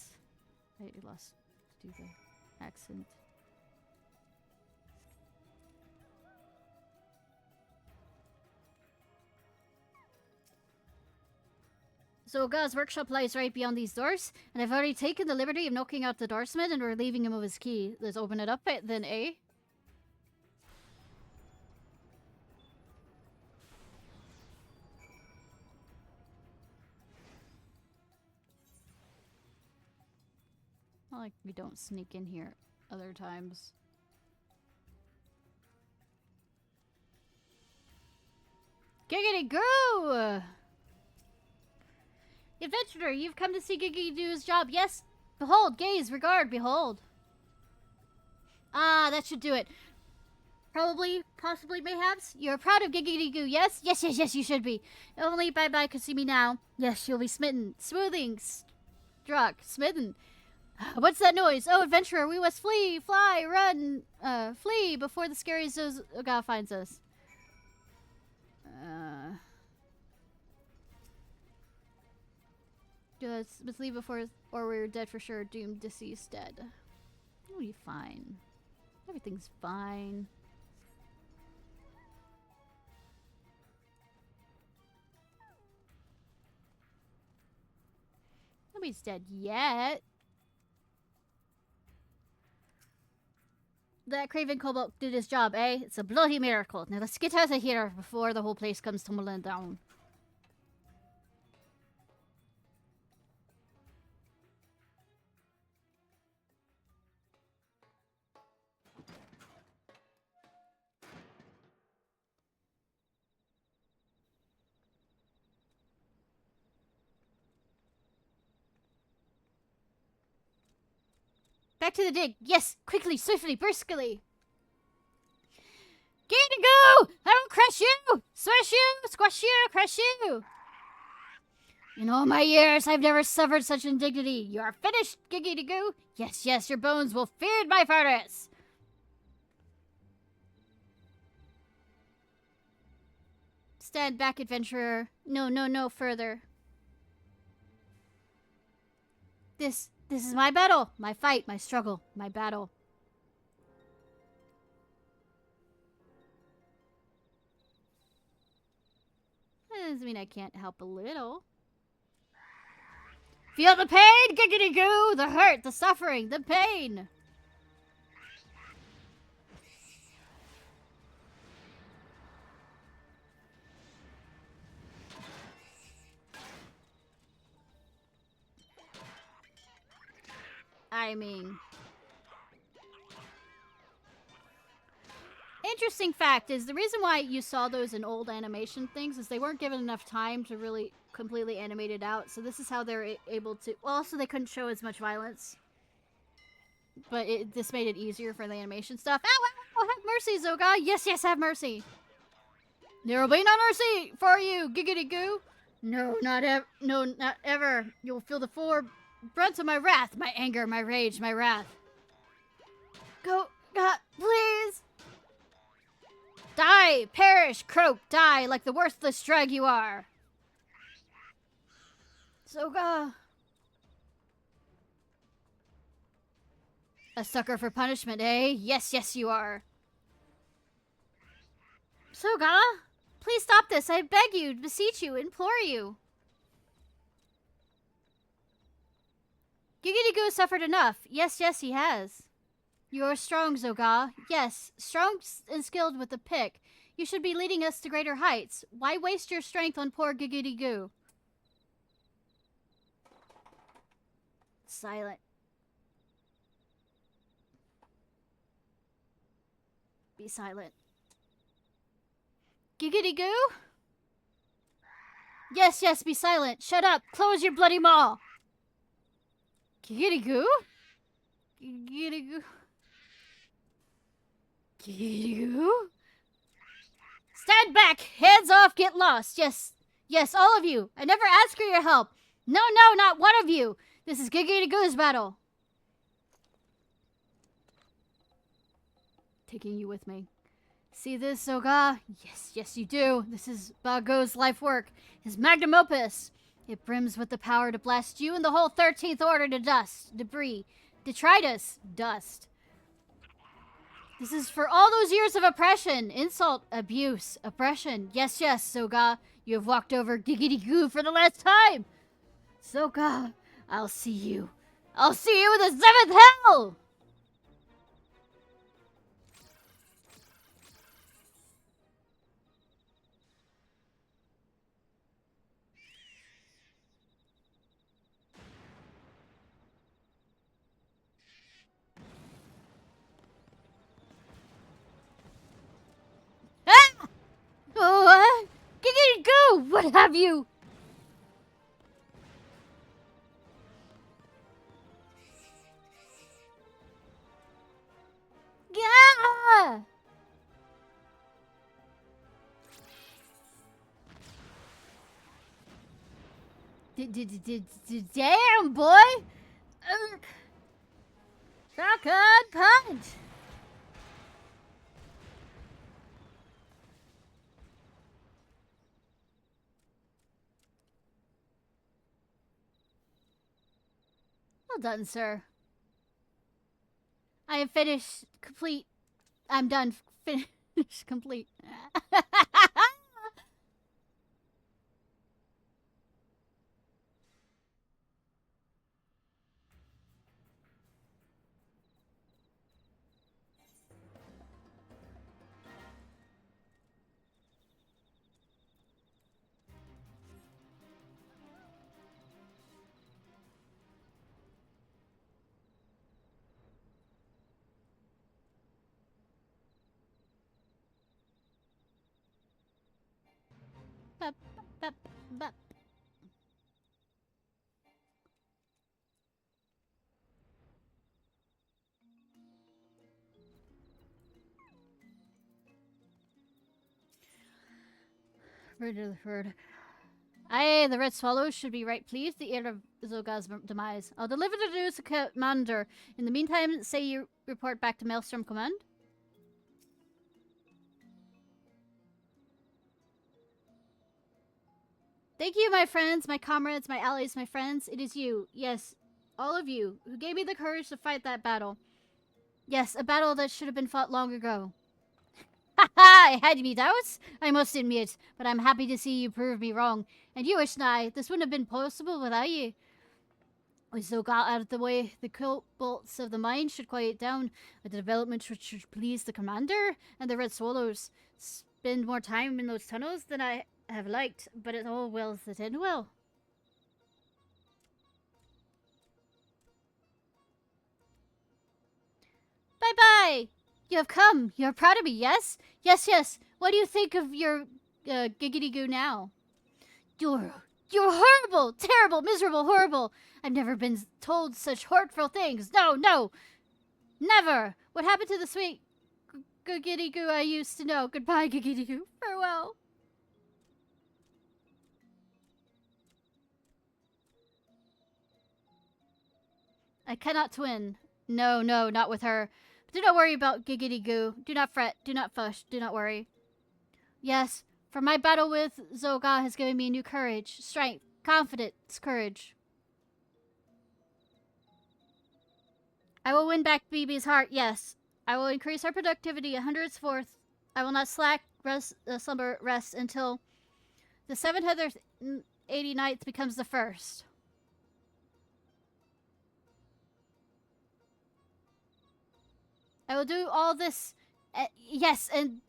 I lost to do the accent. So God's workshop lies right beyond these doors, and I've already taken the liberty of knocking out the doorsman and relieving him of his key. Let's open it up then, eh? Not like we don't sneak in here other times. Giggity Goo! Adventurer, you've come to see Giggity Goo's job. Yes! Behold, gaze, regard, behold. Ah, that should do it. Probably, possibly, mayhaps. You're proud of Giggity Goo, yes? Yes, yes, yes, you should be. Only bye-bye could see me now. Yes, you'll be smitten. Smoothing. Struck. Smitten. What's that noise? Oh, adventurer, we must flee, fly, run, flee before the scary Zoga finds us. Let's leave before, or we're dead for sure. Doomed, deceased, dead. We'll be fine. Everything's fine. Nobody's dead yet. That craven kobold did his job, eh? It's a bloody miracle. Now let's get out of here before the whole place comes tumbling down. Back to the dig. Yes, quickly, swiftly, briskly. Giggity Goo! I will crush you! Smash you! Squash you! Crush you! In all my years, I've never suffered such indignity. You are finished, Giggity Goo. Yes, yes, your bones will feed my furnace. Stand back, adventurer. No, no, no further. This is my battle, my fight, my struggle, my battle. That doesn't mean I can't help a little. Feel the pain, Giggity Goo! The hurt, the suffering, the pain! I mean... Interesting fact is the reason why you saw those in old animation things is they weren't given enough time to really completely animate it out. So this is how they're able to... Well, also they couldn't show as much violence. But this made it easier for the animation stuff. Ow, ow, ow, have mercy, Zoga! Yes, yes, have mercy! There will be no mercy for you, Giggity Goo! No, not ever. No, not ever. You'll feel the full brunt of my wrath, my anger, my rage, my wrath. Go, God, please! Die, perish, croak, die like the worthless drag you are. Zoga. A sucker for punishment, eh? Yes, yes, you are. Zoga, please stop this. I beg you, beseech you, implore you. Giggity Goo suffered enough. Yes, yes, he has. You are strong, Zoga. Yes, strong and skilled with the pick. You should be leading us to greater heights. Why waste your strength on poor Giggity Goo? Silent. Be silent. Giggity Goo? Yes, yes, be silent. Shut up. Close your bloody maw. Giggity Goo? Giggity Goo? Giggity Goo? Stand back! Hands off, get lost! Yes, yes, all of you! I never asked for your help! No, no, not one of you! This is Giggity Goo's battle! Taking you with me. See this, Zoga? Yes, yes, you do. This is Bago's life work. His magnum opus. It brims with the power to blast you and the whole 13th Order to dust, debris, detritus, dust. This is for all those years of oppression, insult, abuse, oppression. Yes, yes, Zoga, you have walked over Giggity Goo for the last time. Zoga, I'll see you. I'll see you in the 7th hell! What have you? Yeah! Damn, boy! Shotgun punch! Well done, sir. I am finished. Complete. I'm done. Finished. Complete. Bup, bup, bup. Word of the word. Aye, the Red Swallows should be right pleased the heir of Zoga's demise. I'll deliver the news to Commander. In the meantime, say you report back to Maelstrom Command. Thank you, my friends, my comrades, my allies, my friends. It is you, yes, all of you, who gave me the courage to fight that battle. Yes, a battle that should have been fought long ago. Ha ha! I had me doubts, I must admit, but I'm happy to see you prove me wrong. And you, Ishnai, this wouldn't have been possible without you. With Zoga out of the way, the bolts of the mine should quiet down. A development which should please the commander and the Red Swallows. Spend more time in those tunnels than I have liked, but it's all well that end well. Bye-bye! You have come. You are proud of me, yes? Yes, yes. What do you think of your giggity-goo now? You're horrible, terrible, miserable, horrible. I've never been told such hurtful things. No, no, never. What happened to the sweet giggity-goo I used to know? Goodbye, giggity-goo. Farewell. I cannot twin. No, no, not with her. Do not worry about Giggity Goo. Do not fret. Do not fuss. Do not worry. Yes, for my battle with Zoga has given me new courage, strength, confidence, courage. I will win back BB's heart, yes. I will increase our productivity 100th. I will not slack, slumber, rest until the 789th becomes the first. I will do all this. Yes, and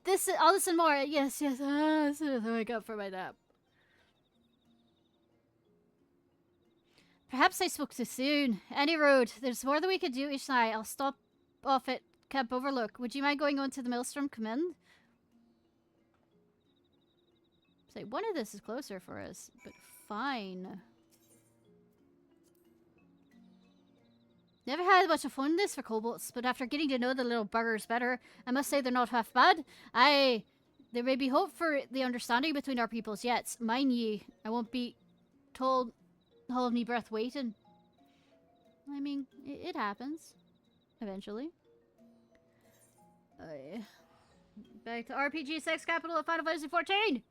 all this and more. Yes, yes. As soon as I wake up for my nap. Perhaps I spoke too soon. Any road. There's more that we could do, Ishnai. I'll stop off at Camp Overlook. Would you mind going on to the Maelstrom Command? Say, one of this is closer for us, but fine. Never had much of fun in this for kobolds, but after getting to know the little buggers better, I must say they're not half bad. There may be hope for the understanding between our peoples yet. Mind ye, I won't be told hold me breath waiting. I mean, it happens. Eventually. Back to RPG Sex Capital of Final Fantasy 14!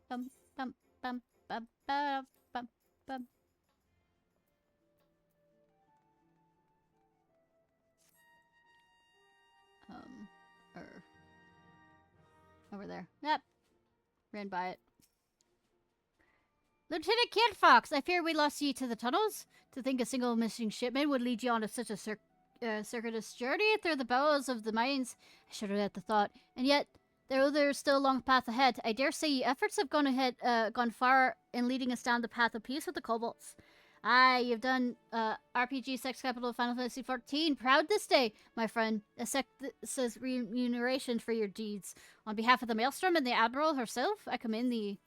Bum, bum, bum, bum, bum, bum, bum. Over there. Yep. Ran by it. Lieutenant Ciarfox, I fear we lost you to the tunnels. To think a single missing shipment would lead you on to such a circuitous journey through the bowels of the mines. I shuddered at the thought, and yet there's still a long path ahead. I dare say your efforts have gone far in leading us down the path of peace with the kobolds. Aye, you've done RPG Sex Capital of Final Fantasy XIV. Proud this day, my friend. Says remuneration for your deeds. On behalf of the Maelstrom and the Admiral herself, I commend thee.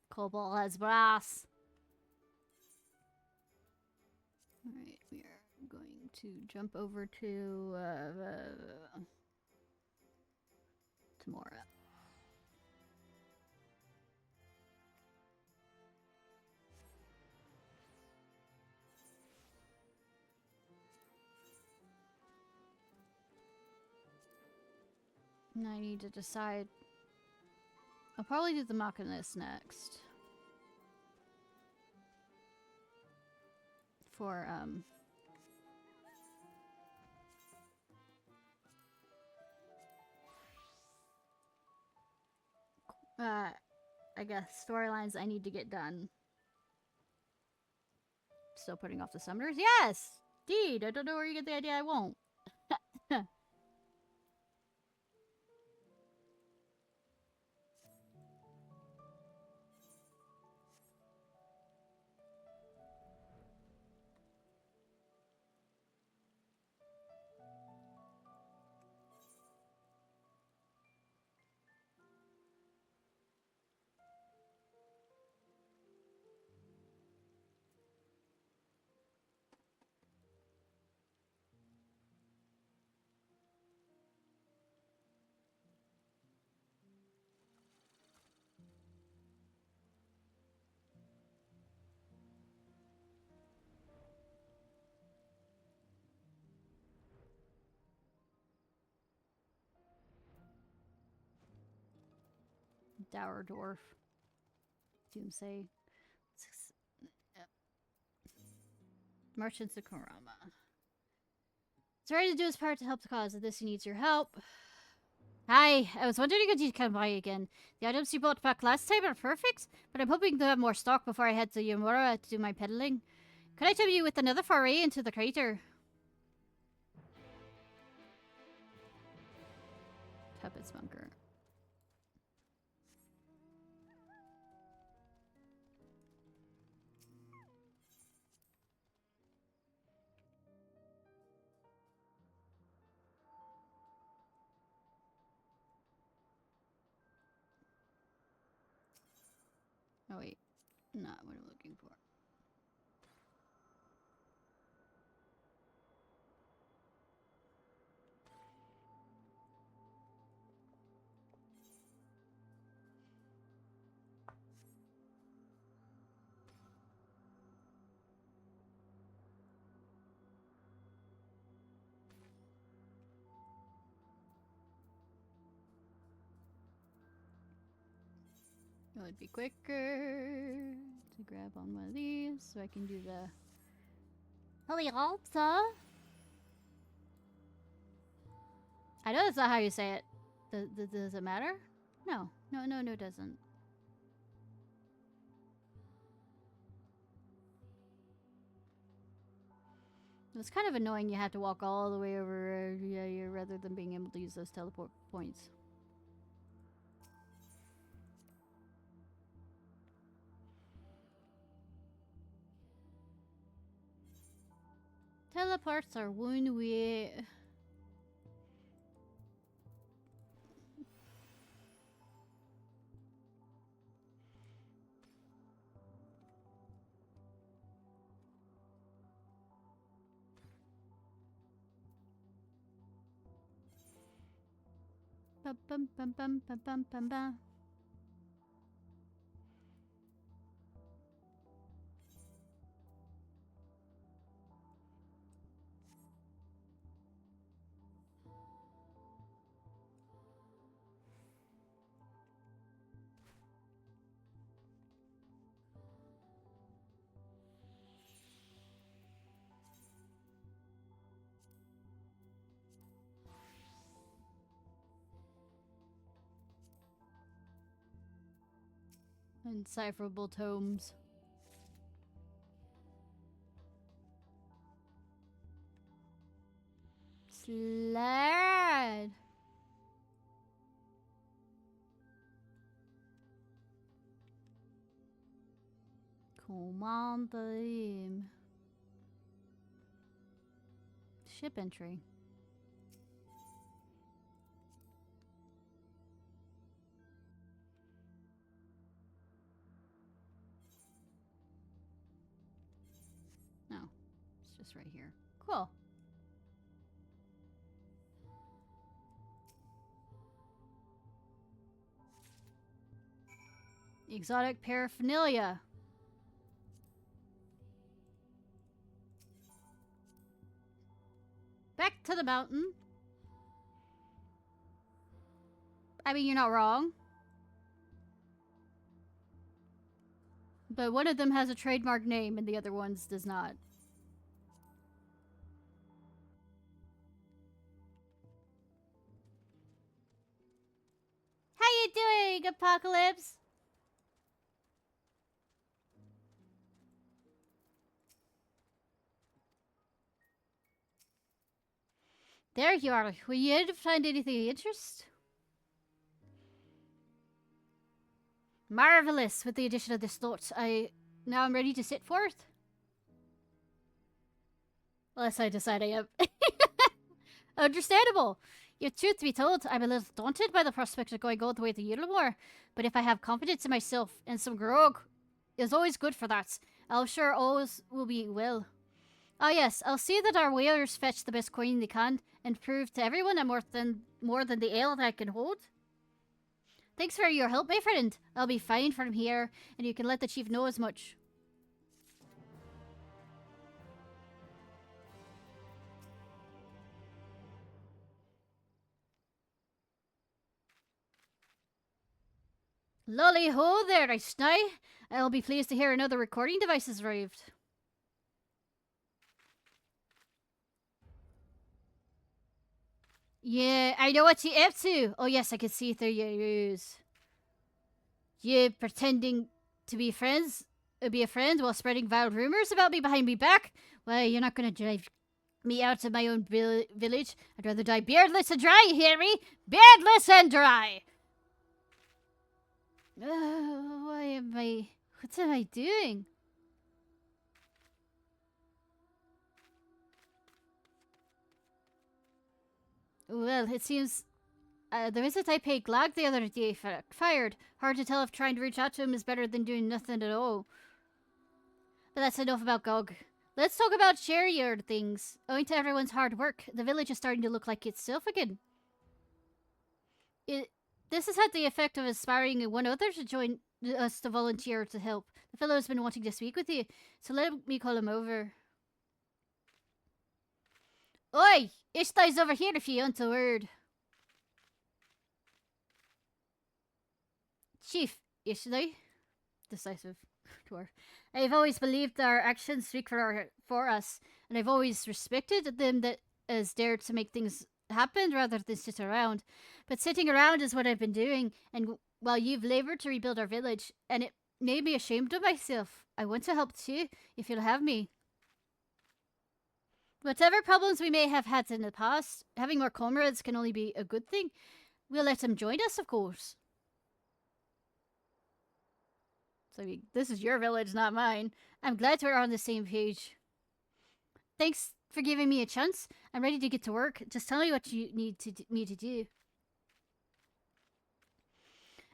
Cobalt has brass. Alright, we are going to jump over to Tamora. And I need to decide. I'll probably do the Machinist next. For, I guess storylines I need to get done. Still putting off the summoners? Yes! Indeed! I don't know where you get the idea I won't. Dour Dwarf. Doomsay. Yep. Merchants of Kurama. He's ready to do his part to help the cause. Of this, he needs your help. Hi, I was wondering if you'd come by again. The items you bought back last time are perfect, but I'm hoping to have more stock before I head to Yamura to do my peddling. Could I tell you with another foray into the crater? Puppets bunker. Oh wait, not what I'm looking for. It would be quicker to grab on one of these so I can do the Holy Alta. I know that's not how you say it. Does it matter? No, it doesn't. It's kind of annoying you have to walk all the way over here rather than being able to use those teleport points. Teleports are one way. Bum bum bum bum bum bum bum bum. Encipherable tomes. Slide. Command beam. Ship entry. No, it's just right here. Cool. Exotic paraphernalia. Back to the mountain. I mean, you're not wrong. But one of them has a trademark name and the other one's does not. How you doing, Apocalypse? There you are. Were you able to find anything of interest? Marvelous. With the addition of this thought, now I'm ready to set forth. Unless I decide I am. Understandable. Yet truth be told, I'm a little daunted by the prospect of going all the way to Yulmore. But if I have confidence in myself and some grog is always good for that, I'm sure always will be well. Oh yes, I'll see that our whalers fetch the best coin they can and prove to everyone I'm more than the ale that I can hold. Thanks for your help, my friend. I'll be fine from here, and you can let the chief know as much. Lolly ho there, Ishnai. I'll be pleased to hear another recording device has arrived. Yeah, I know what you're up to. Oh yes, I can see through your ruse. You pretending to be friends, be a friend while spreading vile rumors about me behind me back? Well, you're not gonna drive me out of my own village. I'd rather die beardless and dry, you hear me? Beardless and dry! What am I doing? Well, it seems the visit I paid Glag the other day fired. Hard to tell if trying to reach out to him is better than doing nothing at all. But that's enough about Gog. Let's talk about share things. Owing to everyone's hard work, the village is starting to look like itself again. This has had the effect of inspiring one other to join us to volunteer to help. The fellow has been wanting to speak with you, so let me call him over. Oi! Ishnai's over here if you want a word. Chief Ishnai. Decisive. Dwarf. I've always believed our actions speak for us, and I've always respected them that has dared to make things happen rather than sit around. But sitting around is what I've been doing, and while you've labored to rebuild our village, and it made me ashamed of myself, I want to help too, if you'll have me. Whatever problems we may have had in the past, having more comrades can only be a good thing. We'll let them join us, of course. So, I mean, this is your village, not mine. I'm glad we're on the same page. Thanks for giving me a chance. I'm ready to get to work. Just tell me what you need me to do.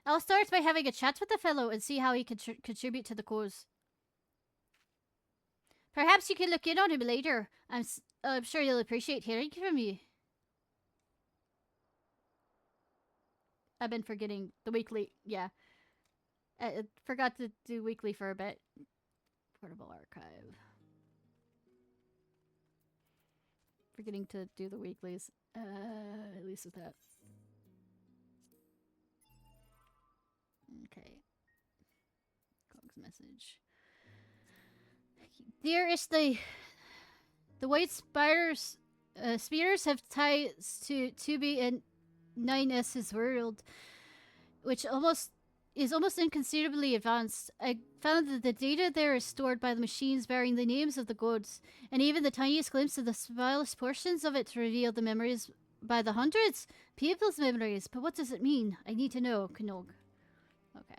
I'll start by having a chat with the fellow and see how he can contribute to the cause. Perhaps you can look in on him later. I'm sure you'll appreciate hearing from you. I've been forgetting the weekly. Yeah. I forgot to do weekly for a bit. Portable archive. Forgetting to do the weeklies. At least with that. Okay. Cog's message. Dear Ishnai, the white spears have ties to 2B and 9S's world, which almost is almost inconceivably advanced. I found that the data there is stored by the machines bearing the names of the gods, and even the tiniest glimpse of the smallest portions of it to reveal the memories by the hundreds. People's memories. But what does it mean? I need to know, Knog. Okay.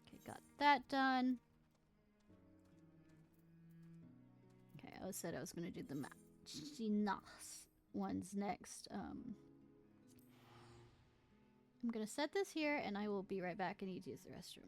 Okay, got that done. Okay, I said I was going to do the Machinas ones next. I'm gonna set this here, and I will be right back. I need to use the restroom.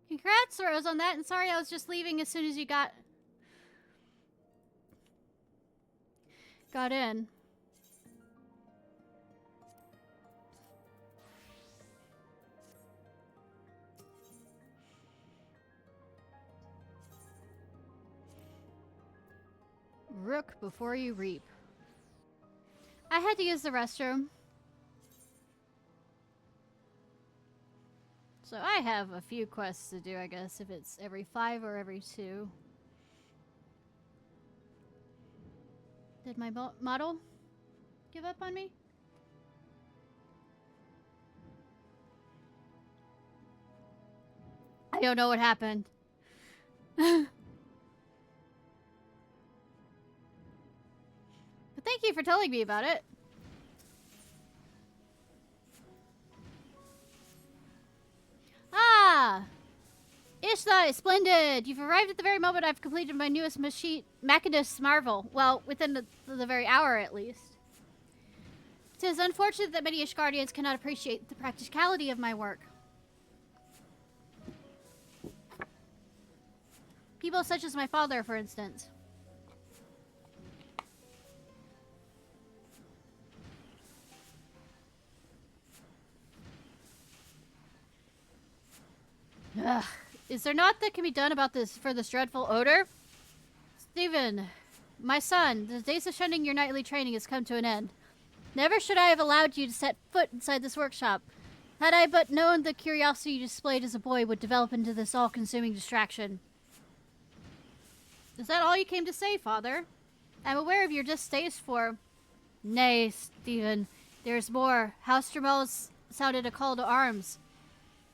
Congrats, Rose, on that, and sorry I was just leaving as soon as you got in. Rook before you reap. I had to use the restroom. So I have a few quests to do, I guess, if it's every 5 or every 2. Did my model give up on me? I don't know what happened. But thank you for telling me about it. Ah! Ishnai, splendid! You've arrived at the very moment I've completed my newest machinist marvel. Well, within the very hour, at least. It is unfortunate that many Ishgardians cannot appreciate the practicality of my work. People such as my father, for instance. Ugh. Is there naught that can be done about this for this dreadful odor? Stephen, my son, the days of shunning your nightly training has come to an end. Never should I have allowed you to set foot inside this workshop. Had I but known the curiosity you displayed as a boy would develop into this all-consuming distraction. Is that all you came to say, Father? I'm aware of your distaste for... Nay, Stephen. There's more. House Tramel's sounded a call to arms.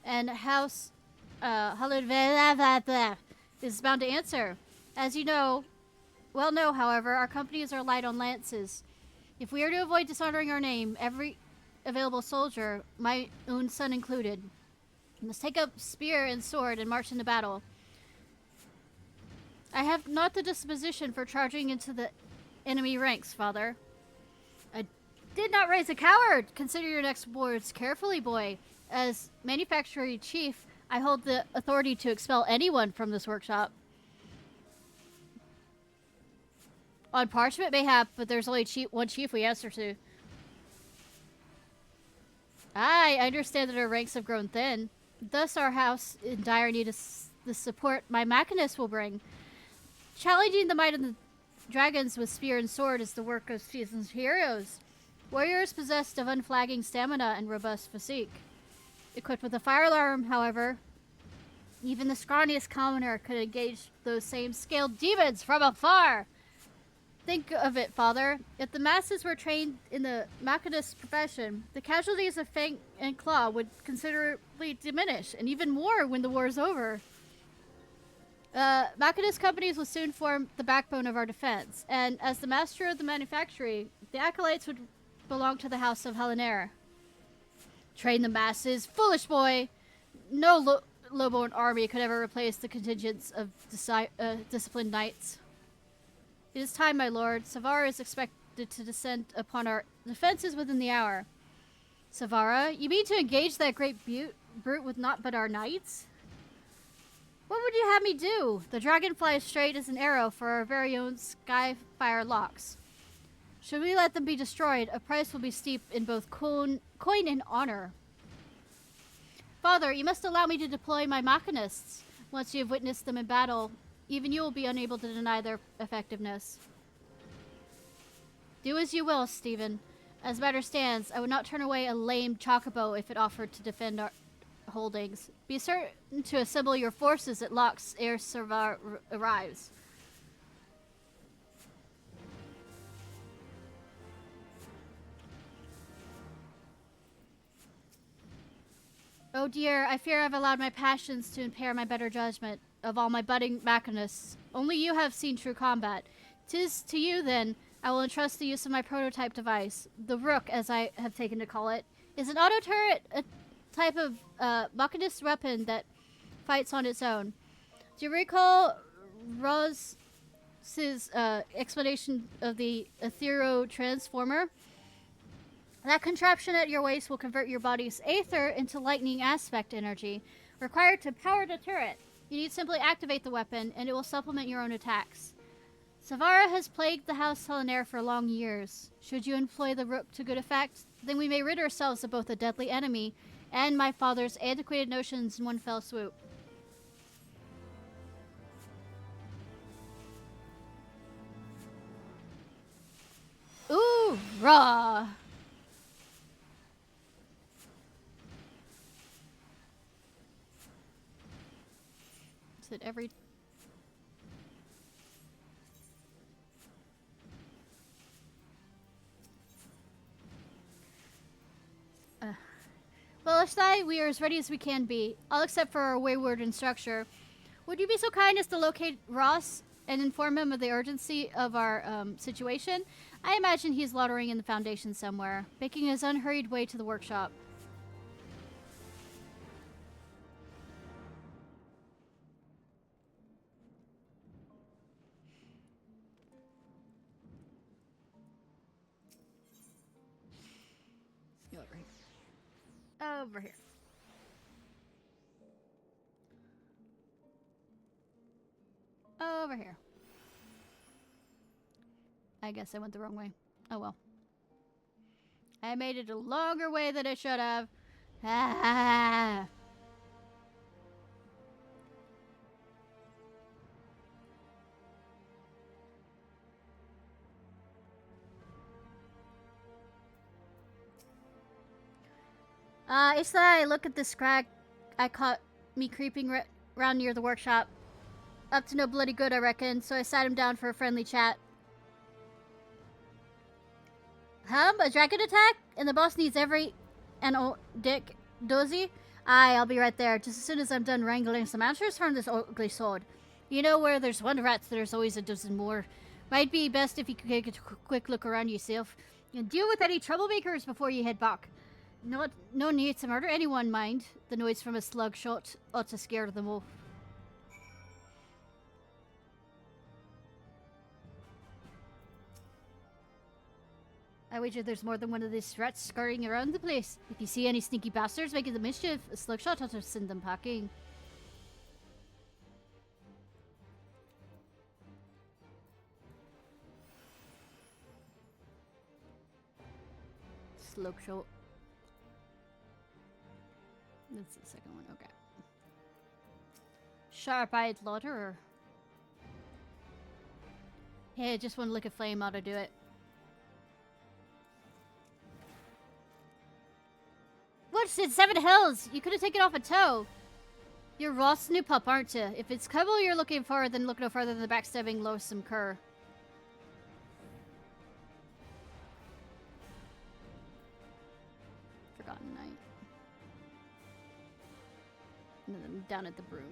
And House is bound to answer. As you know, however, our companies are light on lances. If we are to avoid dishonoring our name, every available soldier, my own son included, must take up spear and sword and march into battle. I have not the disposition for charging into the enemy ranks, father. I did not raise a coward. Consider your next words carefully, boy. As Manufactory Chief, I hold the authority to expel anyone from this workshop. On parchment, mayhap, but there's only one chief we answer to. I understand that our ranks have grown thin. Thus, our house in dire need of the support my machinist will bring. Challenging the might of the dragons with spear and sword is the work of seasoned heroes. Warriors possessed of unflagging stamina and robust physique. Equipped with a fire alarm, however, even the scrawniest commoner could engage those same scaled demons from afar. Think of it, father. If the masses were trained in the machinist profession, the casualties of Fang and Claw would considerably diminish, and even more when the war is over. Machinist companies will soon form the backbone of our defense, and as the master of the Manufactory, the acolytes would belong to the House of Helenair. Train the masses? Foolish boy! No low-born army could ever replace the contingents of disciplined knights. It is time, my lord. Savara is expected to descend upon our defenses within the hour. Savara? You mean to engage that great brute with naught but our knights? What would you have me do? The dragon flies straight as an arrow for our very own Skyfire locks. Should we let them be destroyed, a price will be steep in both coin and honor. Father, you must allow me to deploy my machinists. Once you have witnessed them in battle, even you will be unable to deny their effectiveness. Do as you will, Stephen. As matter stands, I would not turn away a lame chocobo if it offered to defend our holdings. Be certain to assemble your forces at locks ere Servar arrives. Oh dear, I fear I've allowed my passions to impair my better judgment. Of all my budding machinists, only you have seen true combat. 'Tis to you, then, I will entrust the use of my prototype device. The Rook, as I have taken to call it, is an auto-turret, a type of machinist weapon that fights on its own. Do you recall Roz's explanation of the Ethereal Transformer? That contraption at your waist will convert your body's aether into lightning aspect energy, required to power the turret. You need simply activate the weapon, and it will supplement your own attacks. Savara has plagued the House Helenair for long years. Should you employ the Rook to good effect, then we may rid ourselves of both a deadly enemy and my father's antiquated notions in one fell swoop. Ooh, raw! Is it every... Well, Ishnai, we are as ready as we can be, all except for our wayward instructor. Would you be so kind as to locate Ross and inform him of the urgency of our situation? I imagine he's loitering in the Foundation somewhere, making his unhurried way to the workshop. Over here. Over here. Over here. I guess I went the wrong way. Oh well. I made it a longer way than I should have. Ah. Ishnai, look at this scrag I caught me creeping around near the workshop. Up to no bloody good, I reckon, so I sat him down for a friendly chat. A dragon attack? And the boss needs every... And oh, dick. Dozy? Aye, I'll be right there, just as soon as I'm done wrangling some answers from this ugly sword. You know where there's one rat, there's always a dozen more. Might be best if you could take a quick look around yourself. And deal with any troublemakers before you head back. No need to murder anyone, mind. The noise from a slug shot ought to scare them off. I wager there's more than one of these rats scurrying around the place. If you see any sneaky bastards making the mischief, a slugshot ought to send them packing. Slugshot. That's the second one, okay. Sharp-eyed Lauderer. Hey, just one lick of flame ought to do it. What's in 7 Hills? You could have taken off a toe. You're Ross new pup, aren't you? If it's Kibble you're looking for, then look no further than the backstabbing loathsome cur. Forgotten Night. And then down at the broom.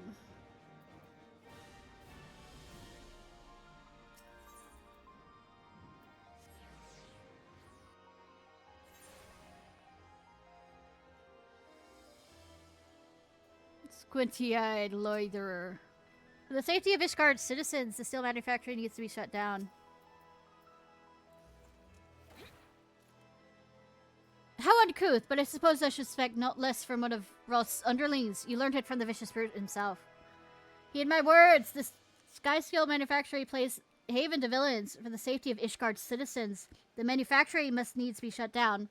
Squinty-eyed loiterer. For the safety of Ishgard's citizens, the steel manufactory needs to be shut down. How uncouth, but I suppose I should expect not less from one of Roth's underlings. You learned it from the vicious spirit himself. Heed my words! The Skysteel manufactory plays haven to villains for the safety of Ishgard's citizens. The manufactory must needs be shut down.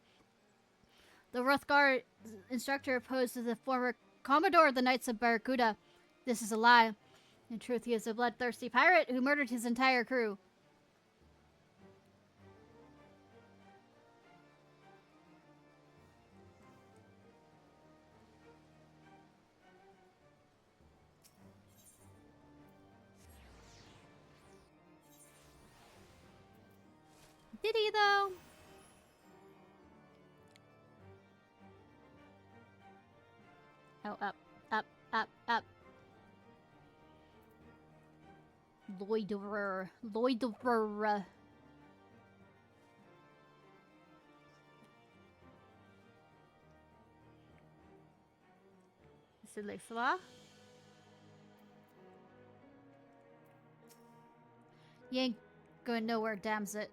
The Rothgard instructor opposed to the former Commodore of the Knights of Barracuda. This is a lie. In truth, he is a bloodthirsty pirate who murdered his entire crew. Did he, though? Oh, up, up, up, up. Loiterer. Loiterer. C'est like ça. You ain't going nowhere, damns it.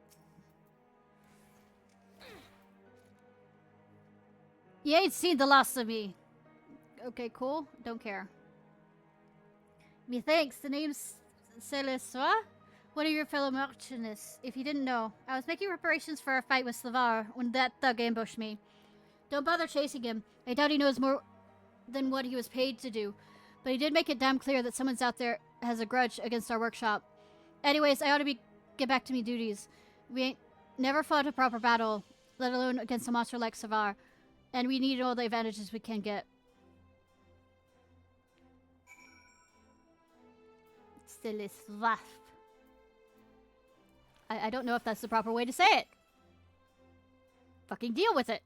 You ain't seen the last of me. Okay, cool. Don't care. Methinks the name's Celesois, one of your fellow marchonists. If you didn't know, I was making preparations for a fight with Slavar when that thug ambushed me. Don't bother chasing him. I doubt he knows more than what he was paid to do. But he did make it damn clear that someone's out there has a grudge against our workshop. Anyways, I ought to get back to me duties. We ain't never fought a proper battle, let alone against a monster like Savar. And we need all the advantages we can get. Stilisvaf. I don't know if that's the proper way to say it. Fucking deal with it.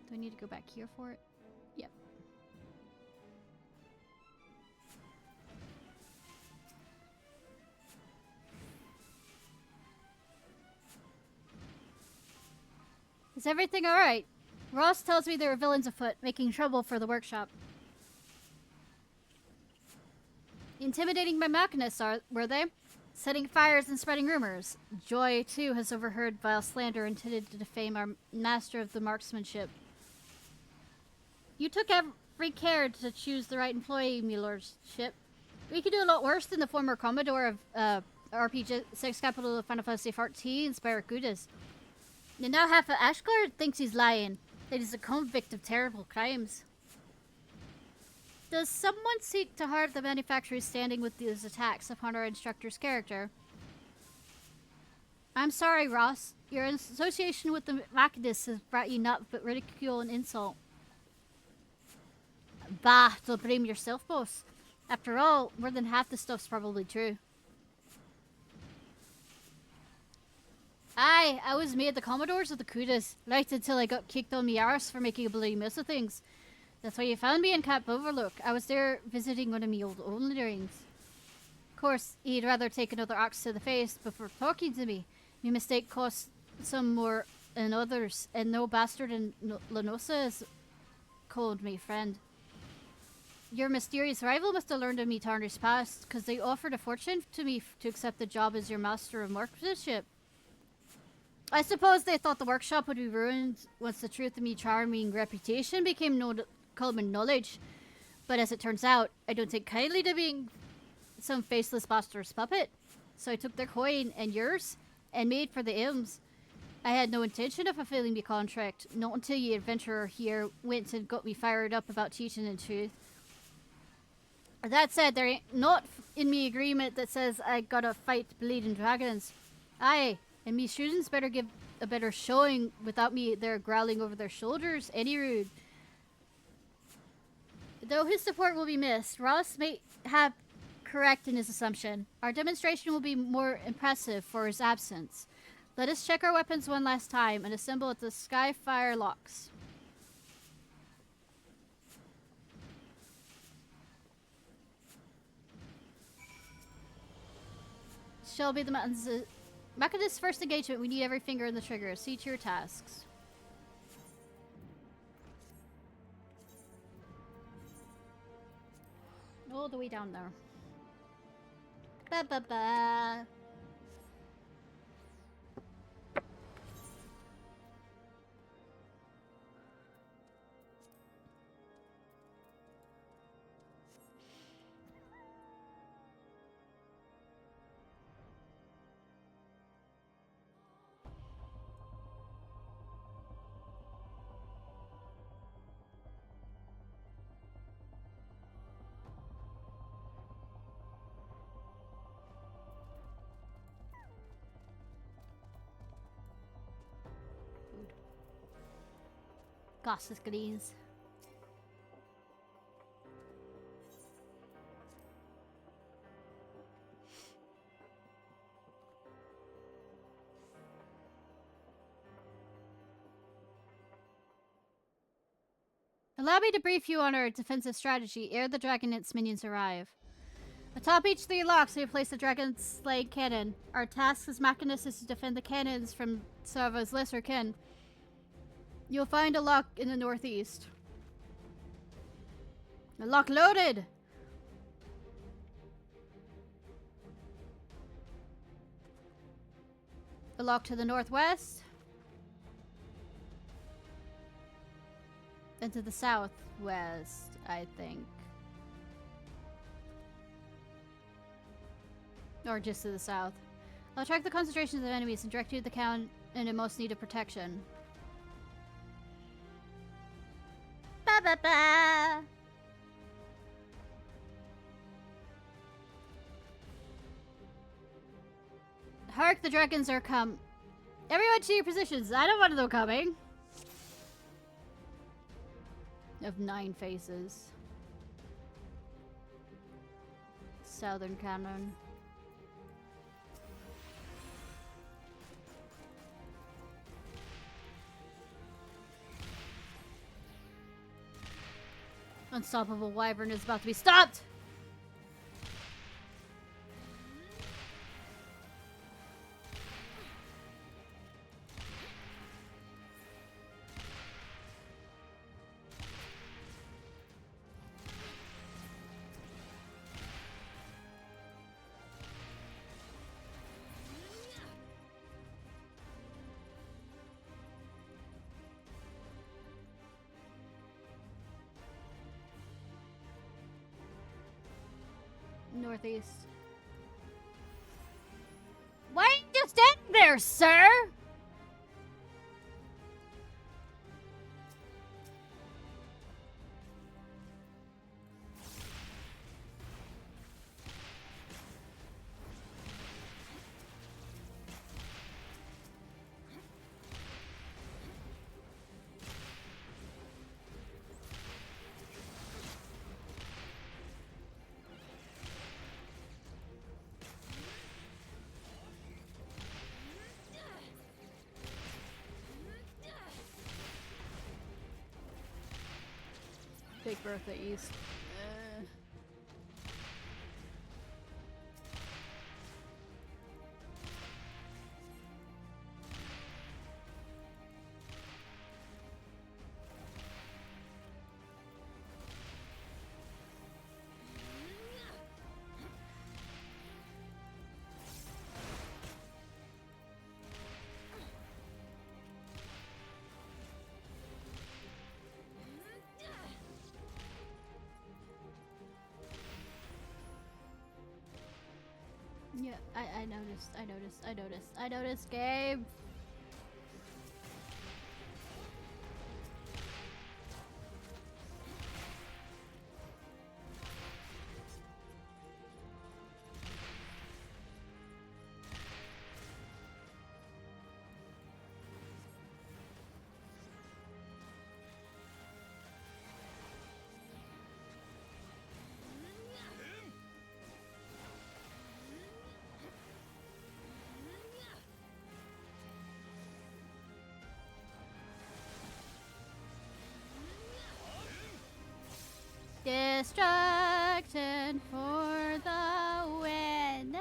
Do I need to go back here for it? Yep. Is everything alright? Ross tells me there are villains afoot, making trouble for the workshop. Intimidating my machinists, were they? Setting fires and spreading rumors. Joy, too, has overheard vile slander intended to defame our master of the marksmanship. You took every care to choose the right employee, my lordship. We could do a lot worse than the former Commodore of RPG 6 capital of Final Fantasy XIV and Barracudas. And now half of Ashgard thinks he's lying, that he's a convict of terrible crimes. Does someone seek to harm the manufacturer's standing with these attacks upon our instructor's character? I'm sorry, Ross. Your association with the Machinists has brought you nothing but ridicule and insult. Bah, don't blame yourself, boss. After all, more than half the stuff's probably true. Aye, I was made the Commodores of the Kudas, right until I got kicked on me arse for making a bloody mess of things. That's why you found me in Camp Overlook. I was there visiting one of me old underlings. Of course, he'd rather take another axe to the face before talking to me. Me mistake cost some more than others, and no bastard in Lanosa has called me friend. Your mysterious rival must have learned of me tarnished past, because they offered a fortune to me to accept the job as your master of marksmanship. I suppose they thought the workshop would be ruined once the truth of me charming reputation became common knowledge. But as it turns out, I don't take kindly to being some faceless bastard's puppet. So I took their coin and yours and made for the Ilms. I had no intention of fulfilling the contract, not until the adventurer here went and got me fired up about teaching and truth. That said, there ain't not in me agreement that says I gotta fight bleeding dragons. Aye, and me students better give a better showing without me there growling over their shoulders, any rude. Though his support will be missed, Ross may have correct in his assumption. Our demonstration will be more impressive for his absence. Let us check our weapons one last time and assemble at the Skyfire locks. Shall be the Machinist's first engagement. We need every finger in the trigger. See to your tasks. All the way down there. Ba ba ba. Gosses greens. Allow me to brief you on our defensive strategy ere the dragon and its minions arrive. Atop each 3 locks, we place the dragon's slaying cannon. Our task as machinists is to defend the cannons from Sarva's lesser kin. You'll find a lock in the northeast. A lock loaded! A lock to the northwest. And to the southwest, I think. Or just to the south. I'll track the concentrations of enemies and direct you to the count and in most need of protection. Ba ba ba! Hark, the dragons are come. Everyone to your positions. I don't want them coming. Of 9 faces. Southern cannon. Unstoppable Wyvern is about to be stopped! Northeast. Why ain't you standing there, sir? take Bertha East. Yeah, I noticed, Gabe. Destruction for the win.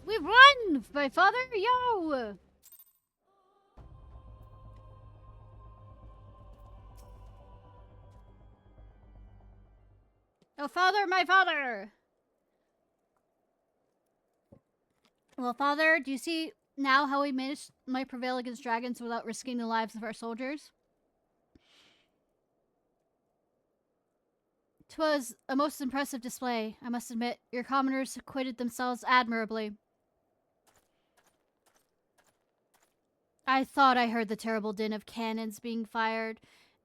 We won, my father, yo! Oh, father, my father! Well, father, do you see now how we might prevail against dragons without risking the lives of our soldiers? 'Twas a most impressive display, I must admit. Your commoners acquitted themselves admirably. I thought I heard the terrible din of cannons being fired.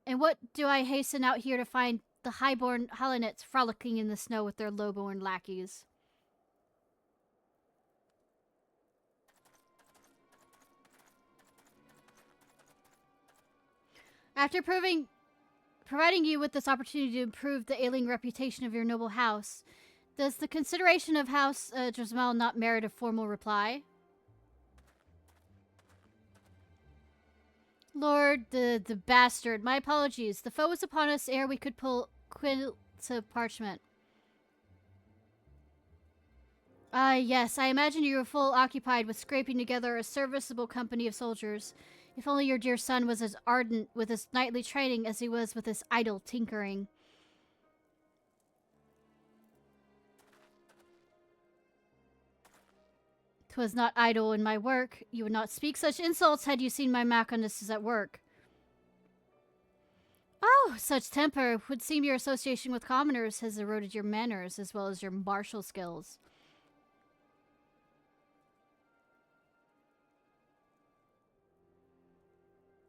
And what do I hasten out here to find the highborn Hallinets frolicking in the snow with their low-born lackeys? After providing you with this opportunity to improve the ailing reputation of your noble house, does the consideration of House Drismel not merit a formal reply? Lord, the bastard. My apologies. The foe was upon us ere we could pull quill to parchment. Yes, I imagine you were full occupied with scraping together a serviceable company of soldiers. If only your dear son was as ardent with his knightly training as he was with his idle tinkering. 'Twas not idle in my work. You would not speak such insults had you seen my Maconisses at work. Oh, such temper! Would seem your association with commoners has eroded your manners as well as your martial skills.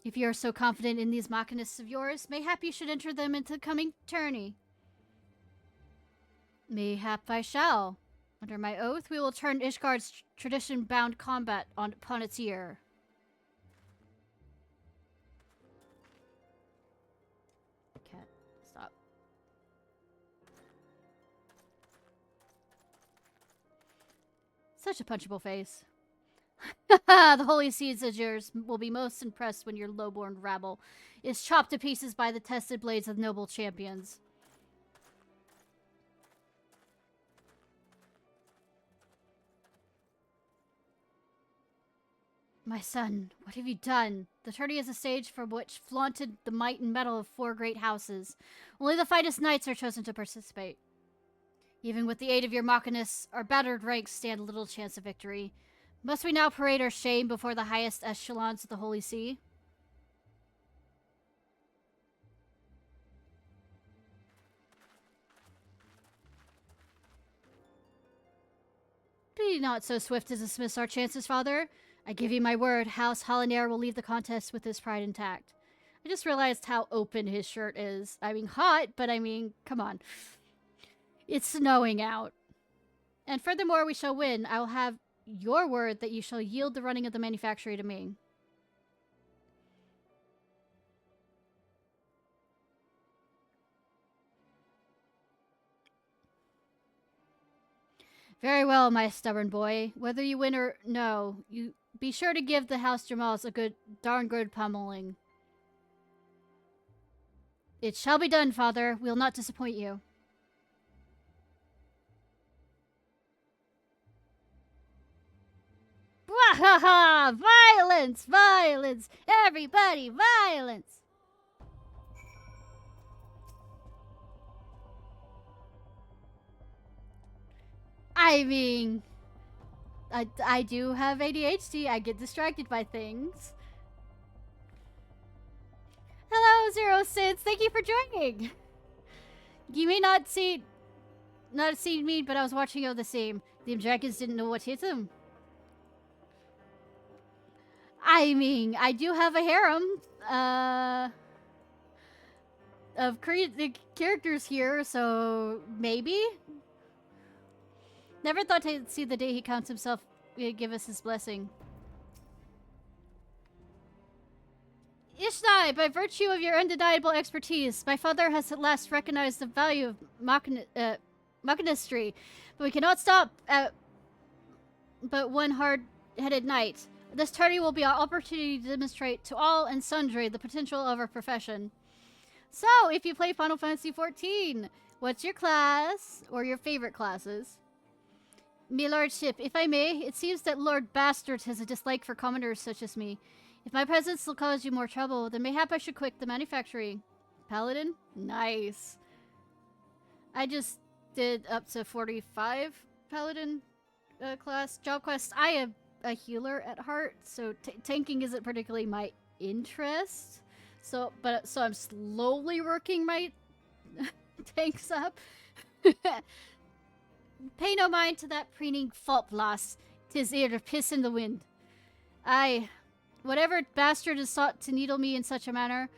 If you are so confident in these Machinists of yours, mayhap you should enter them into the coming tourney. Mayhap I shall. Under my oath, we will turn Ishgard's tradition-bound combat upon its ear. Cat, stop. Such a punchable face. The holy seeds of yours will be most impressed when your lowborn rabble is chopped to pieces by the tested blades of noble champions. My son, what have you done? The tourney is a stage from which flaunted the might and mettle of 4 great houses. Only the finest knights are chosen to participate. Even with the aid of your Machinists, our battered ranks stand little chance of victory. Must we now parade our shame before the highest echelons of the Holy See? Be not so swift to dismiss our chances, father. I give you my word, House Hollinair will leave the contest with his pride intact. I just realized how open his shirt is. I mean, hot, but I mean, come on. It's snowing out. And furthermore, we shall win. I will have your word that you shall yield the running of the manufactory to me. Very well, my stubborn boy. Whether you win or no, you be sure to give the House Jamals a darn good pummeling. It shall be done, father. We'll not disappoint you. Wahaha! Violence! Violence! Everybody, violence! I mean, I do have ADHD. I get distracted by things. Hello, Zero Sins. Thank you for joining. You may not see me, but I was watching all the same. The dragons didn't know what hit them. I mean, I do have a harem of characters here, so maybe. Never thought to see the day he counts himself give us his blessing. Ishnai, by virtue of your undeniable expertise, my father has at last recognized the value of machinistry, but we cannot stop at but one hard-headed knight. This tourney will be our opportunity to demonstrate to all and sundry the potential of our profession. So, if you play Final Fantasy XIV, what's your class, or your favorite classes? Me lordship, if I may, it seems that Lord Bastard has a dislike for commoners such as me. If my presence will cause you more trouble, then mayhap I should quit the manufactory. Paladin? Nice. I just did up to 45 Paladin class job quests. I am a healer at heart, so tanking isn't particularly my interest. So I'm slowly working my tanks up. Pay no mind to that preening fault-blast. 'Tis ere to piss in the wind. Aye, whatever bastard has sought to needle me in such a manner,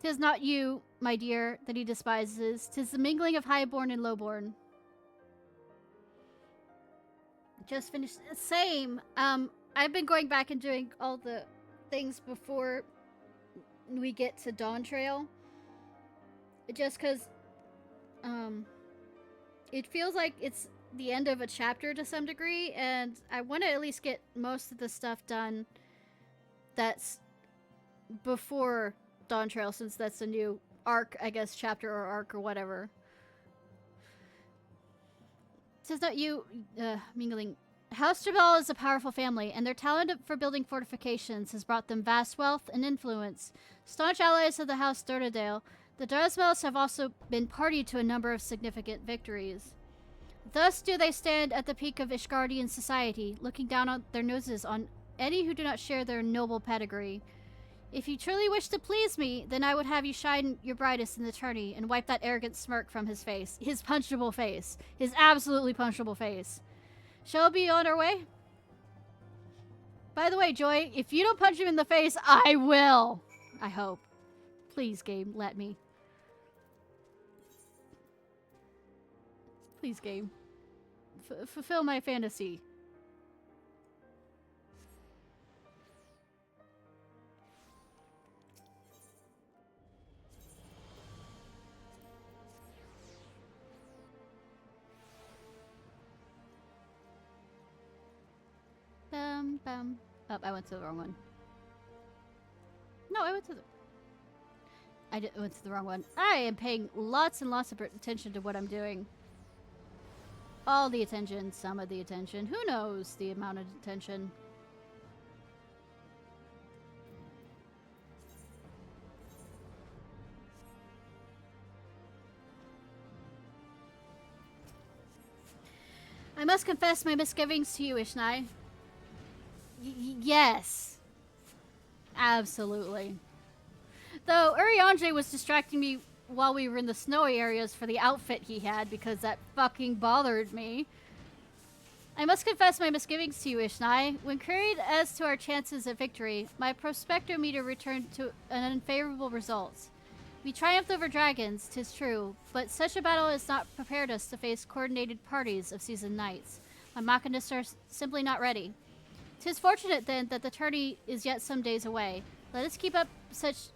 'tis not you, my dear, that he despises. 'Tis the mingling of highborn and lowborn. Just finished. Same. I've been going back and doing all the things before we get to Dawn Trail. Just because, it feels like it's the end of a chapter to some degree, and I want to at least get most of the stuff done that's before Dawn Trail, since that's a new arc, I guess, chapter or arc or whatever. Says not you, mingling. House Jabal is a powerful family, and their talent for building fortifications has brought them vast wealth and influence. Staunch allies of the House Durtadale, the Drasmels have also been party to a number of significant victories. Thus do they stand at the peak of Ishgardian society, looking down on their noses on any who do not share their noble pedigree. If you truly wish to please me, then I would have you shine your brightest in the tourney and wipe that arrogant smirk from his face. His punchable face. His absolutely punchable face. Shall we be on our way? By the way, Joy, if you don't punch him in the face, I will. I hope. Please, game, let me. Please, game. Fulfill my fantasy. Bum. Oh, I went to the wrong one. No, I went to the... I went to the wrong one. I am paying lots and lots of attention to what I'm doing. All the attention, some of the attention. Who knows the amount of attention? I must confess my misgivings to you, Ishnai. Yes. Absolutely. Though Urianger was distracting me while we were in the snowy areas for the outfit he had because that fucking bothered me. I must confess my misgivings to you, Ishnai. When queried as to our chances at victory, my prospectometer returned to an unfavorable result. We triumphed over dragons, 'tis true, but such a battle has not prepared us to face coordinated parties of seasoned knights. My machinists are simply not ready. 'Tis fortunate, then, that the tourney is yet some days away. Let us keep such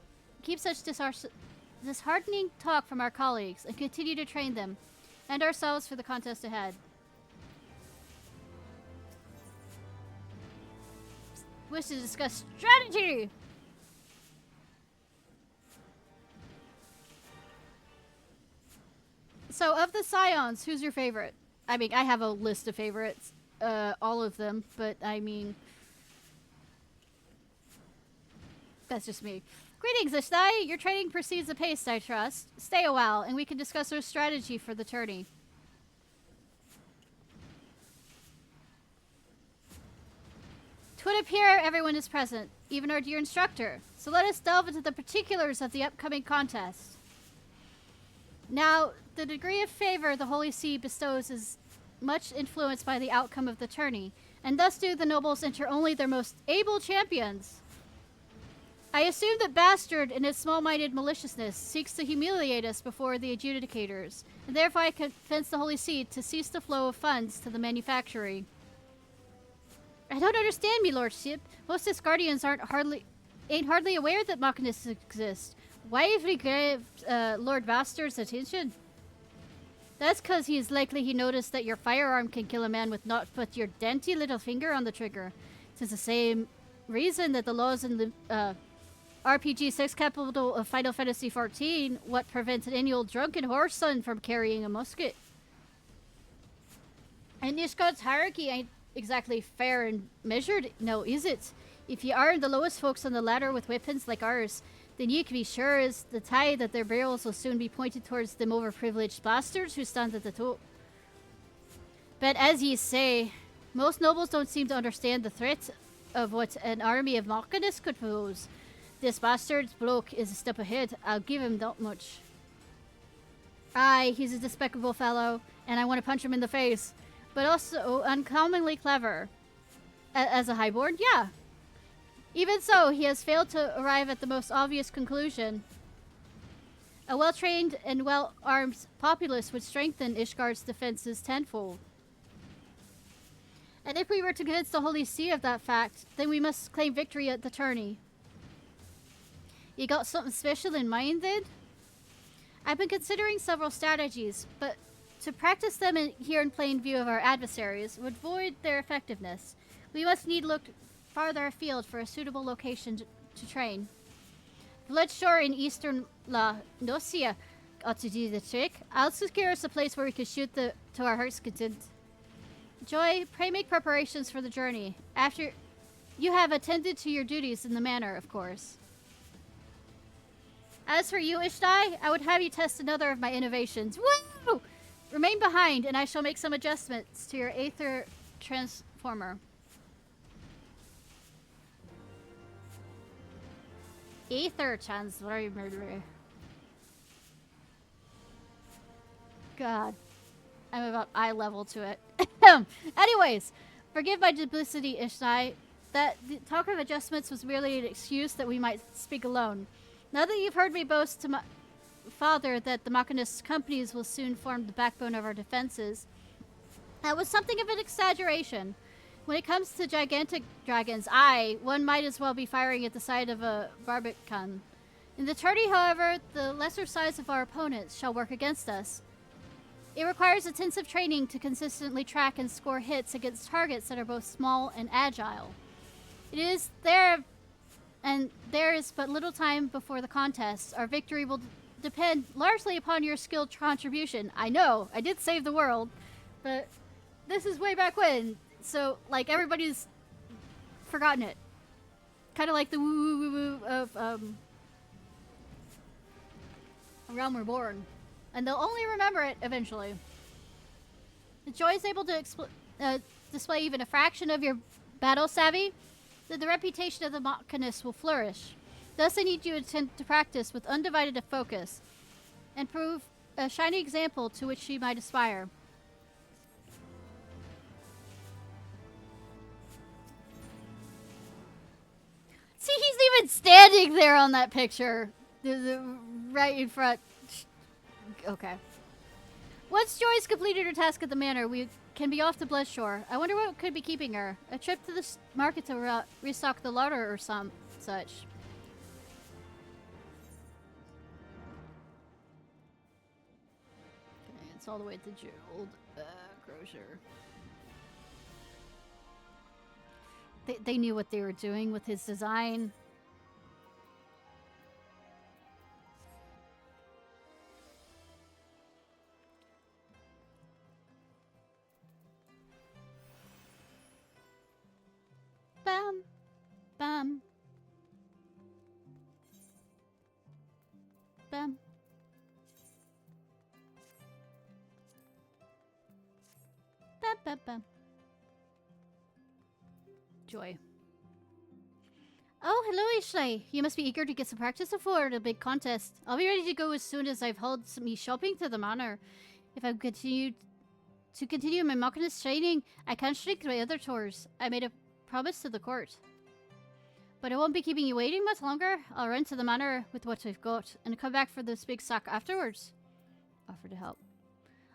disheartening talk from our colleagues and continue to train them and ourselves for the contest ahead. Wish to discuss strategy! So, of the Scions, who's your favorite? I mean, I have a list of favorites. All of them, but I mean... That's just me. Greetings, Ishnai! Your training proceeds apace, I trust. Stay a while, and we can discuss our strategy for the tourney. Twould appear everyone is present, even our dear instructor. So let us delve into the particulars of the upcoming contest. Now, the degree of favor the Holy See bestows is much influenced by the outcome of the tourney, and thus do the nobles enter only their most able champions. I assume that Bastard, in his small-minded maliciousness, seeks to humiliate us before the adjudicators, and therefore I convince the Holy See to cease the flow of funds to the Manufactory. I don't understand, me lordship. Most Asgardians ain't hardly aware that machinists exist. Why have we grabbed Lord Bastard's attention? That's cause he is likely he noticed that your firearm can kill a man with not but your dainty little finger on the trigger. 'Tis the same reason that the laws in the RPG 6 capital of Final Fantasy XIV what prevented any old drunken horse son from carrying a musket. And Ishgard's hierarchy ain't exactly fair and measured, no, is it? If ye are the lowest folks on the ladder with weapons like ours, then ye can be sure as the tide that their barrels will soon be pointed towards them overprivileged bastards who stand at the top. But as ye say, most nobles don't seem to understand the threat of what an army of machinists could pose. This bastard's bloke is a step ahead, I'll give him that much. Aye, he's a despicable fellow, and I want to punch him in the face. But also uncommonly clever. As a highborn, yeah. Even so, he has failed to arrive at the most obvious conclusion. A well-trained and well-armed populace would strengthen Ishgard's defenses tenfold. And if we were to convince the Holy See of that fact, then we must claim victory at the tourney. You got something special in mind, then? I've been considering several strategies, but to practice them here in plain view of our adversaries would void their effectiveness. We must need look farther afield for a suitable location to train. Bloodshore in eastern La Nocia ought to do the trick. I'll secure us a place where we can shoot to our heart's content. Joy, pray make preparations for the journey. After you have attended to your duties in the manor, of course. As for you, Ishnai, I would have you test another of my innovations. Woo! Remain behind, and I shall make some adjustments to your Aether Transformer. Aether Transformer. God. I'm about eye level to it. Anyways, forgive my duplicity, Ishnai. That the talk of adjustments was merely an excuse that we might speak alone. Now that you've heard me boast to my father that the Machinist companies will soon form the backbone of our defenses, that was something of an exaggeration. When it comes to gigantic dragons, one might as well be firing at the side of a barbican. In the tourney, however, the lesser size of our opponents shall work against us. It requires intensive training to consistently track and score hits against targets that are both small and agile. There is but little time before the contest. Our victory will depend largely upon your skilled contribution. I know, I did save the world, but this is way back when, so, like, everybody's forgotten it. Kind of like the woo-woo-woo-woo of, Realm Reborn. And they'll only remember it eventually. If Joy is able to display even a fraction of your battle savvy, then the reputation of the Machinist will flourish. Thus, I need you to practice with undivided focus and prove a shining example to which she might aspire. there on that picture. Right in front. Okay. Once Joy's completed her task at the manor, we can be off to Bloodshore. I wonder what could be keeping her. A trip to the market to restock the larder or some such. Okay, it's all the way to Gerald Grocer. They knew what they were doing with his design. Bam. Bam. Bam. Bam, bam, bam. Joy. Oh, hello, Ishnai. You must be eager to get some practice before the big contest. I'll be ready to go as soon as I've hauled me shopping to the manor. If I continue my Machinist training, I can't shrink my other chores. I made a promise to the court. But I won't be keeping you waiting much longer. I'll run to the manor with what I've got and come back for this big sack afterwards. Offer to help.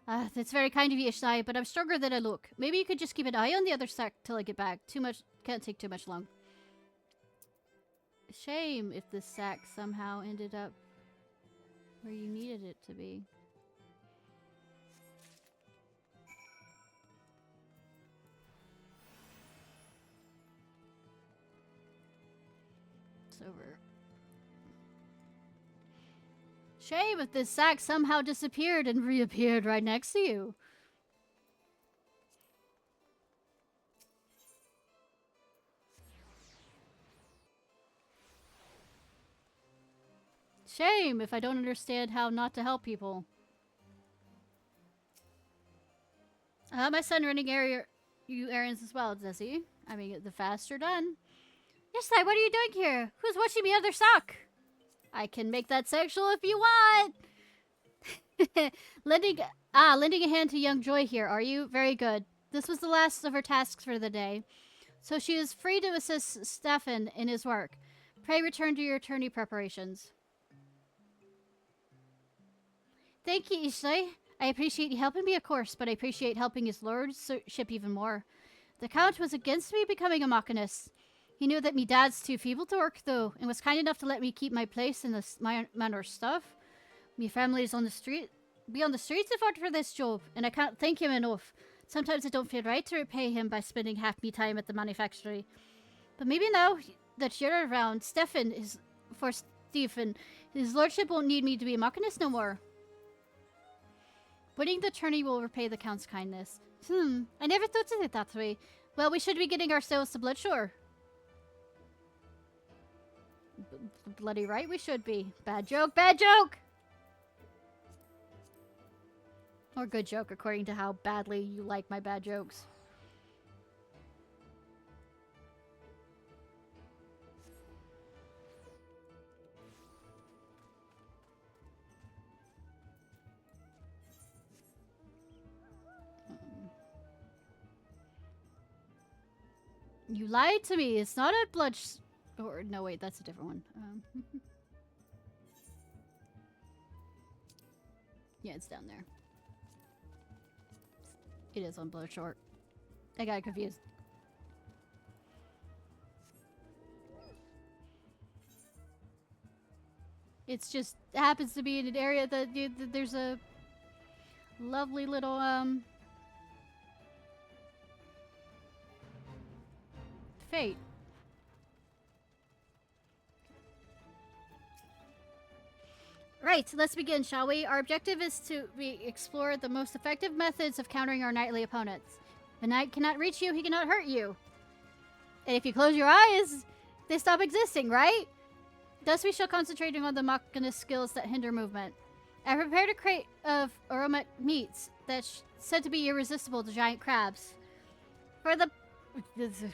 That's very kind of you, Ishnai, but I'm stronger than I look. Maybe you could just keep an eye on the other sack till I get back. Can't take too much long. Shame if this sack somehow ended up where you needed it to be. It's over. Shame if this sack somehow disappeared and reappeared right next to you. Shame if I don't understand how not to help people. My son running errands as well, does he? I mean, the faster done. Yes, what are you doing here? Who's watching me other sock? I can make that sexual if you want. lending a hand to young Joy here, are you? Very good. This was the last of her tasks for the day, so she is free to assist Stefan in his work. Pray return to your attorney preparations. Thank you, Ishnai. I appreciate you helping me, of course, but I appreciate helping his lordship even more. The Count was against me becoming a Machinist. He knew that me dad's too feeble to work, though, and was kind enough to let me keep my place in the manor stuff. Me family's on the streets if not for this job, and I can't thank him enough. Sometimes I don't feel right to repay him by spending half me time at the Manufactory. But maybe now that you're around, Stefan, his lordship won't need me to be a Machinist no more. Winning the tourney will repay the Count's kindness. I never thought of it that way. Well, we should be getting ourselves to Bloodshore. Bloody right we should be. Bad joke, bad joke! Or good joke, according to how badly you like my bad jokes. You lied to me. It's not a blood... Or, no, wait, that's a different one. Yeah, it's down there. It is on Bloodshore. I got confused. It's just happens to be in an area that there's a lovely little, fate. Right, let's begin, shall we? Our objective is to explore the most effective methods of countering our knightly opponents. If a knight cannot reach you, he cannot hurt you. And if you close your eyes, they stop existing, right? Thus we shall concentrating on the Machinist skills that hinder movement. I prepared a crate of aromatic meats that's said to be irresistible to giant crabs.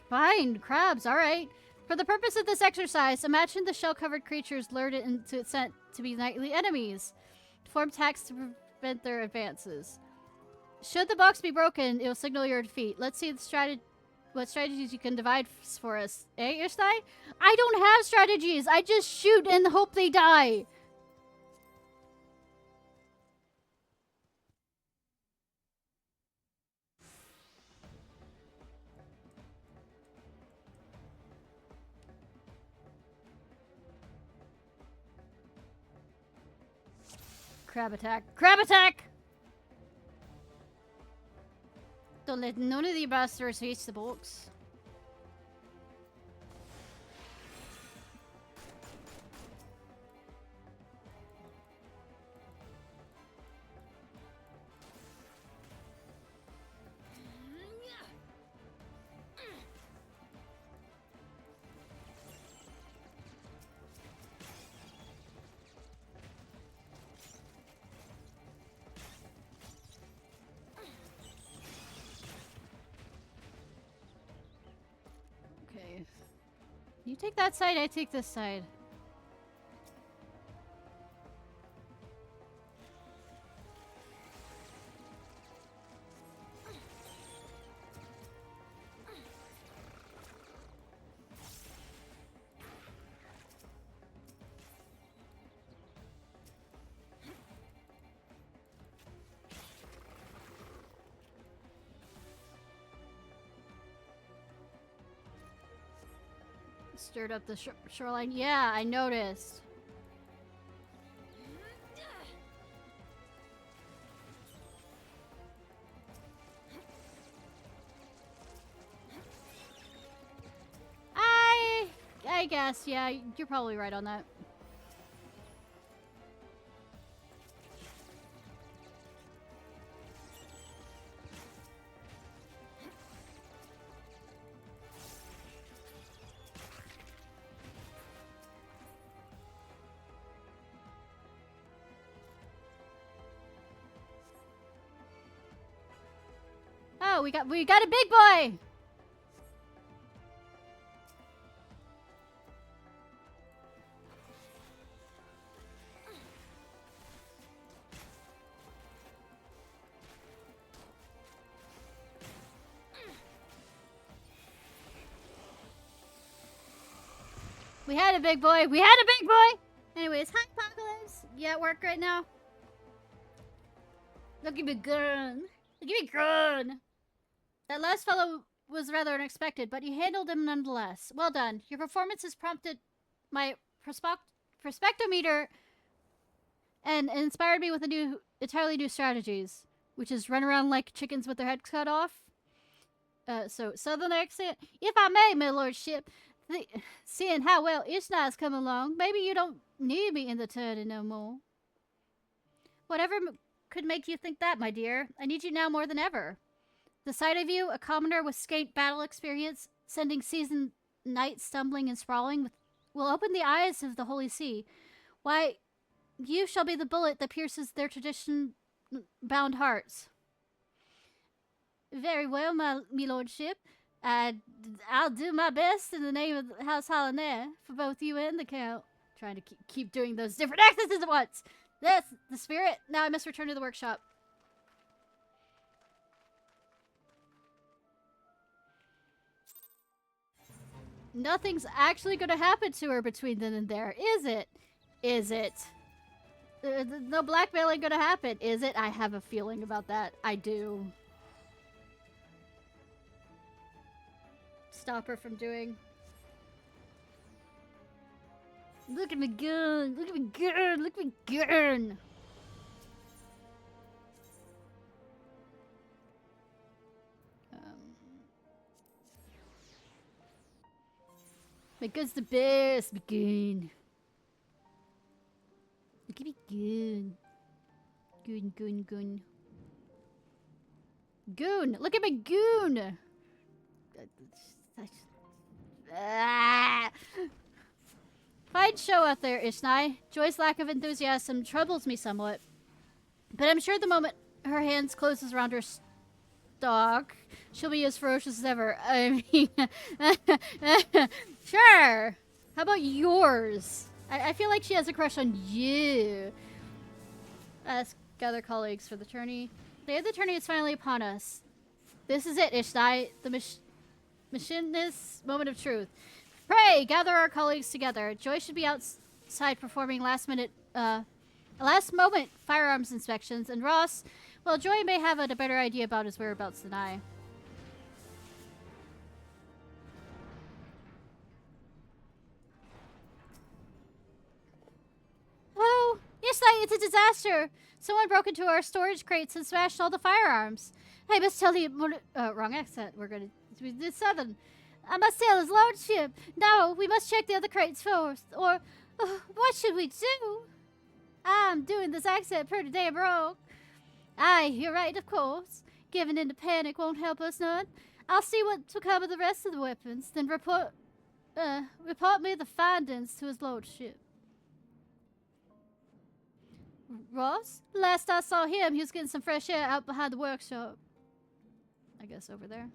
Fine, crabs, alright. For the purpose of this exercise, imagine the shell-covered creatures lured into its scent to be nightly enemies. Form attacks to prevent their advances. Should the box be broken, it will signal your defeat. Let's see the what strategies you can devise for us. Eh, Ishnai? I don't have strategies! I just shoot and hope they die! Crab attack. Crab attack! Don't let none of the bastards reach the box. You take that side, I take this side. Stirred up the shoreline. Yeah, I noticed. I guess, yeah, you're probably right on that. Oh, we got a big boy. We had a big boy. We had a big boy. Anyways, hi Apocalypse. You at work right now? Look at me gun. Look at me gun. That last fellow was rather unexpected, but you handled him nonetheless. Well done. Your performance has prompted my perspectometer and inspired me with entirely new strategies, which is run around like chickens with their heads cut off. So southern accent. If I may, my lordship, seeing how well Ishnai's come along, maybe you don't need me in the tourney no more. Whatever could make you think that, my dear? I need you now more than ever. The sight of you, a commoner with scant battle experience, sending seasoned knights stumbling and sprawling, will open the eyes of the Holy See. Why, you shall be the bullet that pierces their tradition-bound hearts. Very well, my lordship. I'll do my best in the name of House Hollinaire for both you and the Count. Trying to keep doing those different accents at once. That's the spirit. Now I must return to the workshop. Nothing's actually going to happen to her between then and there, is it? Is it? No blackmailing going to happen, is it? I have a feeling about that. I do. Stop her from doing. Look at me gun! Look at me gun! Look at me gun! My gun's the best, my gun. Look at me gun. Goon. Goon! Look at my goon! Fine show out there, Ishnai. Joy's lack of enthusiasm troubles me somewhat. But I'm sure the moment her hands closes around her stock, she'll be as ferocious as ever. I mean, sure. How about yours? I feel like she has a crush on you. Ask other colleagues for the tourney. The day of the tourney is finally upon us. This is it, Ishnai. machinist moment of truth. Pray, gather our colleagues together. Joy should be outside performing last moment firearms inspections, and Ross, well, Joy may have a better idea about his whereabouts than I. Oh, Ishnai, it's a disaster! Someone broke into our storage crates and smashed all the firearms. I must tell the wrong accent. We're gonna do southern. I must tell his lordship. No, we must check the other crates first. Or, what should we do? I'm doing this accent pretty damn wrong. Aye, you're right, of course. Giving in to panic won't help us none. I'll see what's become of the rest of the weapons, then report me the findings to his lordship. Ross? Last I saw him, he was getting some fresh air out behind the workshop. I guess over there.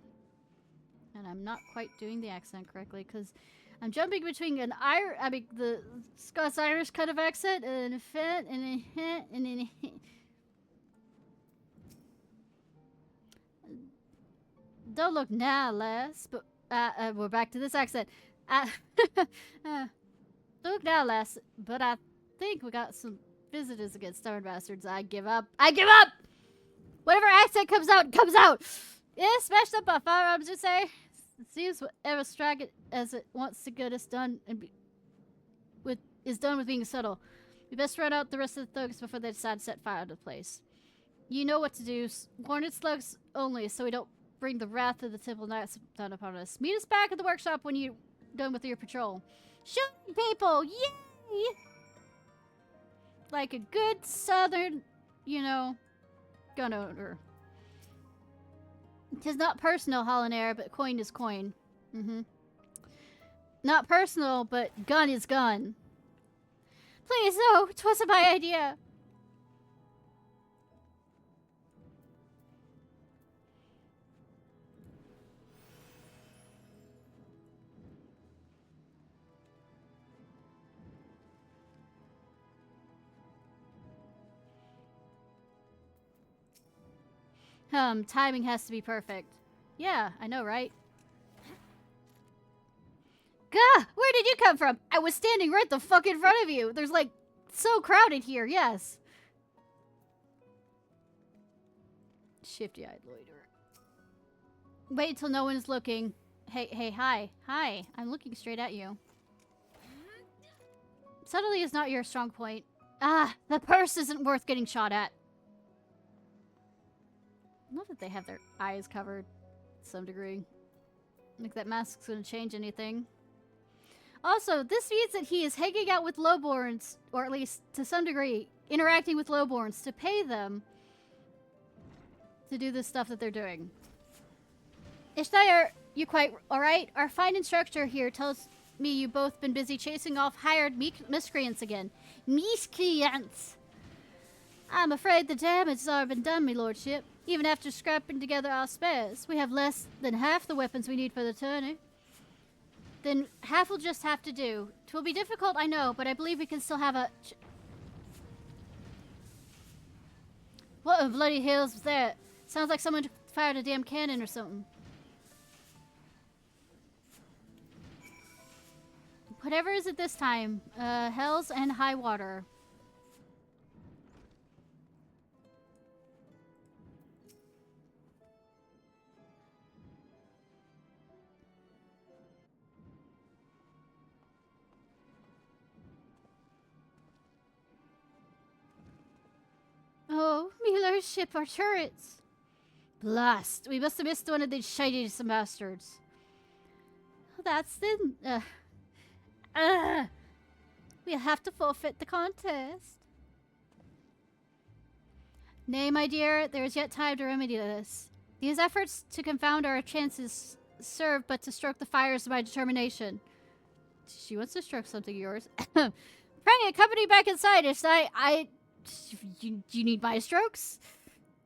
And I'm not quite doing the accent correctly, because I'm jumping between the Scots-Irish kind of accent, and a fit, and a hint, and a hint. Don't look now, lass, but we're back to this accent. Don't look now, lass, but I think we got some visitors against stubborn bastards. I give up. I give up! Whatever accent comes out, comes out! Yeah, smashed up by firearms, you say? It seems whatever strike it as it wants to get us done is done with being subtle. We best run out the rest of the thugs before they decide to set fire to the place. You know what to do. Hornet slugs only, so we don't bring the wrath of the Temple Knights down upon us. Meet us back at the workshop when you're done with your patrol. Shooting people! Yay! Like a good southern, gun owner. Tis not personal, Hollinair, but coin is coin. Not personal, but gun is gun. Please, no, 'twasn't my idea. Timing has to be perfect. Yeah, I know, right? Gah! Where did you come from? I was standing right the fuck in front of you. There's like, so crowded here, yes. Shifty-eyed loiterer. Wait until no one's looking. Hey, hi. Hi, I'm looking straight at you. Subtlety is not your strong point. Ah, the purse isn't worth getting shot at. Not that they have their eyes covered to some degree. Like that mask's gonna change anything. Also, this means that he is hanging out with lowborns, or at least to some degree, interacting with lowborns to pay them to do the stuff that they're doing. Ishnai, are you quite alright? Our fine instructor here tells me you've both been busy chasing off hired miscreants again. Miscreants! I'm afraid the damage has already been done, me lordship. Even after scrapping together our spares, we have less than half the weapons we need for the tourney. Then half will just have to do. 'Twill be difficult, I know, but I believe we can still have a... What in bloody hell's was that? Sounds like someone fired a damn cannon or something. Whatever is it this time? Hells and high water. Oh, me lordship, our turrets. Blast! We must have missed one of these shady bastards. That's the... We'll have to forfeit the contest. Nay, my dear, there is yet time to remedy this. These efforts to confound our chances serve but to stroke the fires of my determination. She wants to stroke something of yours. Prang, company back inside. You need my strokes?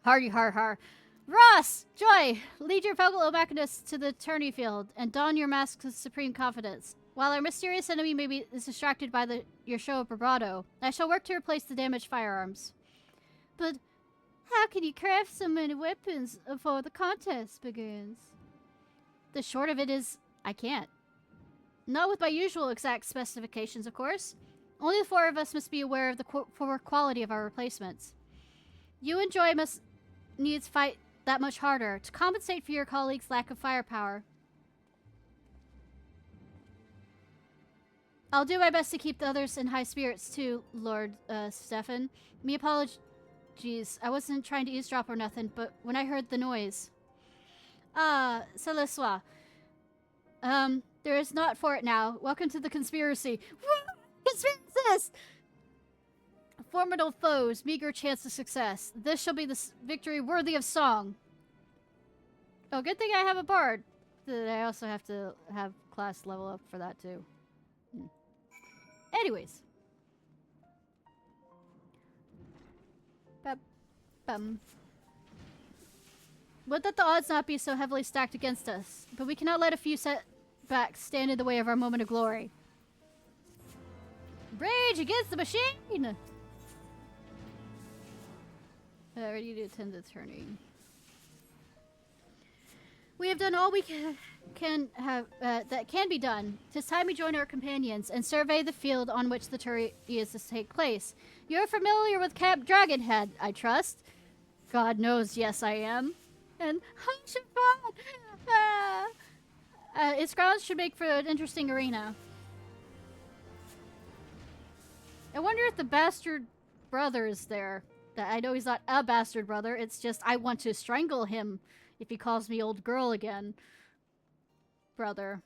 Hardy har har. Ross! Joy! Lead your vocal machinists to the tourney field and don your masks of supreme confidence. While our mysterious enemy is distracted by your show of bravado, I shall work to replace the damaged firearms. But how can you craft so many weapons before the contest begins? The short of it is, I can't. Not with my usual exact specifications, of course. Only the four of us must be aware of the poor quality of our replacements. You and Joy must needs fight that much harder to compensate for your colleagues' lack of firepower. I'll do my best to keep the others in high spirits too, Lord Stefan. Me apologies. I wasn't trying to eavesdrop or nothing, but when I heard the noise... Ah, c'est le soir. There is not for it now. Welcome to the conspiracy. Conspiracists! Formidable foes, meager chance of success. This shall be the victory worthy of song. Oh, good thing I have a bard. I also have to have class level up for that too. Anyways. Would that the odds not be so heavily stacked against us, but we cannot let a few setbacks stand in the way of our moment of glory. Rage against the machine! Ready to attend the turning. We have done all we that can be done. 'Tis time we join our companions and survey the field on which the tourney is to take place. You're familiar with Camp Dragonhead, I trust. God knows, yes, I am. And its grounds should make for an interesting arena. I wonder if the bastard brother is there. I know he's not a bastard brother. It's just I want to strangle him if he calls me old girl again. Brother.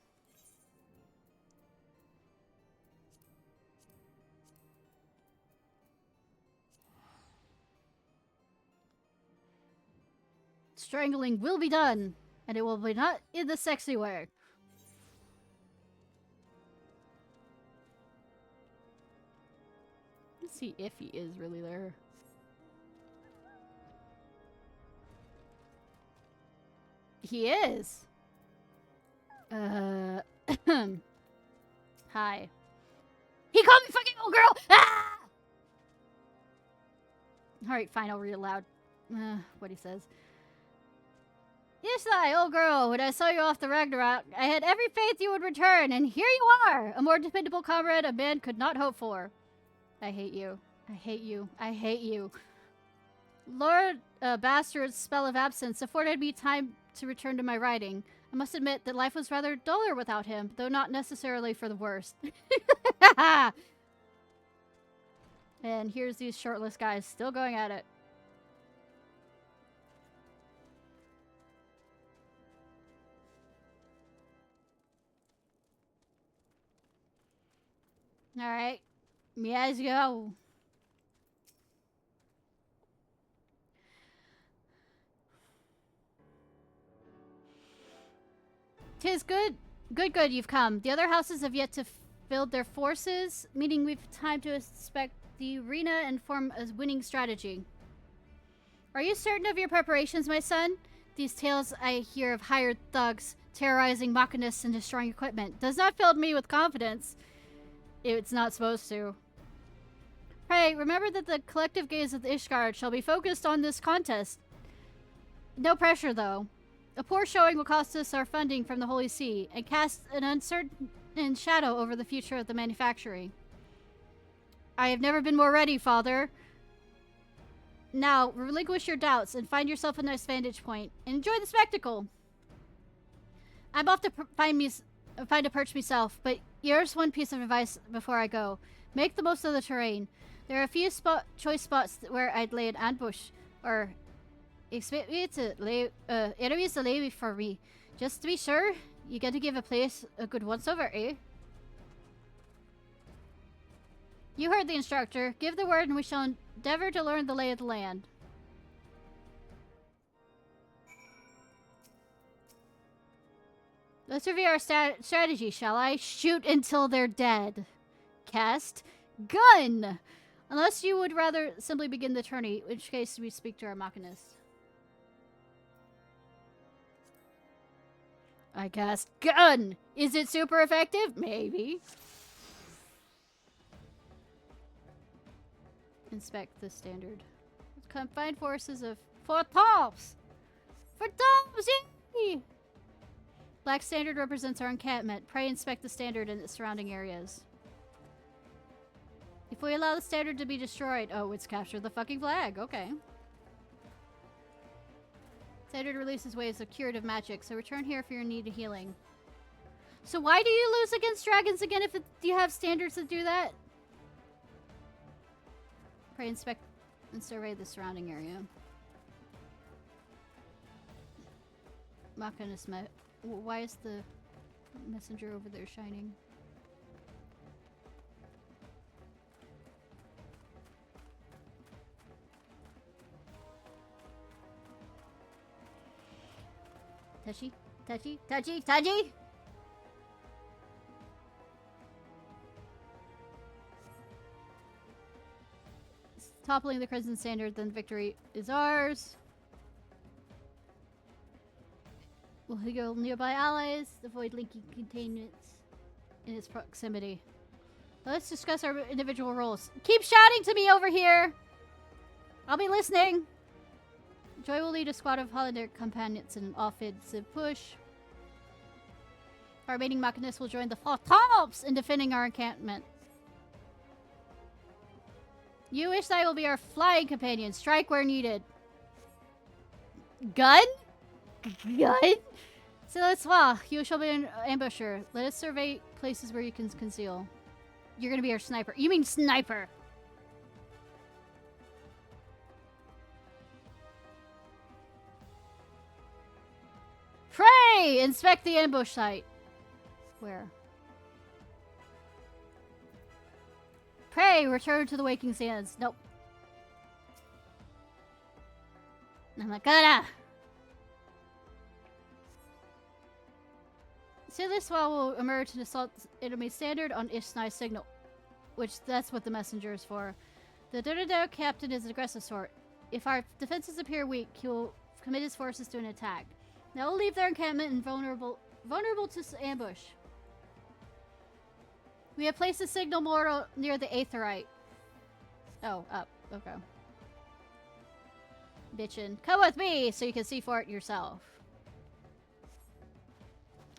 Strangling will be done, and it will be not in the sexy way. Let's see if he is really there. He is. Hi. He called me fucking old girl! Ah! Alright, fine, I'll read it loud. What he says. Ishnai, old girl, when I saw you off the Ragnarok, I had every faith you would return, and here you are! A more dependable comrade a man could not hope for. I hate you. I hate you. I hate you. Lord Bastard's spell of absence afforded me time to return to my writing. I must admit that life was rather duller without him, though not necessarily for the worst. And here's these shirtless guys still going at it. Alright. Let's go. Tis good. Good you've come. The other houses have yet to build their forces, meaning we've time to inspect the arena and form a winning strategy. Are you certain of your preparations, my son? These tales I hear of hired thugs terrorizing machinists and destroying equipment does not fill me with confidence. It's not supposed to. Pray, remember that the collective gaze of the Ishgard shall be focused on this contest. No pressure, though. A poor showing will cost us our funding from the Holy See and cast an uncertain shadow over the future of the Manufactory. I have never been more ready, Father. Now, relinquish your doubts and find yourself a nice vantage point and enjoy the spectacle. I'm off to find a perch myself, but here's one piece of advice before I go. Make the most of the terrain. There are a few choice spots where I'd lay an ambush, or expect me to lay enemies to lay for me. Just to be sure, you get to give a place a good once-over, eh? You heard the instructor. Give the word and we shall endeavor to learn the lay of the land. Let's review our strategy, shall I? Shoot until they're dead. Cast gun! Unless you would rather simply begin the tourney, in which case we speak to our machinist. I cast gun! Is it super effective? Maybe. Inspect the standard. Combined forces of 4 tops! For tops! Yay! Black standard represents our encampment. Pray inspect the standard and its surrounding areas. If we allow the standard to be destroyed... Oh, it's captured the fucking flag. Okay. Standard releases waves of curative magic, so return here if you're in need of healing. So why do you lose against dragons again if you have standards that do that? Pray inspect and survey the surrounding area. Why is the messenger over there shining? Touchy, touchy, touchy, touchy! Toppling the Crimson Standard, then victory is ours. We'll go nearby allies, avoid linking containments in its proximity. Let's discuss our individual roles. Keep shouting to me over here! I'll be listening! Joy will lead a squad of Hollander companions in an offensive push. Our remaining machinists will join the Phantoms in defending our encampment. You, Ishnai, will be our flying companion. Strike where needed. Gun? Gun? So let's you shall be an ambusher. Let us survey places where you can conceal. You're gonna be our sniper. You mean sniper? Pray! Inspect the ambush site. Where? Pray! Return to the waking sands. Nope. I'm not gonna. So this while will emerge and assault enemy standard on Ishnai signal. Which, that's what the messenger is for. The Durdado captain is an aggressive sort. If our defenses appear weak, he will commit his forces to an attack. Now we'll leave their encampment and vulnerable to ambush. We have placed a signal mortar near the Aetherite. Oh, up. Okay. Bitchin'. Come with me so you can see for it yourself.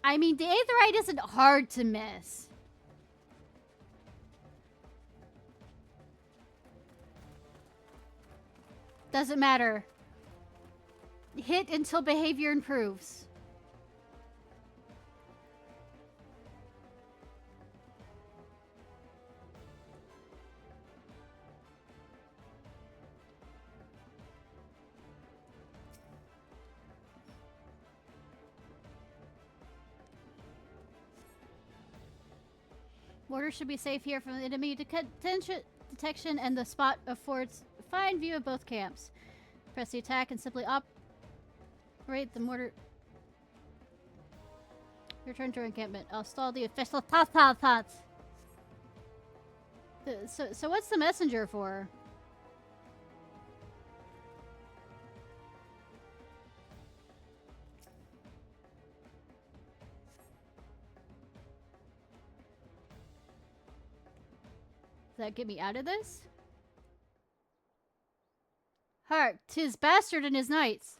I mean, the Aetherite isn't hard to miss. Doesn't matter. Hit until behavior improves. Mortar should be safe here from enemy detection, and the spot affords a fine view of both camps. Press the attack and simply operate the mortar. Return to encampment. I'll stall the official thoughts. So what's the messenger for? Does that get me out of this? Hark, 'tis bastard and his knights.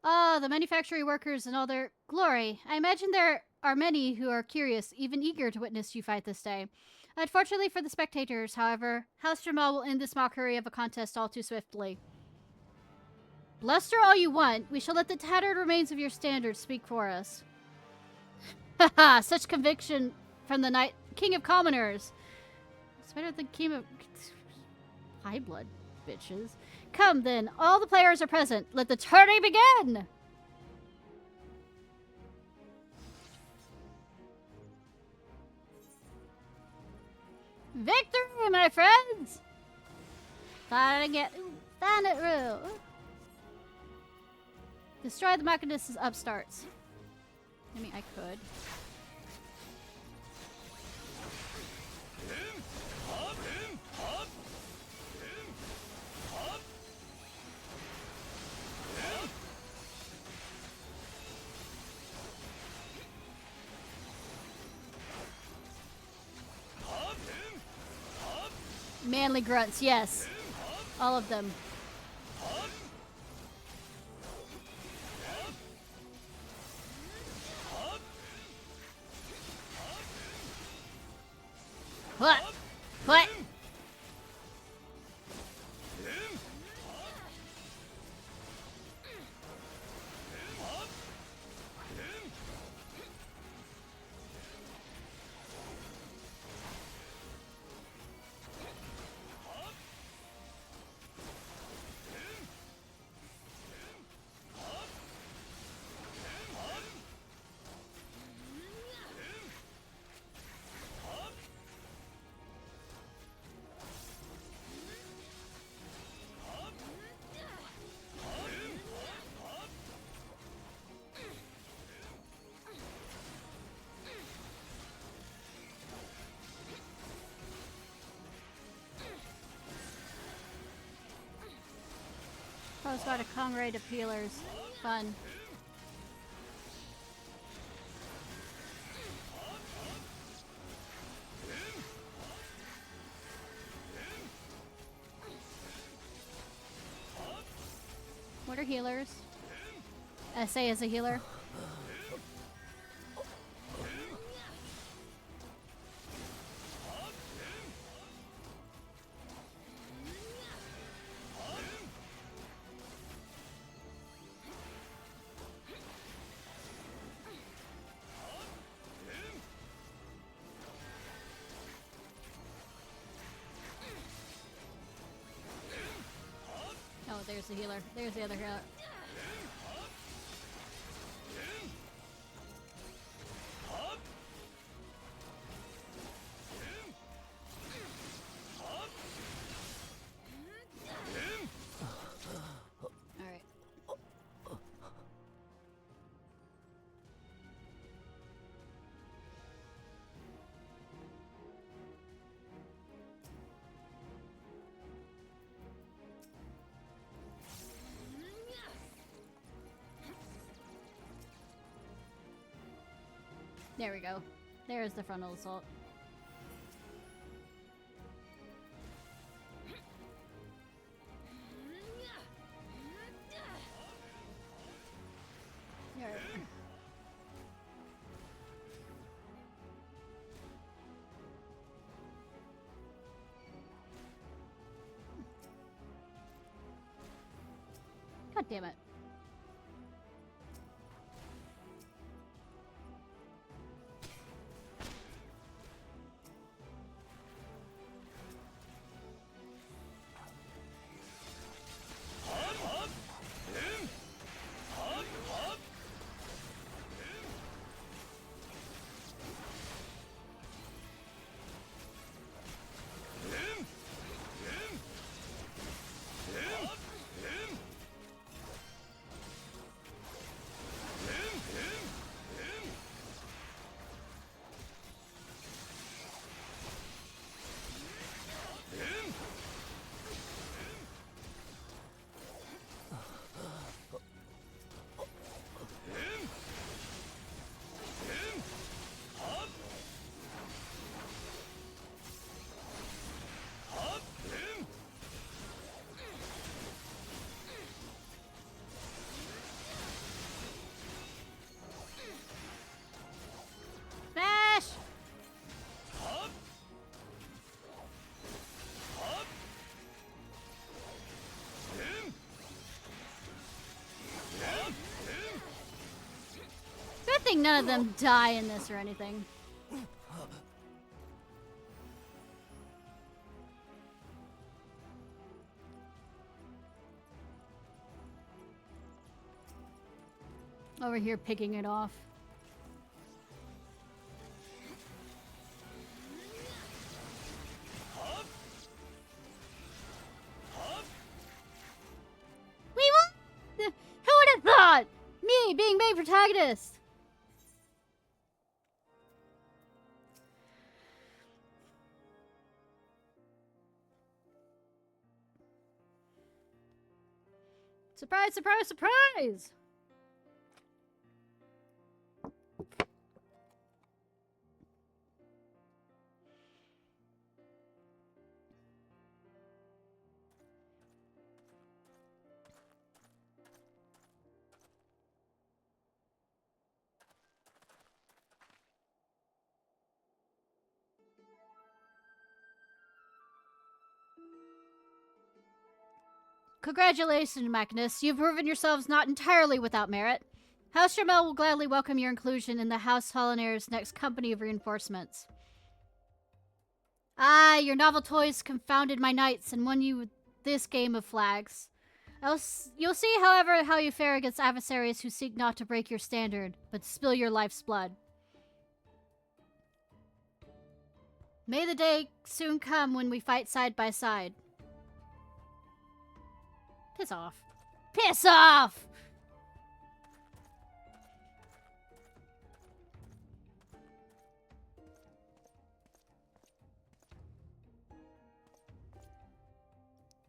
Ah, the manufactory workers and all their glory. I imagine there are many who are curious, even eager to witness you fight this day. Unfortunately for the spectators, however, House Jamal will end this mockery of a contest all too swiftly. Bluster all you want. We shall let the tattered remains of your standards speak for us. Haha, such conviction from the King of Commoners. It's better than King of... High blood, bitches. Come then, all the players are present. Let the tourney begin! Victory, my friends! Find it rule. Destroy the Machinist's upstarts. I mean, I could. Manly grunts, yes. All of them. What? What? Postcard of Congrade of Healers. Fun. What are healers? SA is a healer. Oh, there's the healer. There's the other healer. Alright. There we go. There's the frontal assault. Alright. God damn it. Good thing none of them die in this or anything. Over here picking it off. We won! Who would have thought? Me being main protagonist! Surprise, surprise, surprise! Congratulations, Magnus. You've proven yourselves not entirely without merit. House Jamel will gladly welcome your inclusion in the House Hollinair's next company of reinforcements. Ah, your novel toys confounded my knights and won you this game of flags. You'll see, however, how you fare against adversaries who seek not to break your standard, but to spill your life's blood. May the day soon come when we fight side by side. Piss off. Piss off!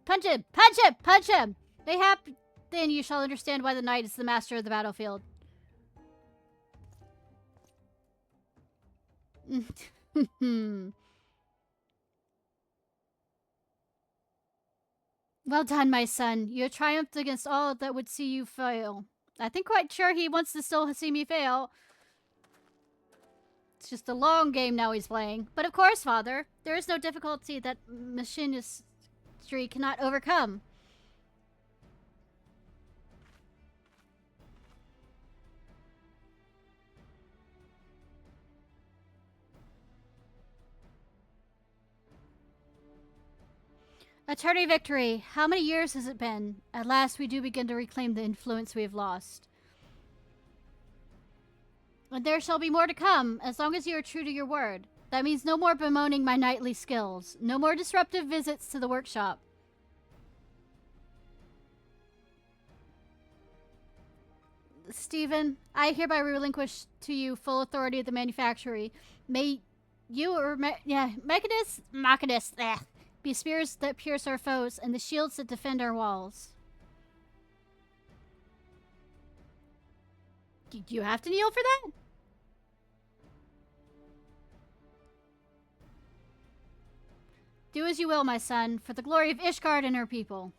Punch him! Punch him! Punch him! Mayhap then you shall understand why the knight is the master of the battlefield. Well done, my son. You have triumphed against all that would see you fail. I think quite sure he wants to still see me fail. It's just a long game now he's playing. But of course, father, there is no difficulty that machinistry cannot overcome. Attorney Victory, how many years has it been? At last we do begin to reclaim the influence we have lost. And there shall be more to come, as long as you are true to your word. That means no more bemoaning my knightly skills. No more disruptive visits to the workshop. Stephen, I hereby relinquish to you full authority of the Manufactory. May you or Machinist, be spears that pierce our foes and the shields that defend our walls. Do you have to kneel for that? Do as you will, my son, for the glory of Ishgard and her people.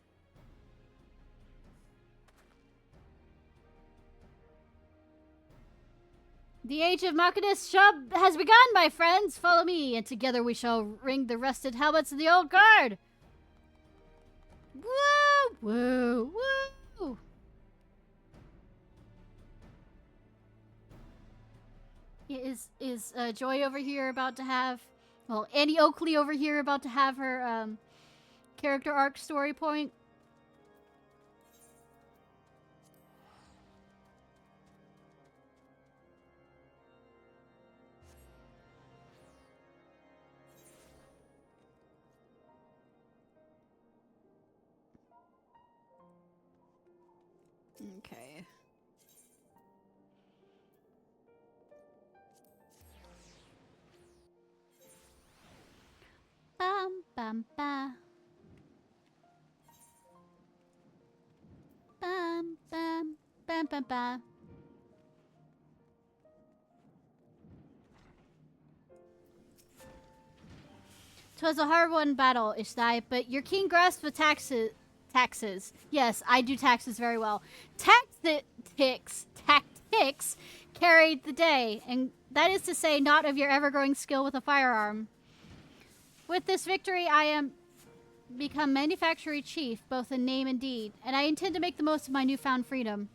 The age of Machinist Shub has begun, my friends! Follow me, and together we shall ring the rusted helmets of the old guard! Woo! Woo! Woo! Is Joy over here about to have... Well, Annie Oakley over here about to have her, character arc story point? Okay. Bam bam ba. Bam bam bam bam ba. 'Twas a hard-won battle, Ishnai, but your keen grasp of taxes. Yes, I do taxes very well. Tactics carried the day, and that is to say, not of your ever-growing skill with a firearm. With this victory, I am become Manufactory Chief, both in name and deed, and I intend to make the most of my newfound freedom.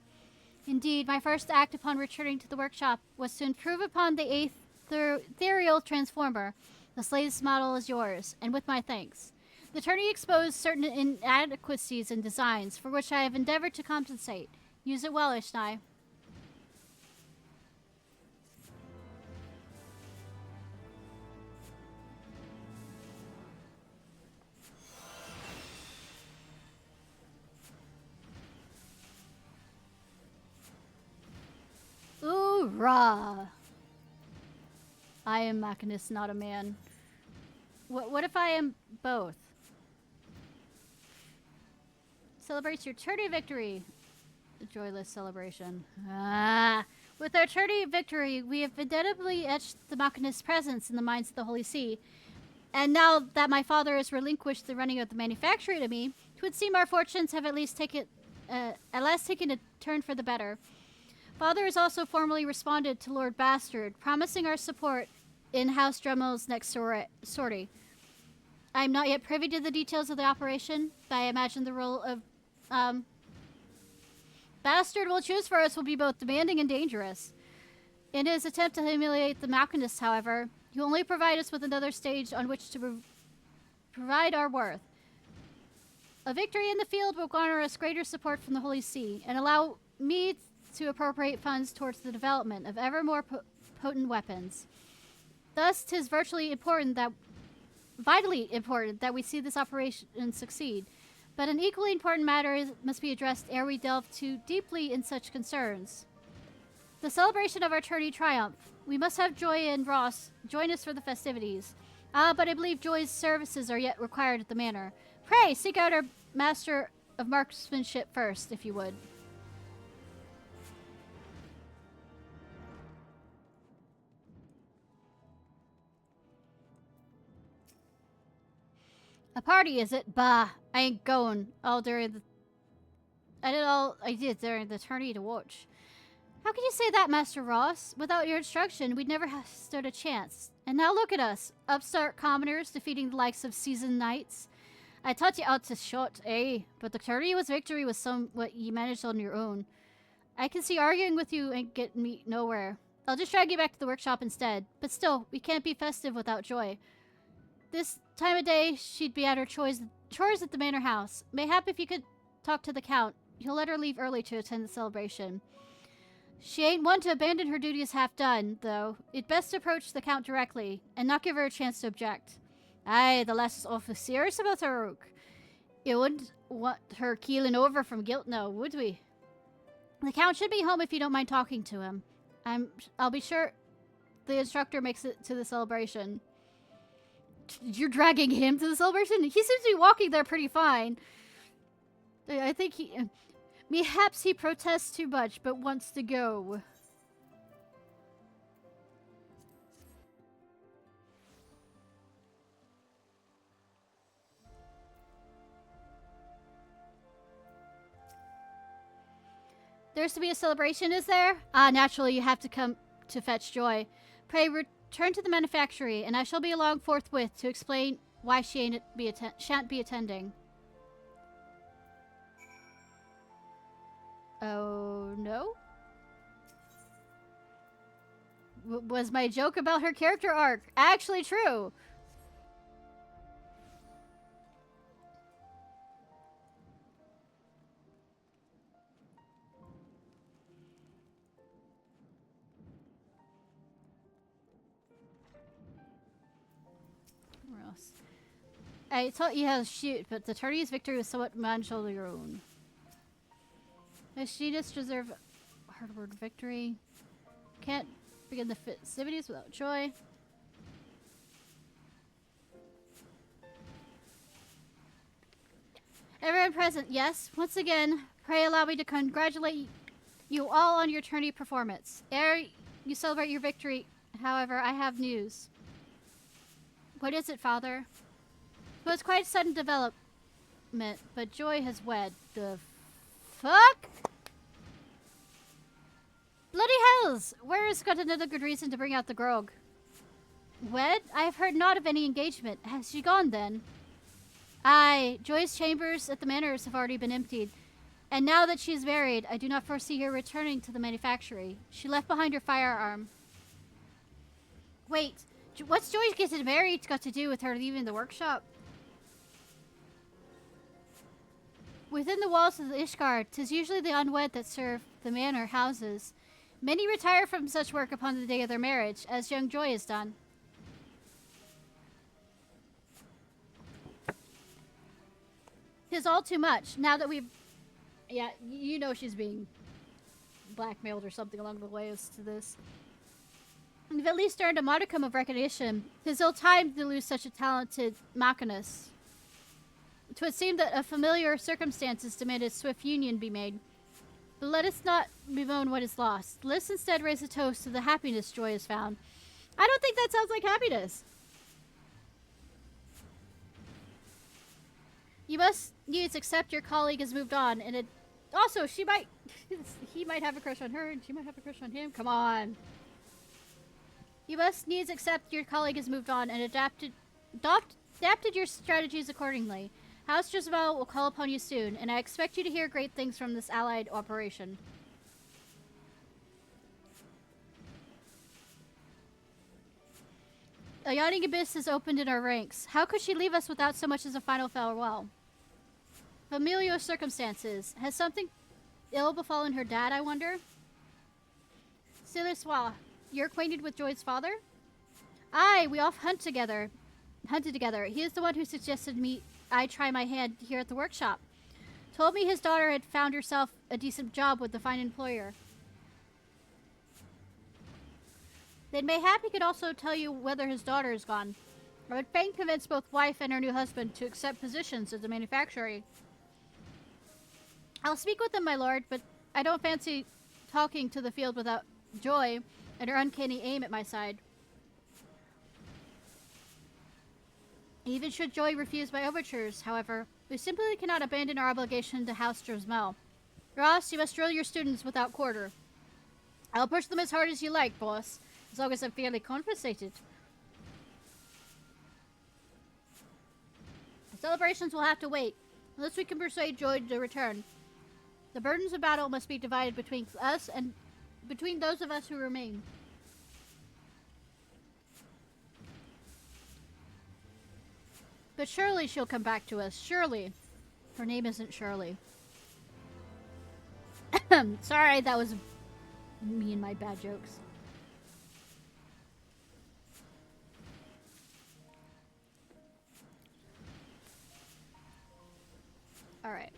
Indeed, my first act upon returning to the workshop was to improve upon the ethereal transformer. The latest model is yours, and with my thanks. The attorney exposed certain inadequacies in designs, for which I have endeavored to compensate. Use it well, Ishnai. Hoorah! I am Machinist, not a man. What if I am both? Celebrates your tourney victory. A joyless celebration. Ah! With our tourney victory, we have indelibly etched the Machinist's presence in the minds of the Holy See. And now that my father has relinquished the running of the Manufactory to me, it would seem our fortunes have at last taken a turn for the better. Father has also formally responded to Lord Bastard, promising our support in House Dremmel's next sortie. I am not yet privy to the details of the operation, but I imagine the role of Bastard will choose for us will be both demanding and dangerous. In his attempt to humiliate the Machinists, however, he will only provide us with another stage on which to provide our worth. A victory in the field will garner us greater support from the Holy See and allow me to appropriate funds towards the development of ever more potent weapons. Thus, 'tis vitally important that we see this operation succeed. But an equally important matter must be addressed ere we delve too deeply in such concerns. The celebration of our tourney triumph. We must have Joy and Ross join us for the festivities. But I believe Joy's services are yet required at the manor. Pray, seek out our master of marksmanship first, if you would. A party, is it? Bah, I ain't going. I did during the tourney to watch. How can you say that, Master Ross? Without your instruction, we'd never have stood a chance. And now look at us, upstart commoners defeating the likes of seasoned knights. I taught you out to shot, but the tourney was victory was somewhat you managed on your own. I can see arguing with you ain't getting me nowhere. I'll just drag you back to the workshop instead. But still, we can't be festive without Joy. This time of day, she'd be at her chores at the manor house. Mayhap if you could talk to the Count, he'll let her leave early to attend the celebration. She ain't one to abandon her duties half done, though. It'd best approach the Count directly, and not give her a chance to object. Aye, the lass is awful serious about her work. You wouldn't want her keeling over from guilt now, would we? The Count should be home if you don't mind talking to him. I'll be sure the instructor makes it to the celebration. You're dragging him to the celebration? He seems to be walking there pretty fine. I think Mayhaps he protests too much, but wants to go. There's to be a celebration, is there? Naturally you have to come to fetch Joy. Pray return to the Manufactory, and I shall be along forthwith to explain why she shan't be attending. Oh, no? Was my joke about her character arc actually true? Where else? I taught you how to shoot, but the tourney's victory was somewhat managed on your own. Machinists deserve hard-earned victory. Can't begin the festivities without Joy. Everyone present, yes. Once again, pray allow me to congratulate you all on your tourney performance. Ere you celebrate your victory, however, I have news. What is it, Father? It was quite a sudden development, but Joy has wed. The fuck? Bloody hells! Where has got another good reason to bring out the grog? Wed? I have heard naught of any engagement. Has she gone then? Aye, Joy's chambers at the manors have already been emptied. And now that she is married, I do not foresee her returning to the Manufactory. She left behind her firearm. Wait, what's Joy getting married got to do with her leaving the workshop? Within the walls of the Ishgard, 'tis usually the unwed that serve the manor houses. Many retire from such work upon the day of their marriage, as young Joy has done. Tis all too much, now that we've... Yeah, you know she's being blackmailed or something along the way as to this. We've at least earned a modicum of recognition. 'Tis ill-timed to lose such a talented machinist. 'Twould seem that a familiar circumstances demanded swift union be made. But let us not bemoan what is lost. Let us instead raise a toast to the happiness Joy has found. I don't think that sounds like happiness. You must needs accept your colleague has moved on, and it also he might have a crush on her, and she might have a crush on him. Come on. You must needs accept your colleague has moved on and adapted your strategies accordingly. House Jezebel will call upon you soon, and I expect you to hear great things from this allied operation. A yawning abyss has opened in our ranks. How could she leave us without so much as a final farewell? Familial circumstances. Has something ill befallen her dad, I wonder? Siliswa, you're acquainted with Joy's father? Aye, we oft hunted together. He is the one who suggested me I try my hand here at the workshop. Told me his daughter had found herself a decent job with a fine employer. Then mayhap he could also tell you whether his daughter is gone. I would fain convince both wife and her new husband to accept positions at the Manufactory. I'll speak with them, my lord, but I don't fancy talking to the field without Joy and her uncanny aim at my side. Even should Joy refuse my overtures, however, we simply cannot abandon our obligation to House Drosmel. Ross, you must drill your students without quarter. I'll push them as hard as you like, boss, as long as I'm fairly compensated. The celebrations will have to wait, unless we can persuade Joy to return. The burdens of battle must be divided between us and between those of us who remain. But surely she'll come back to us. Surely. Her name isn't Shirley. Sorry, that was me and my bad jokes. Alright.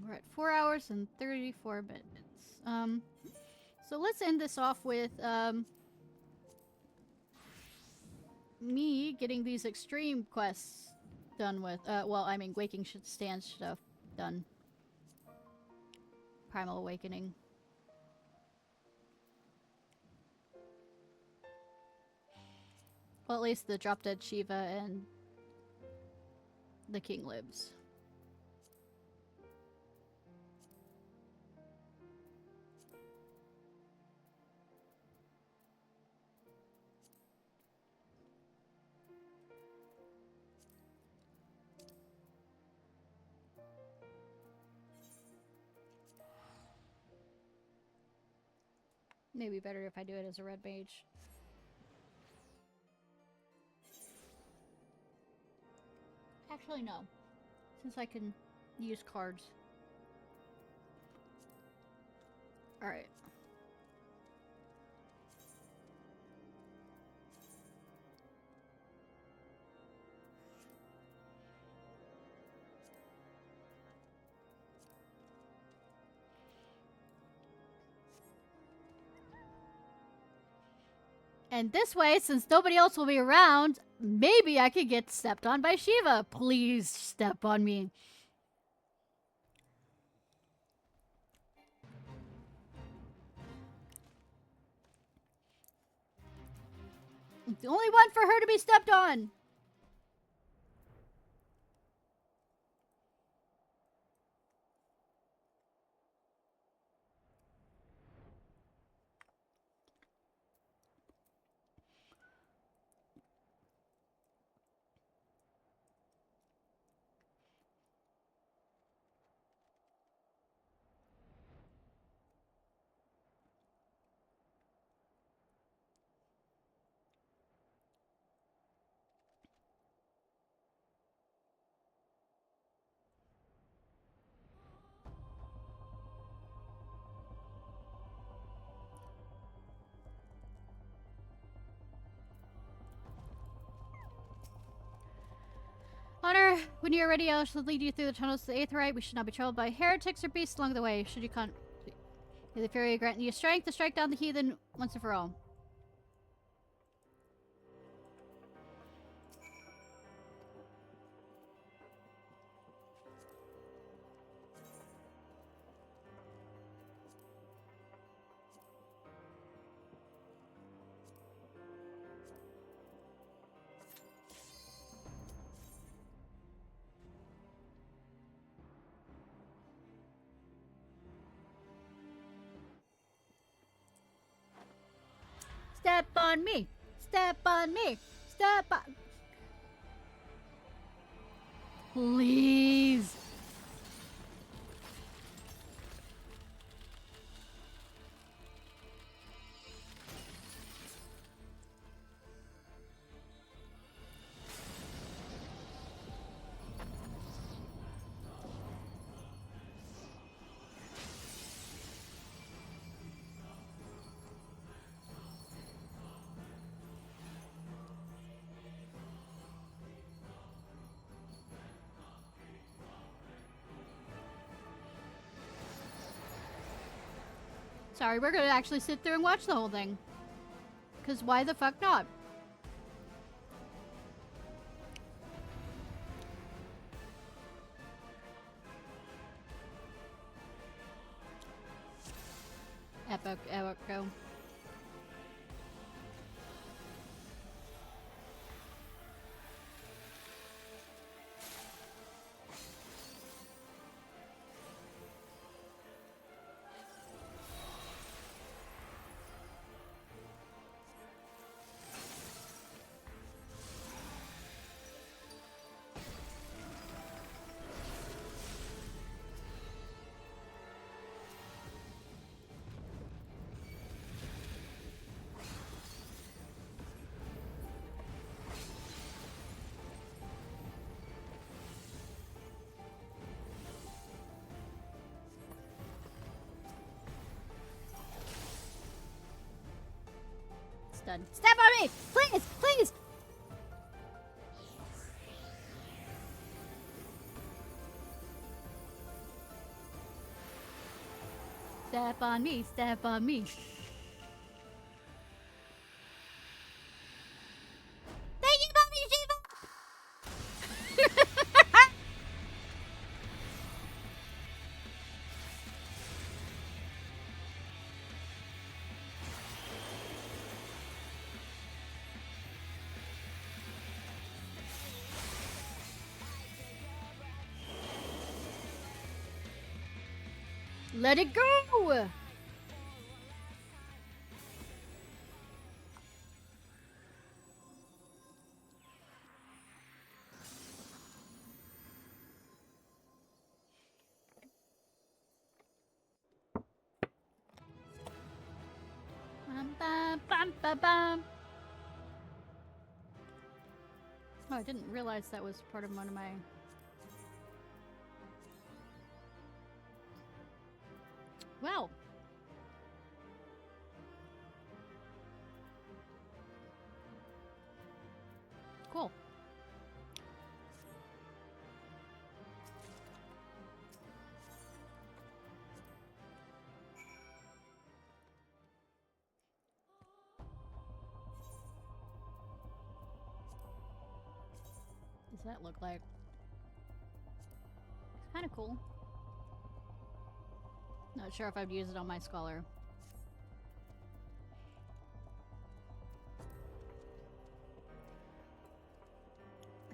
We're at 4 hours and 34 minutes. So let's end this off with, me getting these extreme quests done with. Well, I mean, Waking Stand stuff done. Primal Awakening. Well, at least the Drop Dead Shiva and the King Lives. Maybe better if I do it as a red mage. Actually, no. Since I can use cards. Alright. And this way, since nobody else will be around, maybe I could get stepped on by Shiva. Please step on me. It's the only one for her to be stepped on. Honor, when you are ready, I shall lead you through the tunnels to the Aetheryte. We should not be troubled by heretics or beasts along the way. Should you may the Fury grant you strength to strike down the heathen once and for all. Step on me! Step on me! Step on... Please. Sorry, we're gonna actually sit there and watch the whole thing. Cause why the fuck not? Epic, go. Done. Step on me! Please! Please! Step on me! Step on me! Thank you, Mommy Shiva! Let it go! Bum, bum, bum, bum, bum. Oh, I didn't realize that was part of one of my... Well. Cool. What does that look like? It's kind of cool. Not sure if I'd use it on my scholar.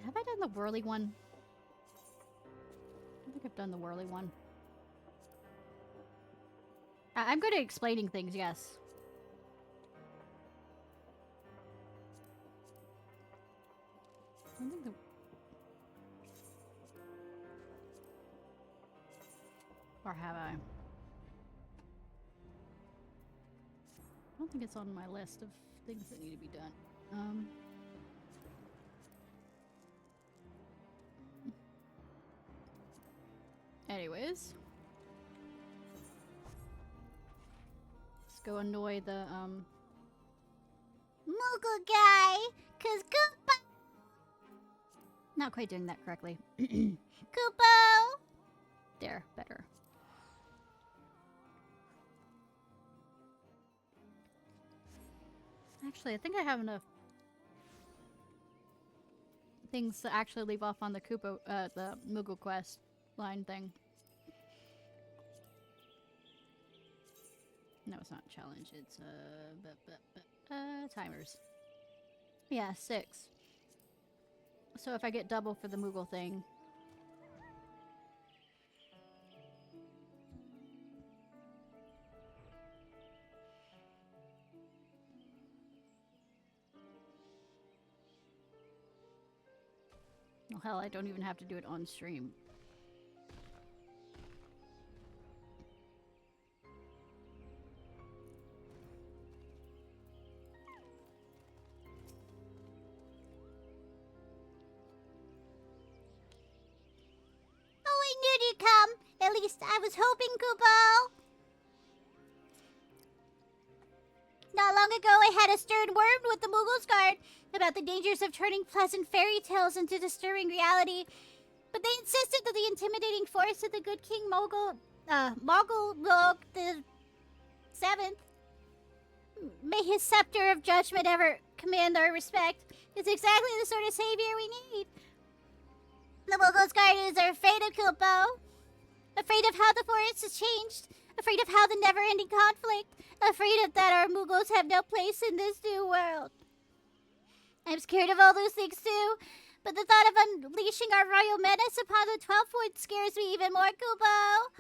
Have I done the whirly one? I don't think I've done the whirly one. I'm good at explaining things, yes. I don't think the... Or have I? I don't think it's on my list of things that need to be done. Anyways. Let's go annoy the, Moogle guy! 'Cause Koopa... Not quite doing that correctly. Koopo! There, better. Actually, I think I have enough things to actually leave off on the Koopa, the Moogle quest line thing. No, it's not a challenge. It's, timers. Yeah, 6. So if I get double for the Moogle thing... Well, hell, I don't even have to do it on stream. Oh, I knew you'd come. At least I was hoping, Kupo. Not long ago, I had a stern word with the Muggles Guard about the dangers of turning pleasant fairy tales into disturbing reality. But they insisted that the intimidating force of the good King Mogul the Seventh, may his scepter of judgment ever command our respect, is exactly the sort of savior we need. The Muggles Guard are afraid of Kupo, afraid of how the forest has changed, afraid of how the never-ending conflict, afraid of that our Muggles have no place in this new world. I'm scared of all those things too, but the thought of unleashing our royal menace upon the 12th Wood scares me even more, Kupo.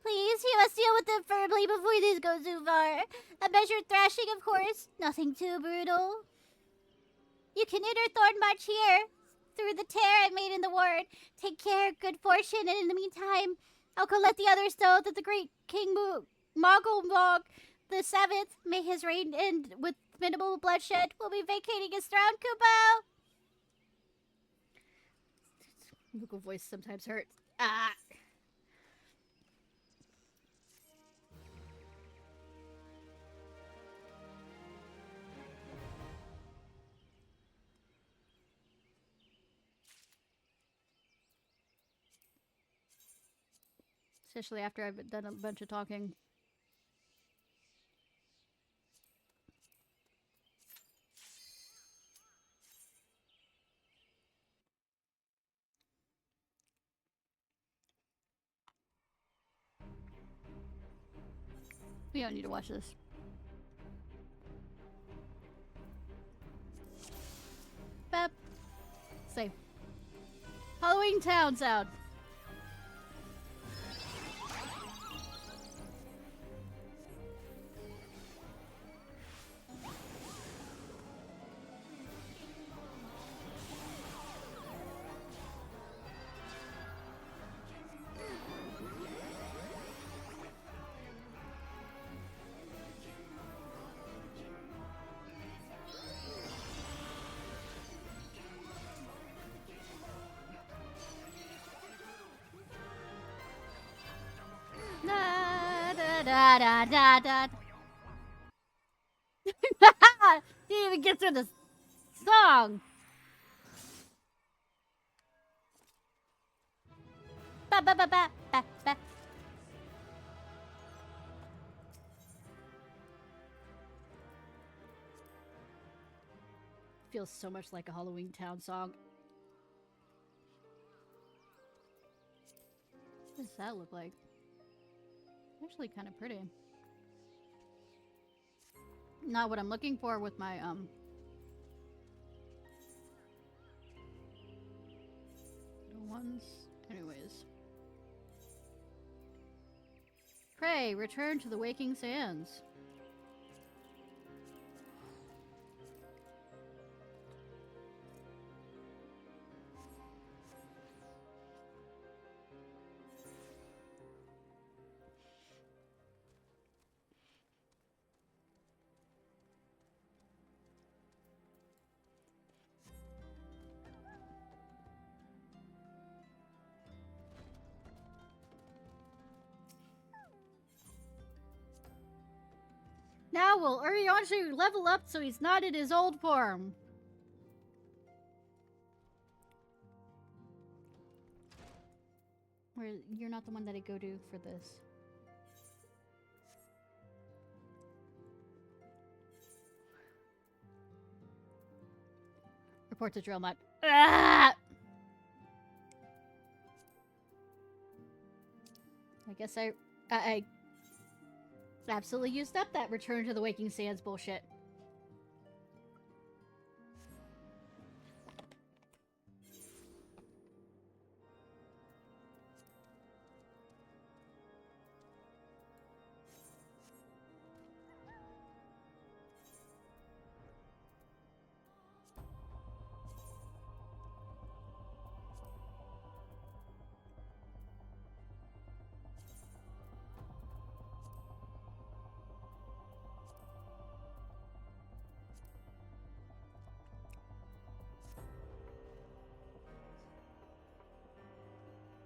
Please, you must deal with them firmly before this goes too far. A measured thrashing, of course, nothing too brutal. You can enter Thornmarch here, through the tear I made in the ward. Take care, good fortune, and in the meantime, I'll go let the others know that the great King Mogul the Seventh, may his reign end with minimal bloodshed, will be vacating his throne, Kupo. Vocal voice sometimes hurts. Ah! Especially after I've done a bunch of talking. We don't need to watch this. Bap. Save. Halloween Town sound. Da da da da. Didn't even get through the song. Ba ba ba ba ba ba. Feels so much like a Halloween Town song. What does that look like? Actually kind of pretty. Not what I'm looking for with my ones. Anyways. Pray, return to the waking sands. Now will Urianshu level up so he's not in his old form? Or you're not the one that I go to for this. Report to drill mod. Ah! I guess I absolutely used up that return to the waking sands bullshit.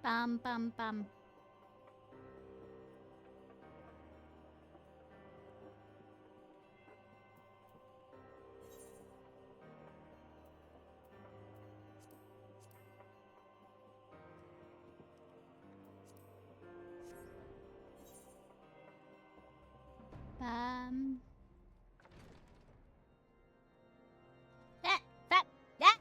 Bum, bum, bum. That, that, that.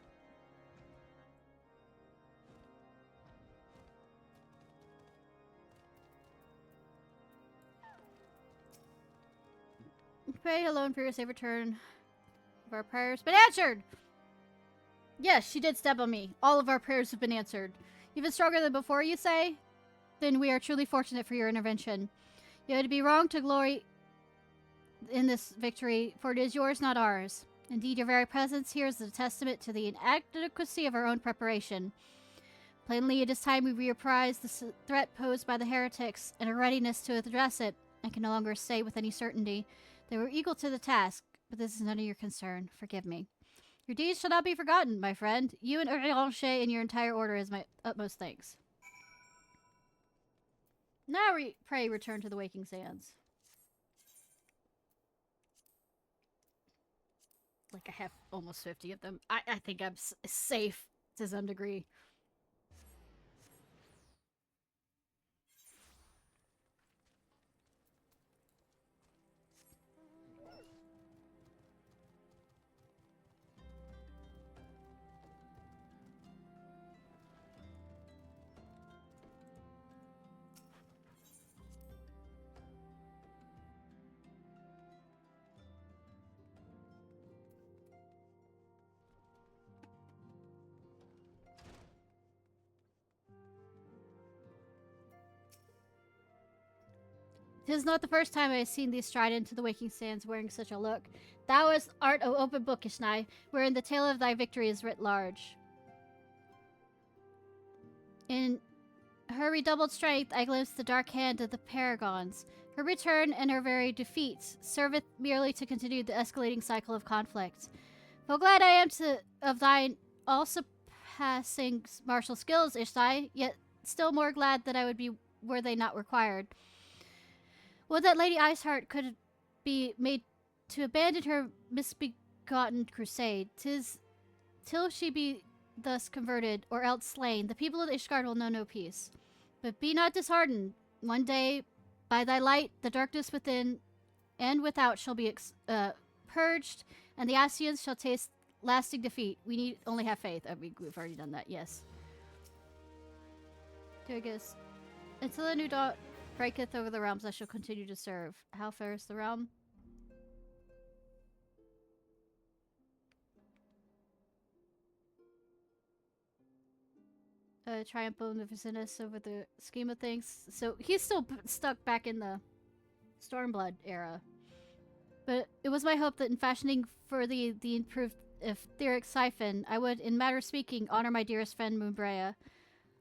Pray alone for your safe return. Of our prayers been answered! Yes, she did step on me. All of our prayers have been answered. Even stronger than before, you say? Then we are truly fortunate for your intervention. You would be wrong to glory in this victory, for it is yours, not ours. Indeed, your very presence here is a testament to the inadequacy of our own preparation. Plainly, it is time we reapprise the threat posed by the heretics and a readiness to address it. I can no longer say with any certainty they were equal to the task, but this is none of your concern. Forgive me. Your deeds shall not be forgotten, my friend. You and Ranger and your entire order is my utmost thanks. Now pray return to the Waking Sands. Like, I have almost 50 of them. I think I'm safe to some degree. Tis not the first time I have seen thee stride into the Waking Sands wearing such a look. Thou art an open book, Ishnai, wherein the tale of thy victory is writ large. In her redoubled strength, I glimpse the dark hand of the Paragons. Her return and her very defeat serveth merely to continue the escalating cycle of conflict. Full glad I am of thine all-surpassing martial skills, Ishnai, yet still more glad that I would be were they not required. Would that Lady Iceheart could be made to abandon her misbegotten crusade. 'Tis till she be thus converted, or else slain, the people of Ishgard will know no peace. But be not disheartened. One day, by thy light, the darkness within and without shall be purged, and the Ascians shall taste lasting defeat. We need only have faith. We've already done that, yes. Turgus. Until a new dawn breaketh over the realms, I shall continue to serve. How fair is the realm? Triumph magnificence over the scheme of things. So he's still stuck back in the Stormblood era. But it was my hope that in fashioning for the improved etheric siphon, I would, in matter of speaking, honor my dearest friend Moonbrea.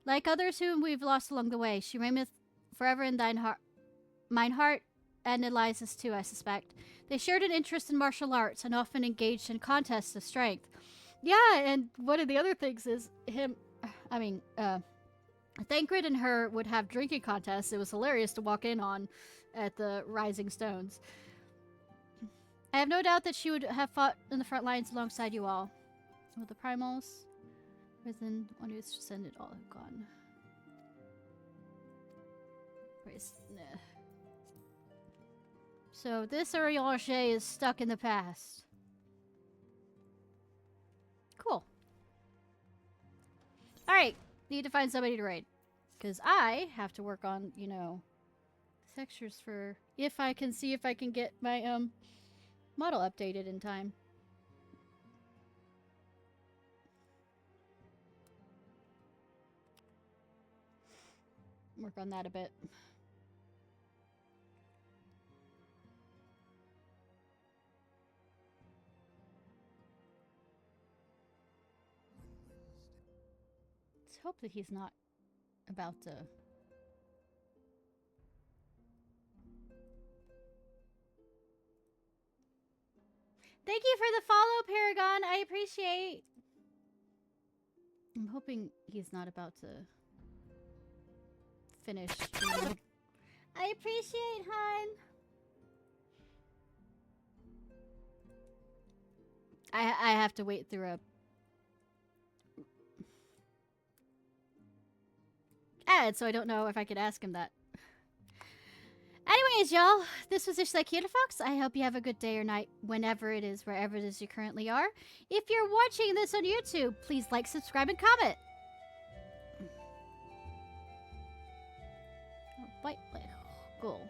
Like others whom we've lost along the way, she reigneth forever in mine heart, and Eliza's too, I suspect. They shared an interest in martial arts and often engaged in contests of strength. Yeah, and one of the other things is Thancred and her would have drinking contests. It was hilarious to walk in on at the Rising Stones. I have no doubt that she would have fought in the front lines alongside you all. With the primals, risen, one who's descended, all have gone. So this Ariange is stuck in the past. Cool. Alright, need to find somebody to raid. Because I have to work on, you know, textures for... If I can see if I can get my, model updated in time. Work on that a bit. Let's hope that he's not about to... Thank you for the follow, Paragon. I appreciate. I'm hoping he's not about to finished. I appreciate, hon. I have to wait through a ad, so I don't know if I could ask him that. Anyways, y'all, this was Ishnai Ciarfox. I hope you have a good day or night whenever it is, wherever it is you currently are. If you're watching this on YouTube, please like, subscribe, and comment. Bye. Go.